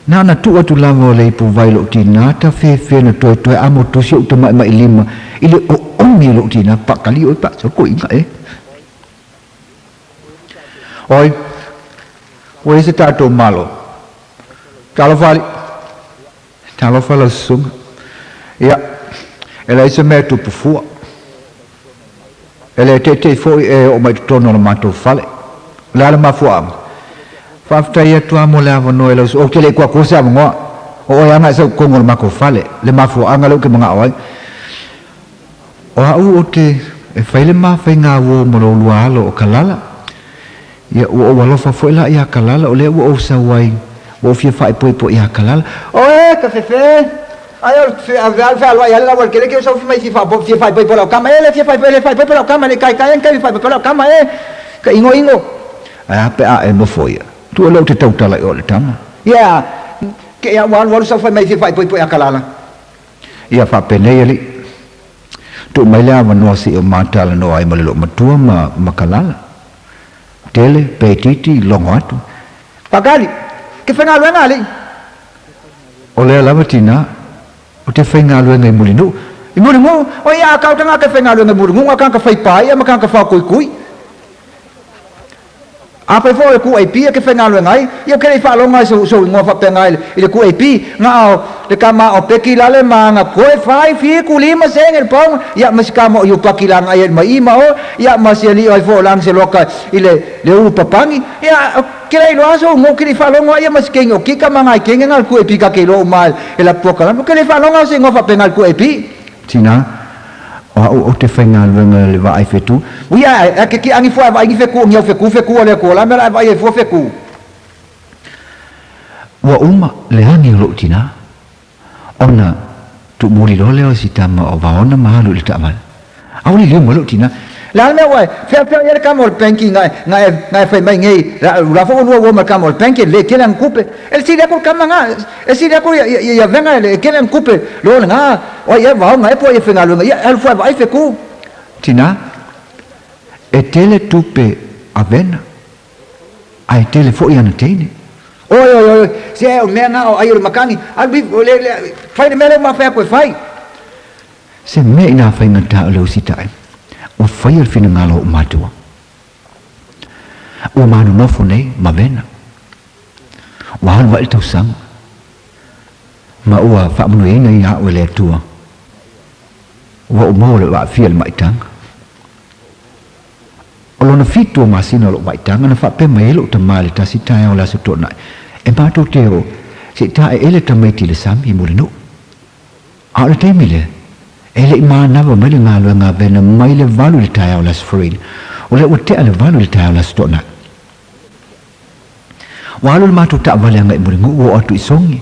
Na tu atu lavo le pu vai lo tina ta fe na to amo to si to mai lima ile o omi lo tina pa kali o pa so ko inga Oi, o ese tato malo. Talo fale sung. Ja, ela ese metu pufua. Ela te foi o mai tono no mato fale. La ma fuam. Fafta ia tu amo le avono ela o ke le kwa kosa mo. O ya nga so ko ngol mako fale. Le ma fu anga lo ke mga oi. O au o te e faile ma fa nga wo mo lo lualo o kalala. Ya o walo fa foi la ya kalala o le o sa wai o fia fa po ya kalala o ka fe ai o fe fa lo ya la wal que so mai si fa po la cama ele fia fa po la cama le kai fa po la cama ka ingo a pe a mo foi tu lo te tau tala o le tama ya ke ya wal so fa mai si fa po ya kalala ya fa pe nei ali tu mai la no si o mata la no ai mo lo matua ma kalala tele petiti longo atu pagali ke fenga lo ngali ole la matina o te fenga lo ngai mulinu I mulinu o ya ka tanga ke fenga lo ngai mulinu ka ka fai pai ma ka fa kui apa fo ku ai pi ke fenga lo ngai yo ke fa lo ngai so ngo fa pengai ile ku ai pi nga de kama o peki lale ma nga ko fai fi ku lima seng el pong ya mas kamo yo pakilang ay mai ma o ya mas ali ai fo lang se loka ile le u papangi ya kira lo aso mo kiri fa lo ngai mas kengo ki ka mangai kenga ngal ku ai pi ka ke lo mal ela pokala mo ke le fa lo ngai se ngo fa pengal ku ai pi tina o te whainga le wa ai whetu. Uia, ke ki angi fua, angi wheku, ngiau wheku, le ko, la mera ai fua wheku. Wa uma le angi lo tina, ona tu muri lo leo si tama o vaona mahalu le tamal. Au li leo lo tina, la me wa fe ye kamol penki ngai fe mai ngai la fo no wo ma kamol penki le kelan kupe el si ko kamanga el si ko ya venga le kelan kupe lo nga o ye va ngai po ye fe ngalo ngai el fo va fe ku tina e tele tupe avena ai tele fo ia na tene oi se o me nga o ai makani al bi le fai de mele ma fa ko fai se me ina fai ngata lo sitai o fai al fina ngalo matua o manu no fone mavena wa hal wa tu sang ma o fa manu ina ya o le tua wa o mo le wa fiel mai tang o lo na fitu masina lo mai tang na fa pe mai lo tamale ta sitai o la su to na e ma to teo sitai ele tamai ti le sam i mo no a le temile ele ma na va mai nga lo nga vena mai le valu le tai o la sfrin o le utte ale valu le tai o la sto na walu ma to ta vale nga mo ngu o atu isongi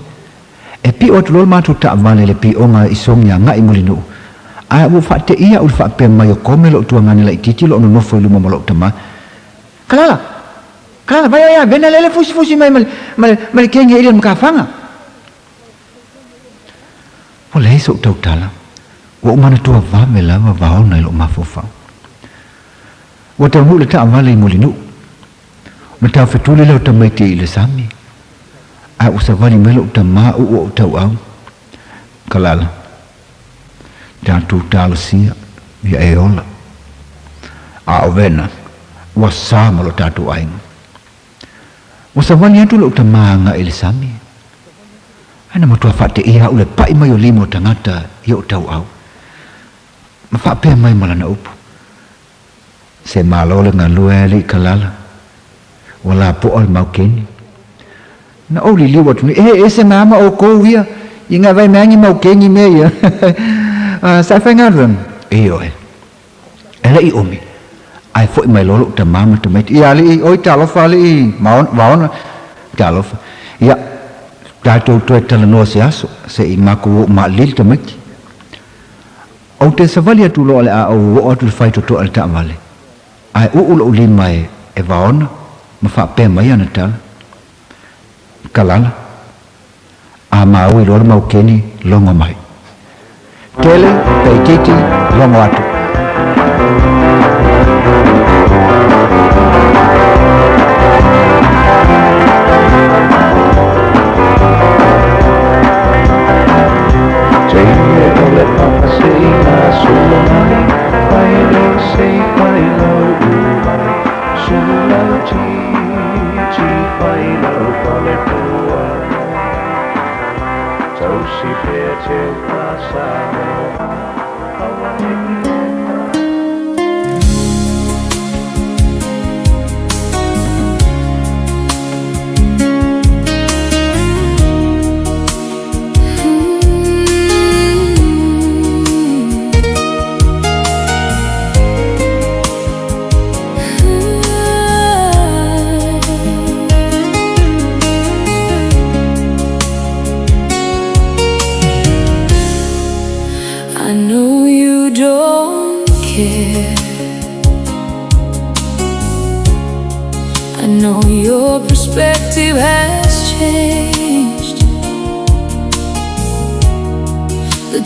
e pi o to ma to ta vale le pi o nga isongi nga i mo no a bu fa te ia u fa pe mai o come lo tu nga le titi lo no fo lu mo lo tama kala vai ya vena le fusi mai kenge ile mkafanga ole so tau tala wo mana tua va me la va ona lo mafofa wo te mu le ta vale mo linu ma ta fetu le ta mai ti le sami a usa vali me lo ta ma o tau au kalala ta tu tala sia via eola a ovena wa sama lo ta tu ai usa vali tu lo ta ma nga ile sami ana mo tua fa te ia ule pai mai o limo tangata yo tau au ma fa pe mai mala na upu se malo le ngalue li kalala wala po al mau keni na oli liwa tu e se mama o ko wia inga vai mangi mau keni me ya sa fa ngadran e oi ele I omi ai foi mai lo ta mama ta mai ia li oi ta lo fa li maon vaon ta lo ya ta to tala no se aso se I maku ma lil ta mai o te savalia tu lo a o tu fai to al ta vale ai u lo li mai e vaon ma fa pe mai ana ta kalala a ma u lo ma keni longo mai tele pe titi longo atu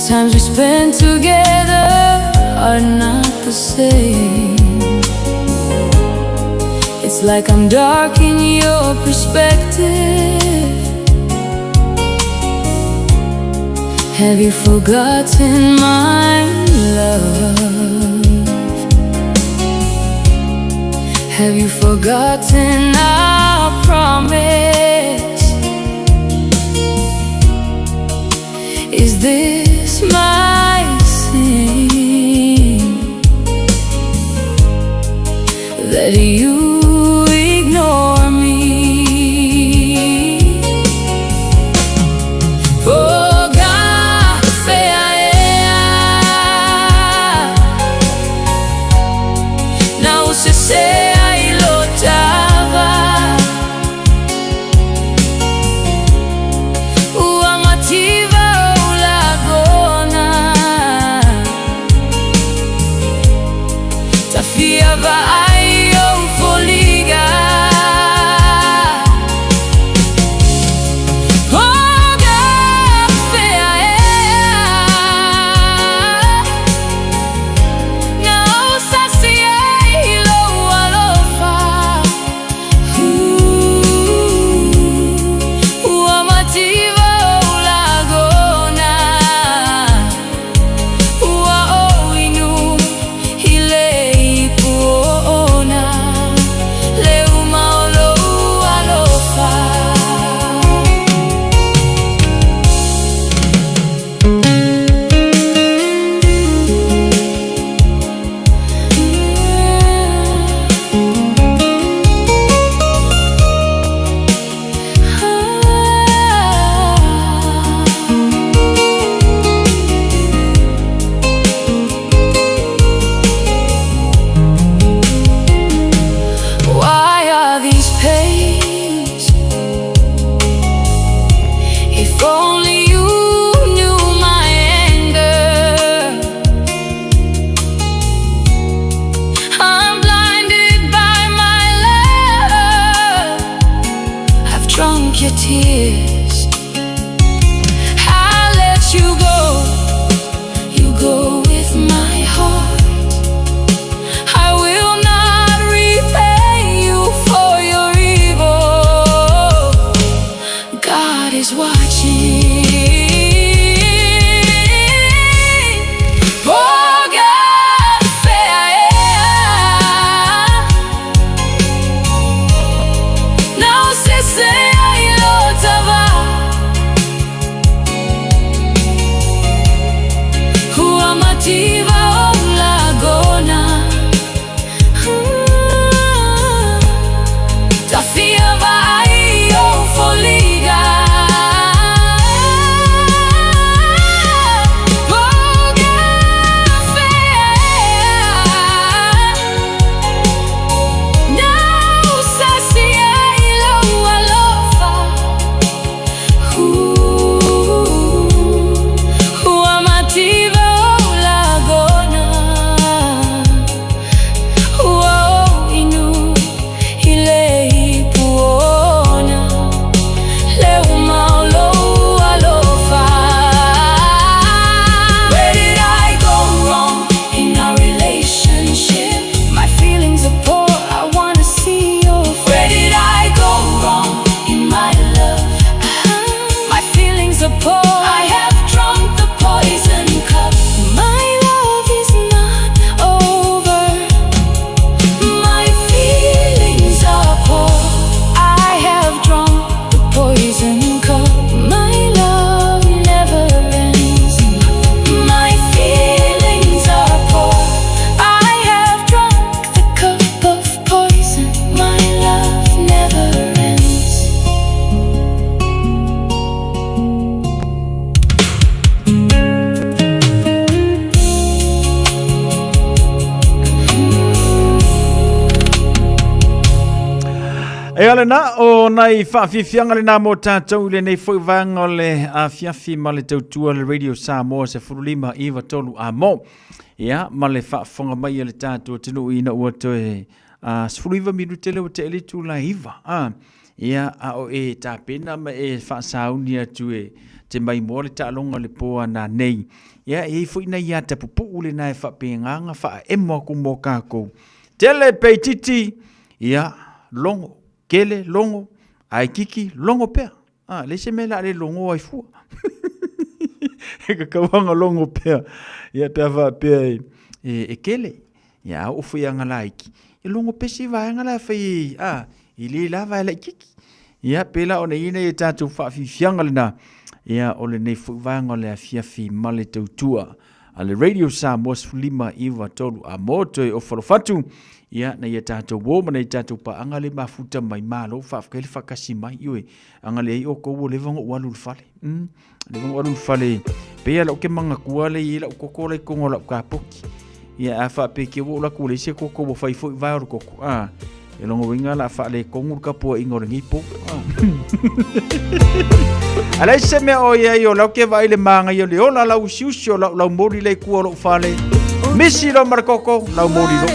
Times we spend together are not the same. It's like I'm dark in your perspective. Have you forgotten my love? Have you forgotten our promise? Is this my sin that you ignore me? Now se sei lottava ta tears. I let you go with my heart. I will not repay you for your evil. God is watching. E ale na o nai whaafifianga le nā mō tātou le nei whai vanga o le a fiafi ma le tautua le Radio Samoa se furulima iwa tolu a mō. Ia, ma le whaafonga mai le tātou tino ina ua toe sfuruiva minutele o te elitu la iwa. Ia, a o e tā pena ma e whaasauni atu e te mai mō le tālonga le poa nā nei. Ia, e fwina ia te pupu ule nai whaapenganga wha e mua ku mō kākou. Tele peititi, ia, longo. Kele, longo, ai kiki, longo pea. Le se mela le longo ai fua. E ka kawanga longo pea. Ia pea wha pea e kele. Ia o fui anga la iki. E longo pesi vai anga la fai. I li la vai la kiki. Ia pela o ne ina e tātou whaafi fianga le na. Ia o le nei fui vai anga le a fiafi male tautua. A le Radio Samoa fulima iwa tolu a moto e o whalofatu. Ia na ia tātou wō mana i tātou pa anga le mafuta mai mālo whaafkaili whakasi mai iwe anga le o kou le vanga ua lulu fale le vanga ua lulu fale pea lau ke manga kua le i lau koko le kongo lau ka poki ia a whaape ke wō la kua le se koko wa whaifo i vai oro koko e longo winga la wha le kongo ka pua ingo ringi po alai se mea o ia i o lau ke vai le manga i o le ola lau siusi o lau mori le kua lau fale misi lo marakoko lau mori lo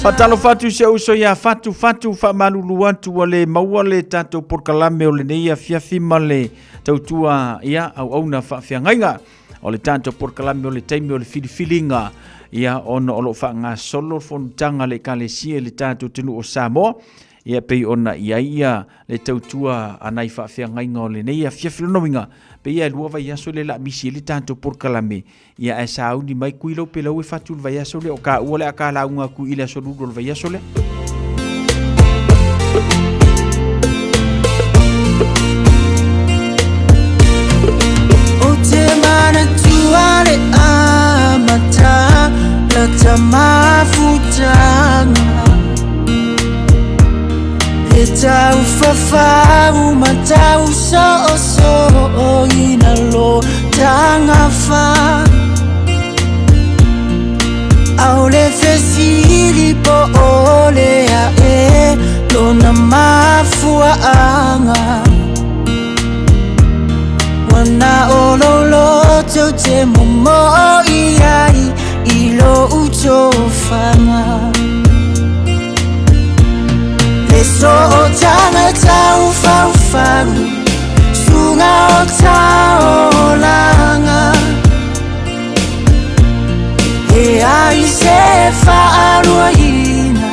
Patalo fatu se uso ya fatu fa malulu atu wale mawale tato porkalame o le neia fiafi male tautua ia au na fa fiangainga o le tato porkalame o le taimi o le filifilinga ia ono o lo fa nga solo fontanga le kalesia le tato tinu o Samoa ia pei ona ia le tautua anai fa fiangainga o le neia fiafi lonoinga pe ia lua vai aso le la misi le tanto por kalame ia e sauni mai kuilo pela e fatu vai aso le o ka ua le aka launga ku ile aso ludo vai aso le o te mana tuale amata la tamafutanga e tau whawhau ma tau so ina lo tanga wha au le fesiri po ole a e lo na mafua anga wana olo lo te momo iai ilo uto whanga Le so o tanga tau fau fau Sunga o tau langa E ai se whaarua ina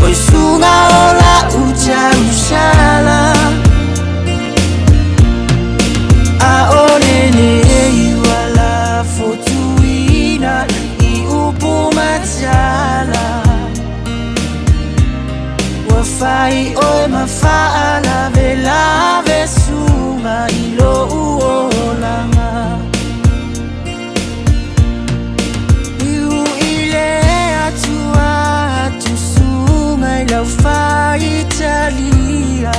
Oi sunga o la uta usala A ole ne wala fotuina I upu matala Wa fai oi mafala vela vesunga I lo uolanga Iu ile atua atu sunga I lau fai Italia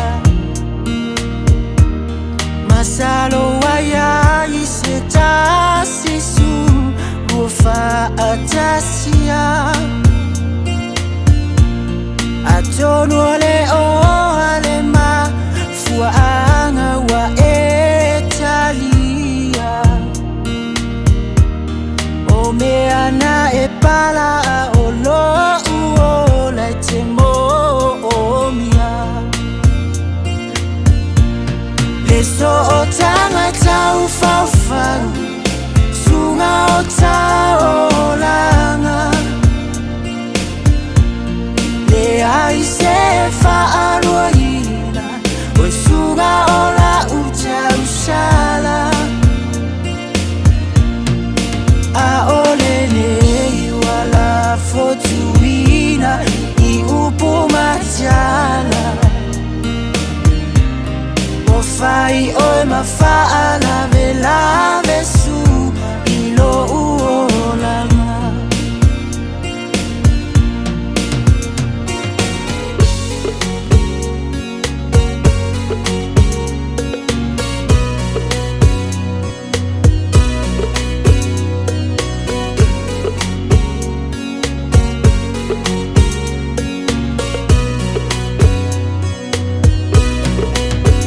Masalo waya I se tasi su Ufa atasia Atono le o ale ma Fuanga wa Italia O me ana e pala o lo uo la te mo o mia Le so o tanga tau fau fau Sunga o tau langa Le ai se whaarua ina Oi sunga o la uta usala A ole nei wala fotuina I upu matala Wa fai oi mawhaala vela vesu I lo uolanga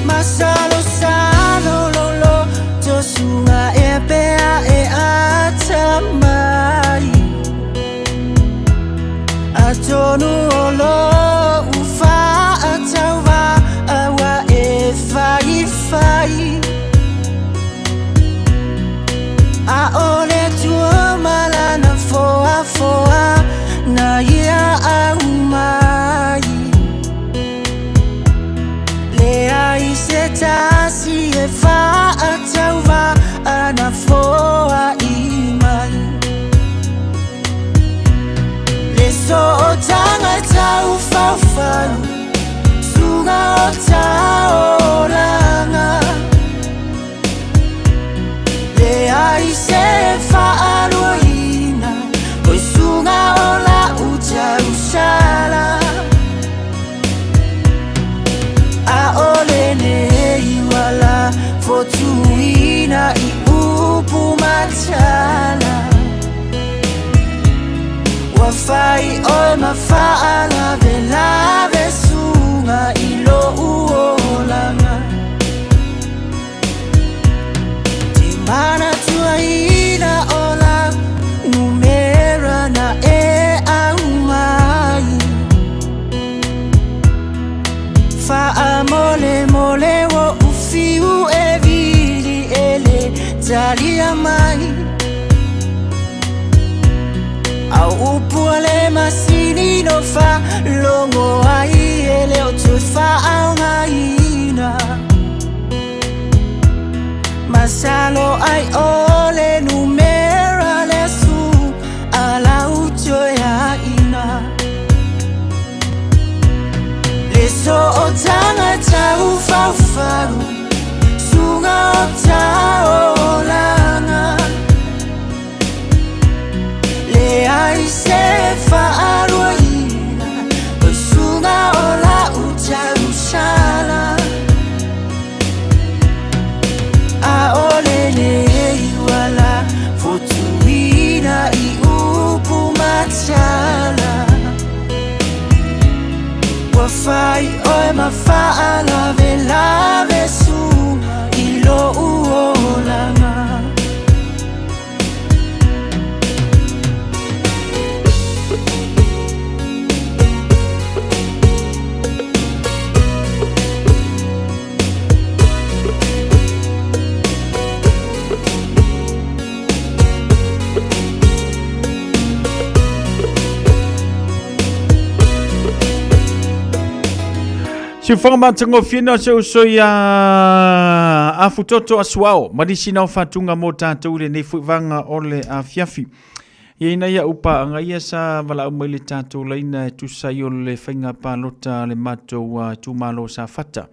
Masalo salo lolo Tosunga e pea e atamai Atonu olo ufa atawa Awa e fai fai A ole tua malana foa foa Na ia au mai Le ai se tasi e fa atauwa ana foa I mai Le so o tanga tau fau fau Sunga o tau langa Le ai se fa aroina Oi sunga o la uta usala A ole nei wala fotuina I upu matala Wa fai oi mawhaala vela vesunga I lo uolanga Te mana tuaina ola numera na e au mai Fa mole mole wo ufiu e vili ele talia mai Au upuale masini no fa longo ai ele o tu fa au ngaina Masalo ai ole numera le su ala uto ya ina Le so o tanga tau fau fau Sunga o tau langa Le ai se whaarua ina Oi sunga o la uta usala A ole nei wala fotuina I upu matala Wa fai oi mawhaala vela vesu I lo uolanga Si whanga mātango whina se usoi a futoto a suao. Marisina o whatunga mō tātou le nei fuivanga o le a fiafi. Ieina ia upa anga ia sa wala umai le tātou leina e tusai o le whainga pālota le mātou tūmalo sa whata.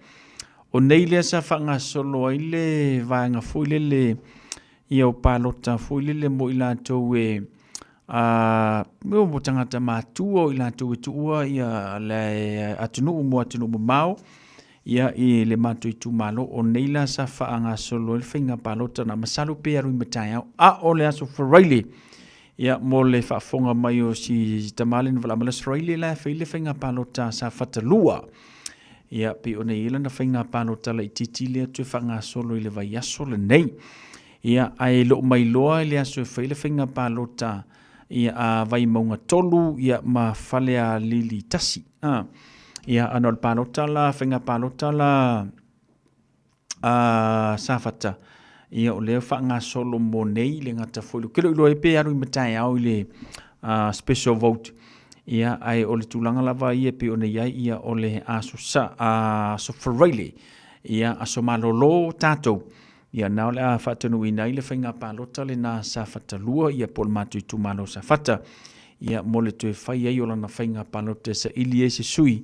O nei lea sa whanga solo ai le vaenga fuilele ia o pālota fuilele mo i lātou e meu mo tangata mātua i lātou e tuua ia le atunu mo mau ia i le mātou i tūmalo o nei la sa whaanga solo le whainga pālota na masalu pe aru i matai au a o le aso wharaile ia mo le whaafonga mai o si tamale na wala malas wharaile la whaile whainga pālota sa whatalua ia pe o nei ila na whainga pālota la i titi lea tue whaanga solo i le vai aso le nei ia ai lo mai loa le aso e whaile whainga pālota ia a vai maunga tolu ia ma falea lili tasi ia anol pālota la whainga pālota la safata ia o leo whaanga solo mo nei le ngata whulu kilo ilo e pe aru i matai au i le special vote ia ai o le tūlanga lava ia pe o nei ai ia o le aso wharaile ia aso malolo tātou ia nao le a whaatanu i nei le whainga pālota le nā sa whatalua ia pol mātui tūmalo sa whata ia mo le tue whai ai o lana whainga pālota sa ili e se sui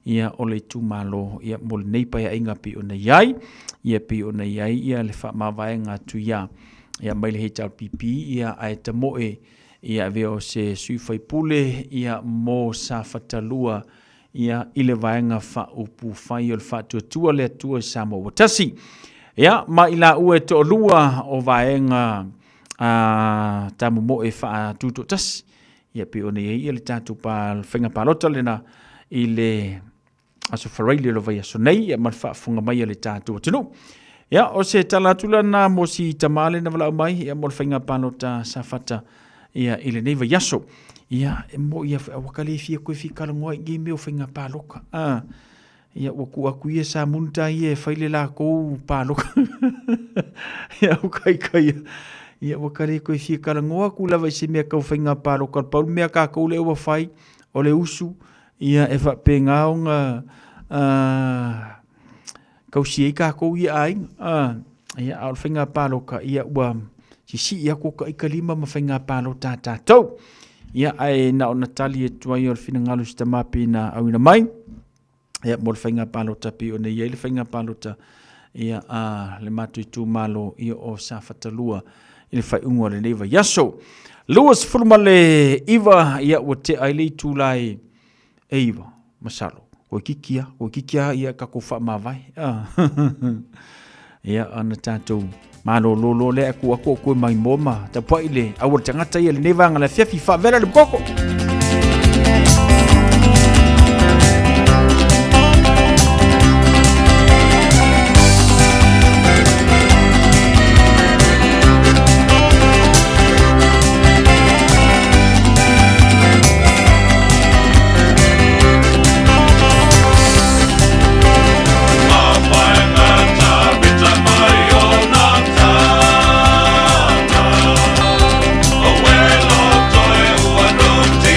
ia o le tūmalo ia mo le neipa ia inga pi o nei ai ia pi o nei ai ia le wha mawai ngā tu ia mai le heital pipi ia ai ta moe ia veo se sui whai pule ia mo sa whatalua ia ile vaenga wha upu whai o le wha tua le atua sa mo watasi. Ia, ma ila ue to lua o vaenga tamu mo e wha tuto tas. Ia pe one e le tatu pa whenga pālota lena i le aso wharaile lo vai aso nei, ia man wha funga mai le tatu atinu. Ia, o se talatula na mo si tamale na wala mai, ia mo le whenga pālota sa whata ia i le nei vai aso. Ia, e mo ia wakale fia koe fi karangoa i me o whenga pāloka. Ia waku aku ia sa munta ia whaile la kou pāloka. Ia ukai ia wakare koe fia karangoa ku lava i se mea kau whainga pāloka. Paul mea ka kou le ua whai o le usu. Ia e wha pe ngaonga kau si ei ka kou ia aing. Ia au whainga pāloka ia ua si ia ko ka ikalima ma whainga pālota tātou. Ia ai na o Natali e tuai o le whina ngalu si tamapi na awina mai. Ia mo le whainga pālota pi o nei le whainga pālota ia le mātui tūmalo ia o sa whatalua i le whaiunga le neiva yaso. Luas fulma le iwa ia o te ailei tūlai e iwa masalo. Koe kikia ia kako wha mawai. Ia ana tātou malo lolo le aku koe mai moma ta paile awar tangata ia le neiva ngala fiafi wha vera le koko. Ti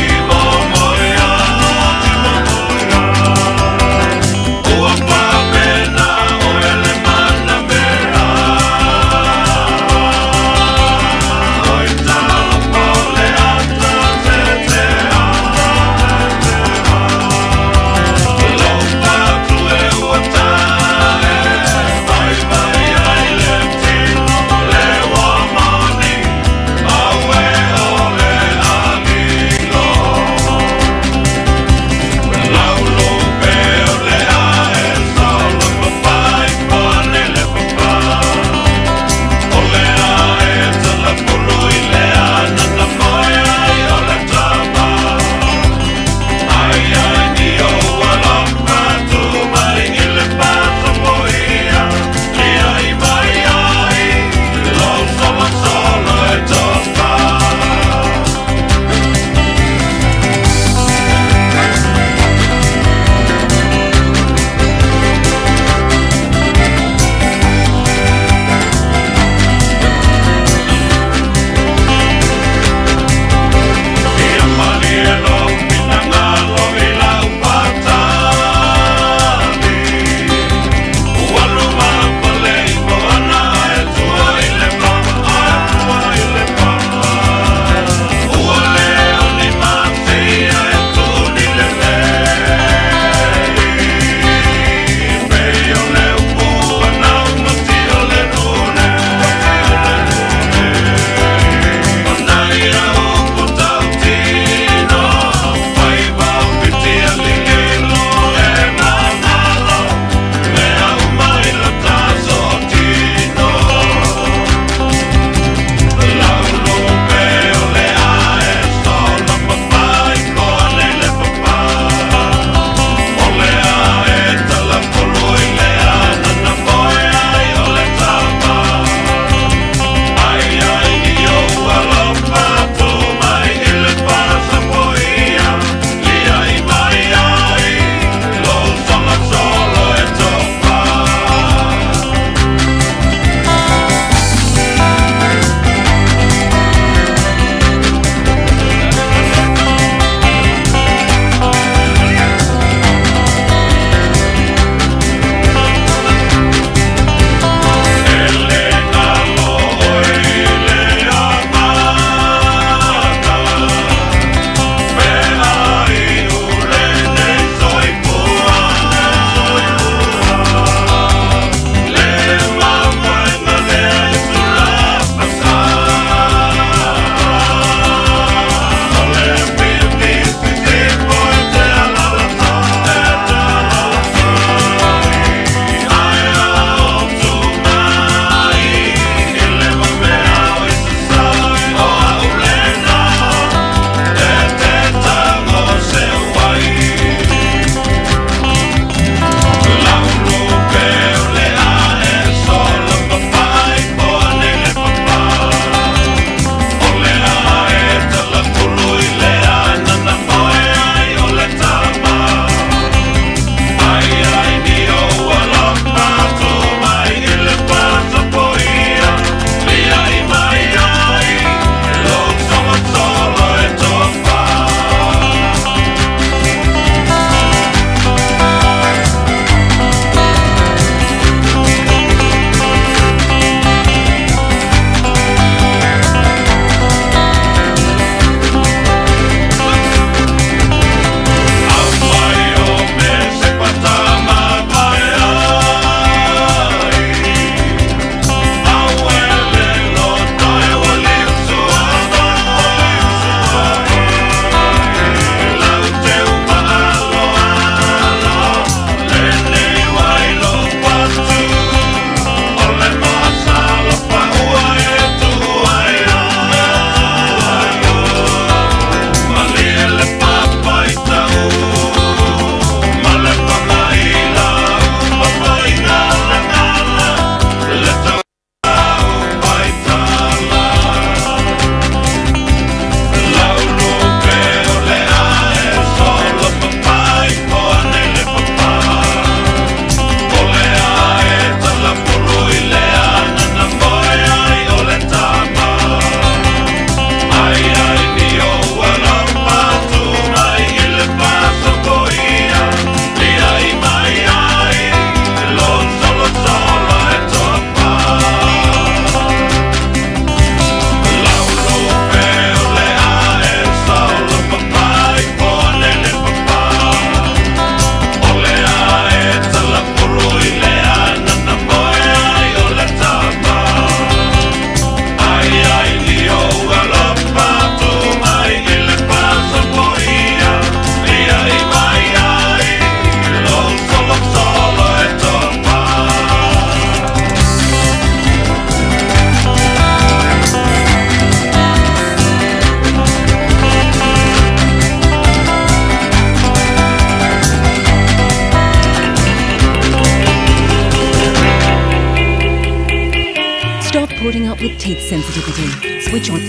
putting up with teeth sensitivity. Switch on.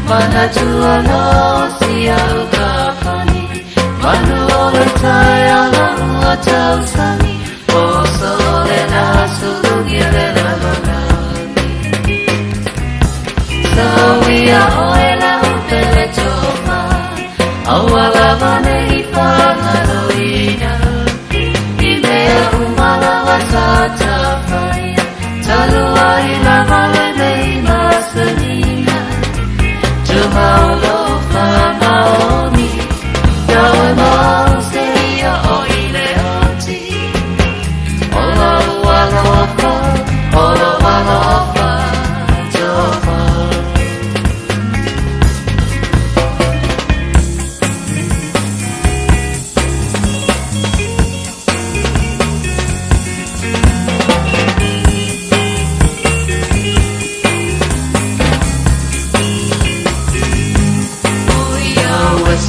Mana tua no sia ukapani Manu ole tai ala ua tau sani O sole na sulugi le la manani Sawia oe la upele tofa Awala vane I whangaro ina I mea umala wasata whaia Talua I la vale nei masanina Tumaulo whamaoni Naue mau se ia o I le oti Ola ualofa, ola walofa, tofa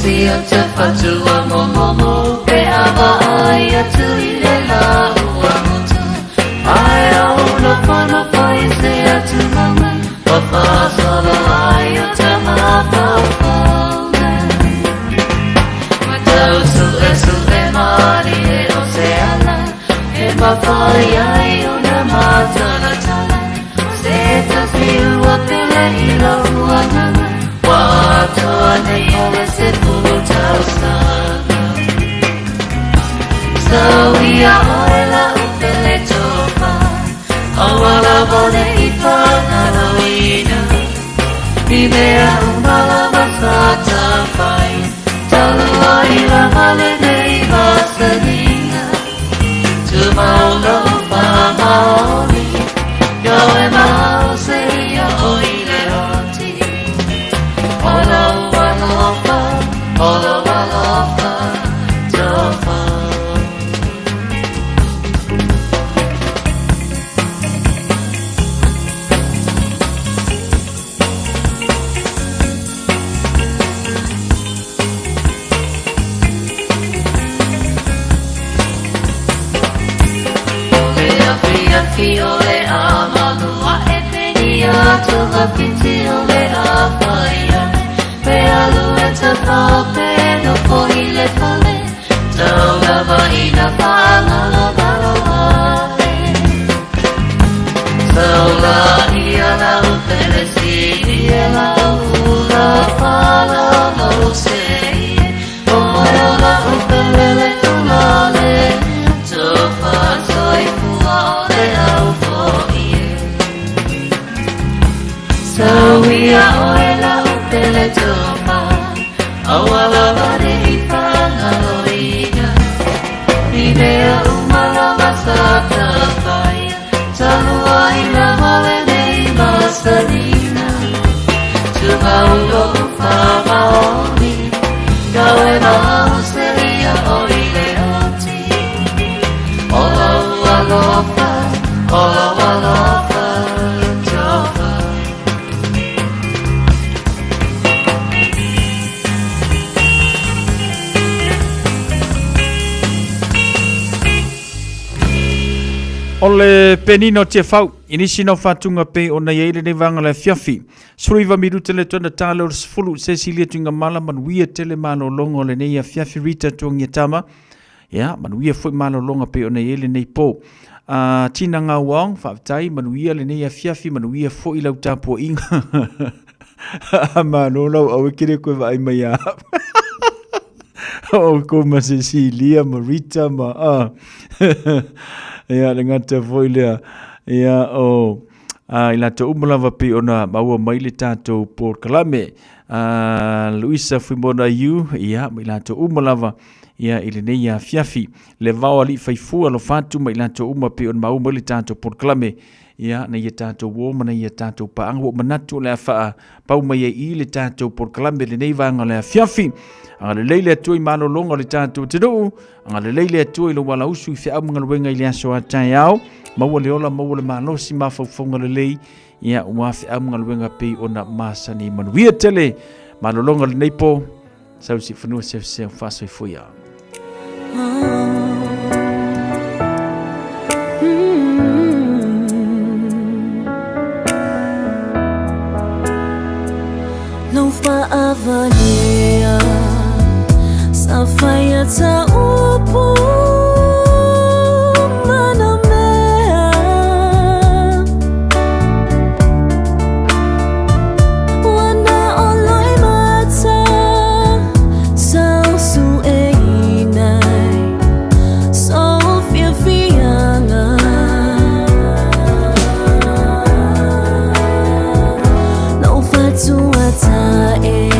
Sia te whatua momomo Pe awa ai atu I le la ua motu Ai au no whana whai se atu mama Wa whasolo ai o te mawhawhauna Ma tau su e maari e o se ala E mawhai ai o na mātala tala Se ta whiua pele I la ua nanga Watoa nei ole se putau sana Sawia oe la upele tofa Awala vole I whangaroina I mea umala masata whai Talua I la vale nei masanina Tumaulo whamaoni Yoe mau se ia oi le oti Ola walofa, tofa Ole afi ole amalua e penia Tuga piti ole afaia Pe alu e te whape no pohi le whale Tau lava I na whangalo galo hale Tau la I ala upele sini e la ula whala no se O la upele le kulale Tofa soi fua ole au foie Sawia oe la upele tofa Awala vare I whangaloina I mea umala masata whaia Talua I la vale nei masanina Tumaulo whamaoni Gaue mau se ia o I le oti Ola walofa, tofa Ole penino te fau, inisi no whatunga pe o na yeile ne vanga le fiafi. Suriva miru tele tona talo o sfulu Cecilia tunga mala manuia tele malo longo le neia fiafi Rita tuangia tama. Ya, manuia fui malo longa pe o na yeile nei po. Tina ngā wang, whaatai, manuia le neia fiafi, manuia fui lau tāpua inga. Mano lau au e kere koe vai mai a. O ko ma Cecilia, ma Rita, ma ia le ngata foi lea ia o i la te umalawa pi ona maua mai le tātou Port Kalame Luisa Fimona Iu ia i la te umalawa ia i le nei a fiafi le vao ali faifua lo fatu mai lato uma pe on mau mo le tato porklame ia na ia tato wo mana ia tato paanga wo manatu le afa pau mai i le tato porklame le nei vanga le fiafi anga le leile atu i malo longa le tato tidu anga le leile atu i lo wala usu i fia mga luenga i le aso atai au maua le ola maua le malosi mafaufonga le lei ia ua fia mga luenga pe ona masani manuia tele malo longa le neipo sausi fanua se faso i fuia Não fa avalia Safaya ta upu manamea Wana oloi mata Sao su einai Sofia fianga Não fatu atae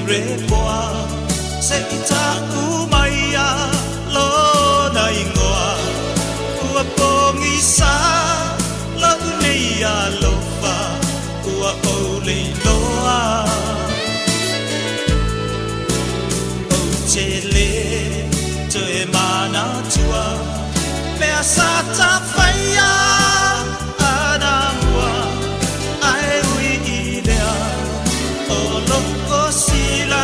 re boa se ita umaya lo na ingoa ua pongi sa lo unia lofa ua ole loa o chele to e mana tua me asata faya ana mua ai ui idea o loco sila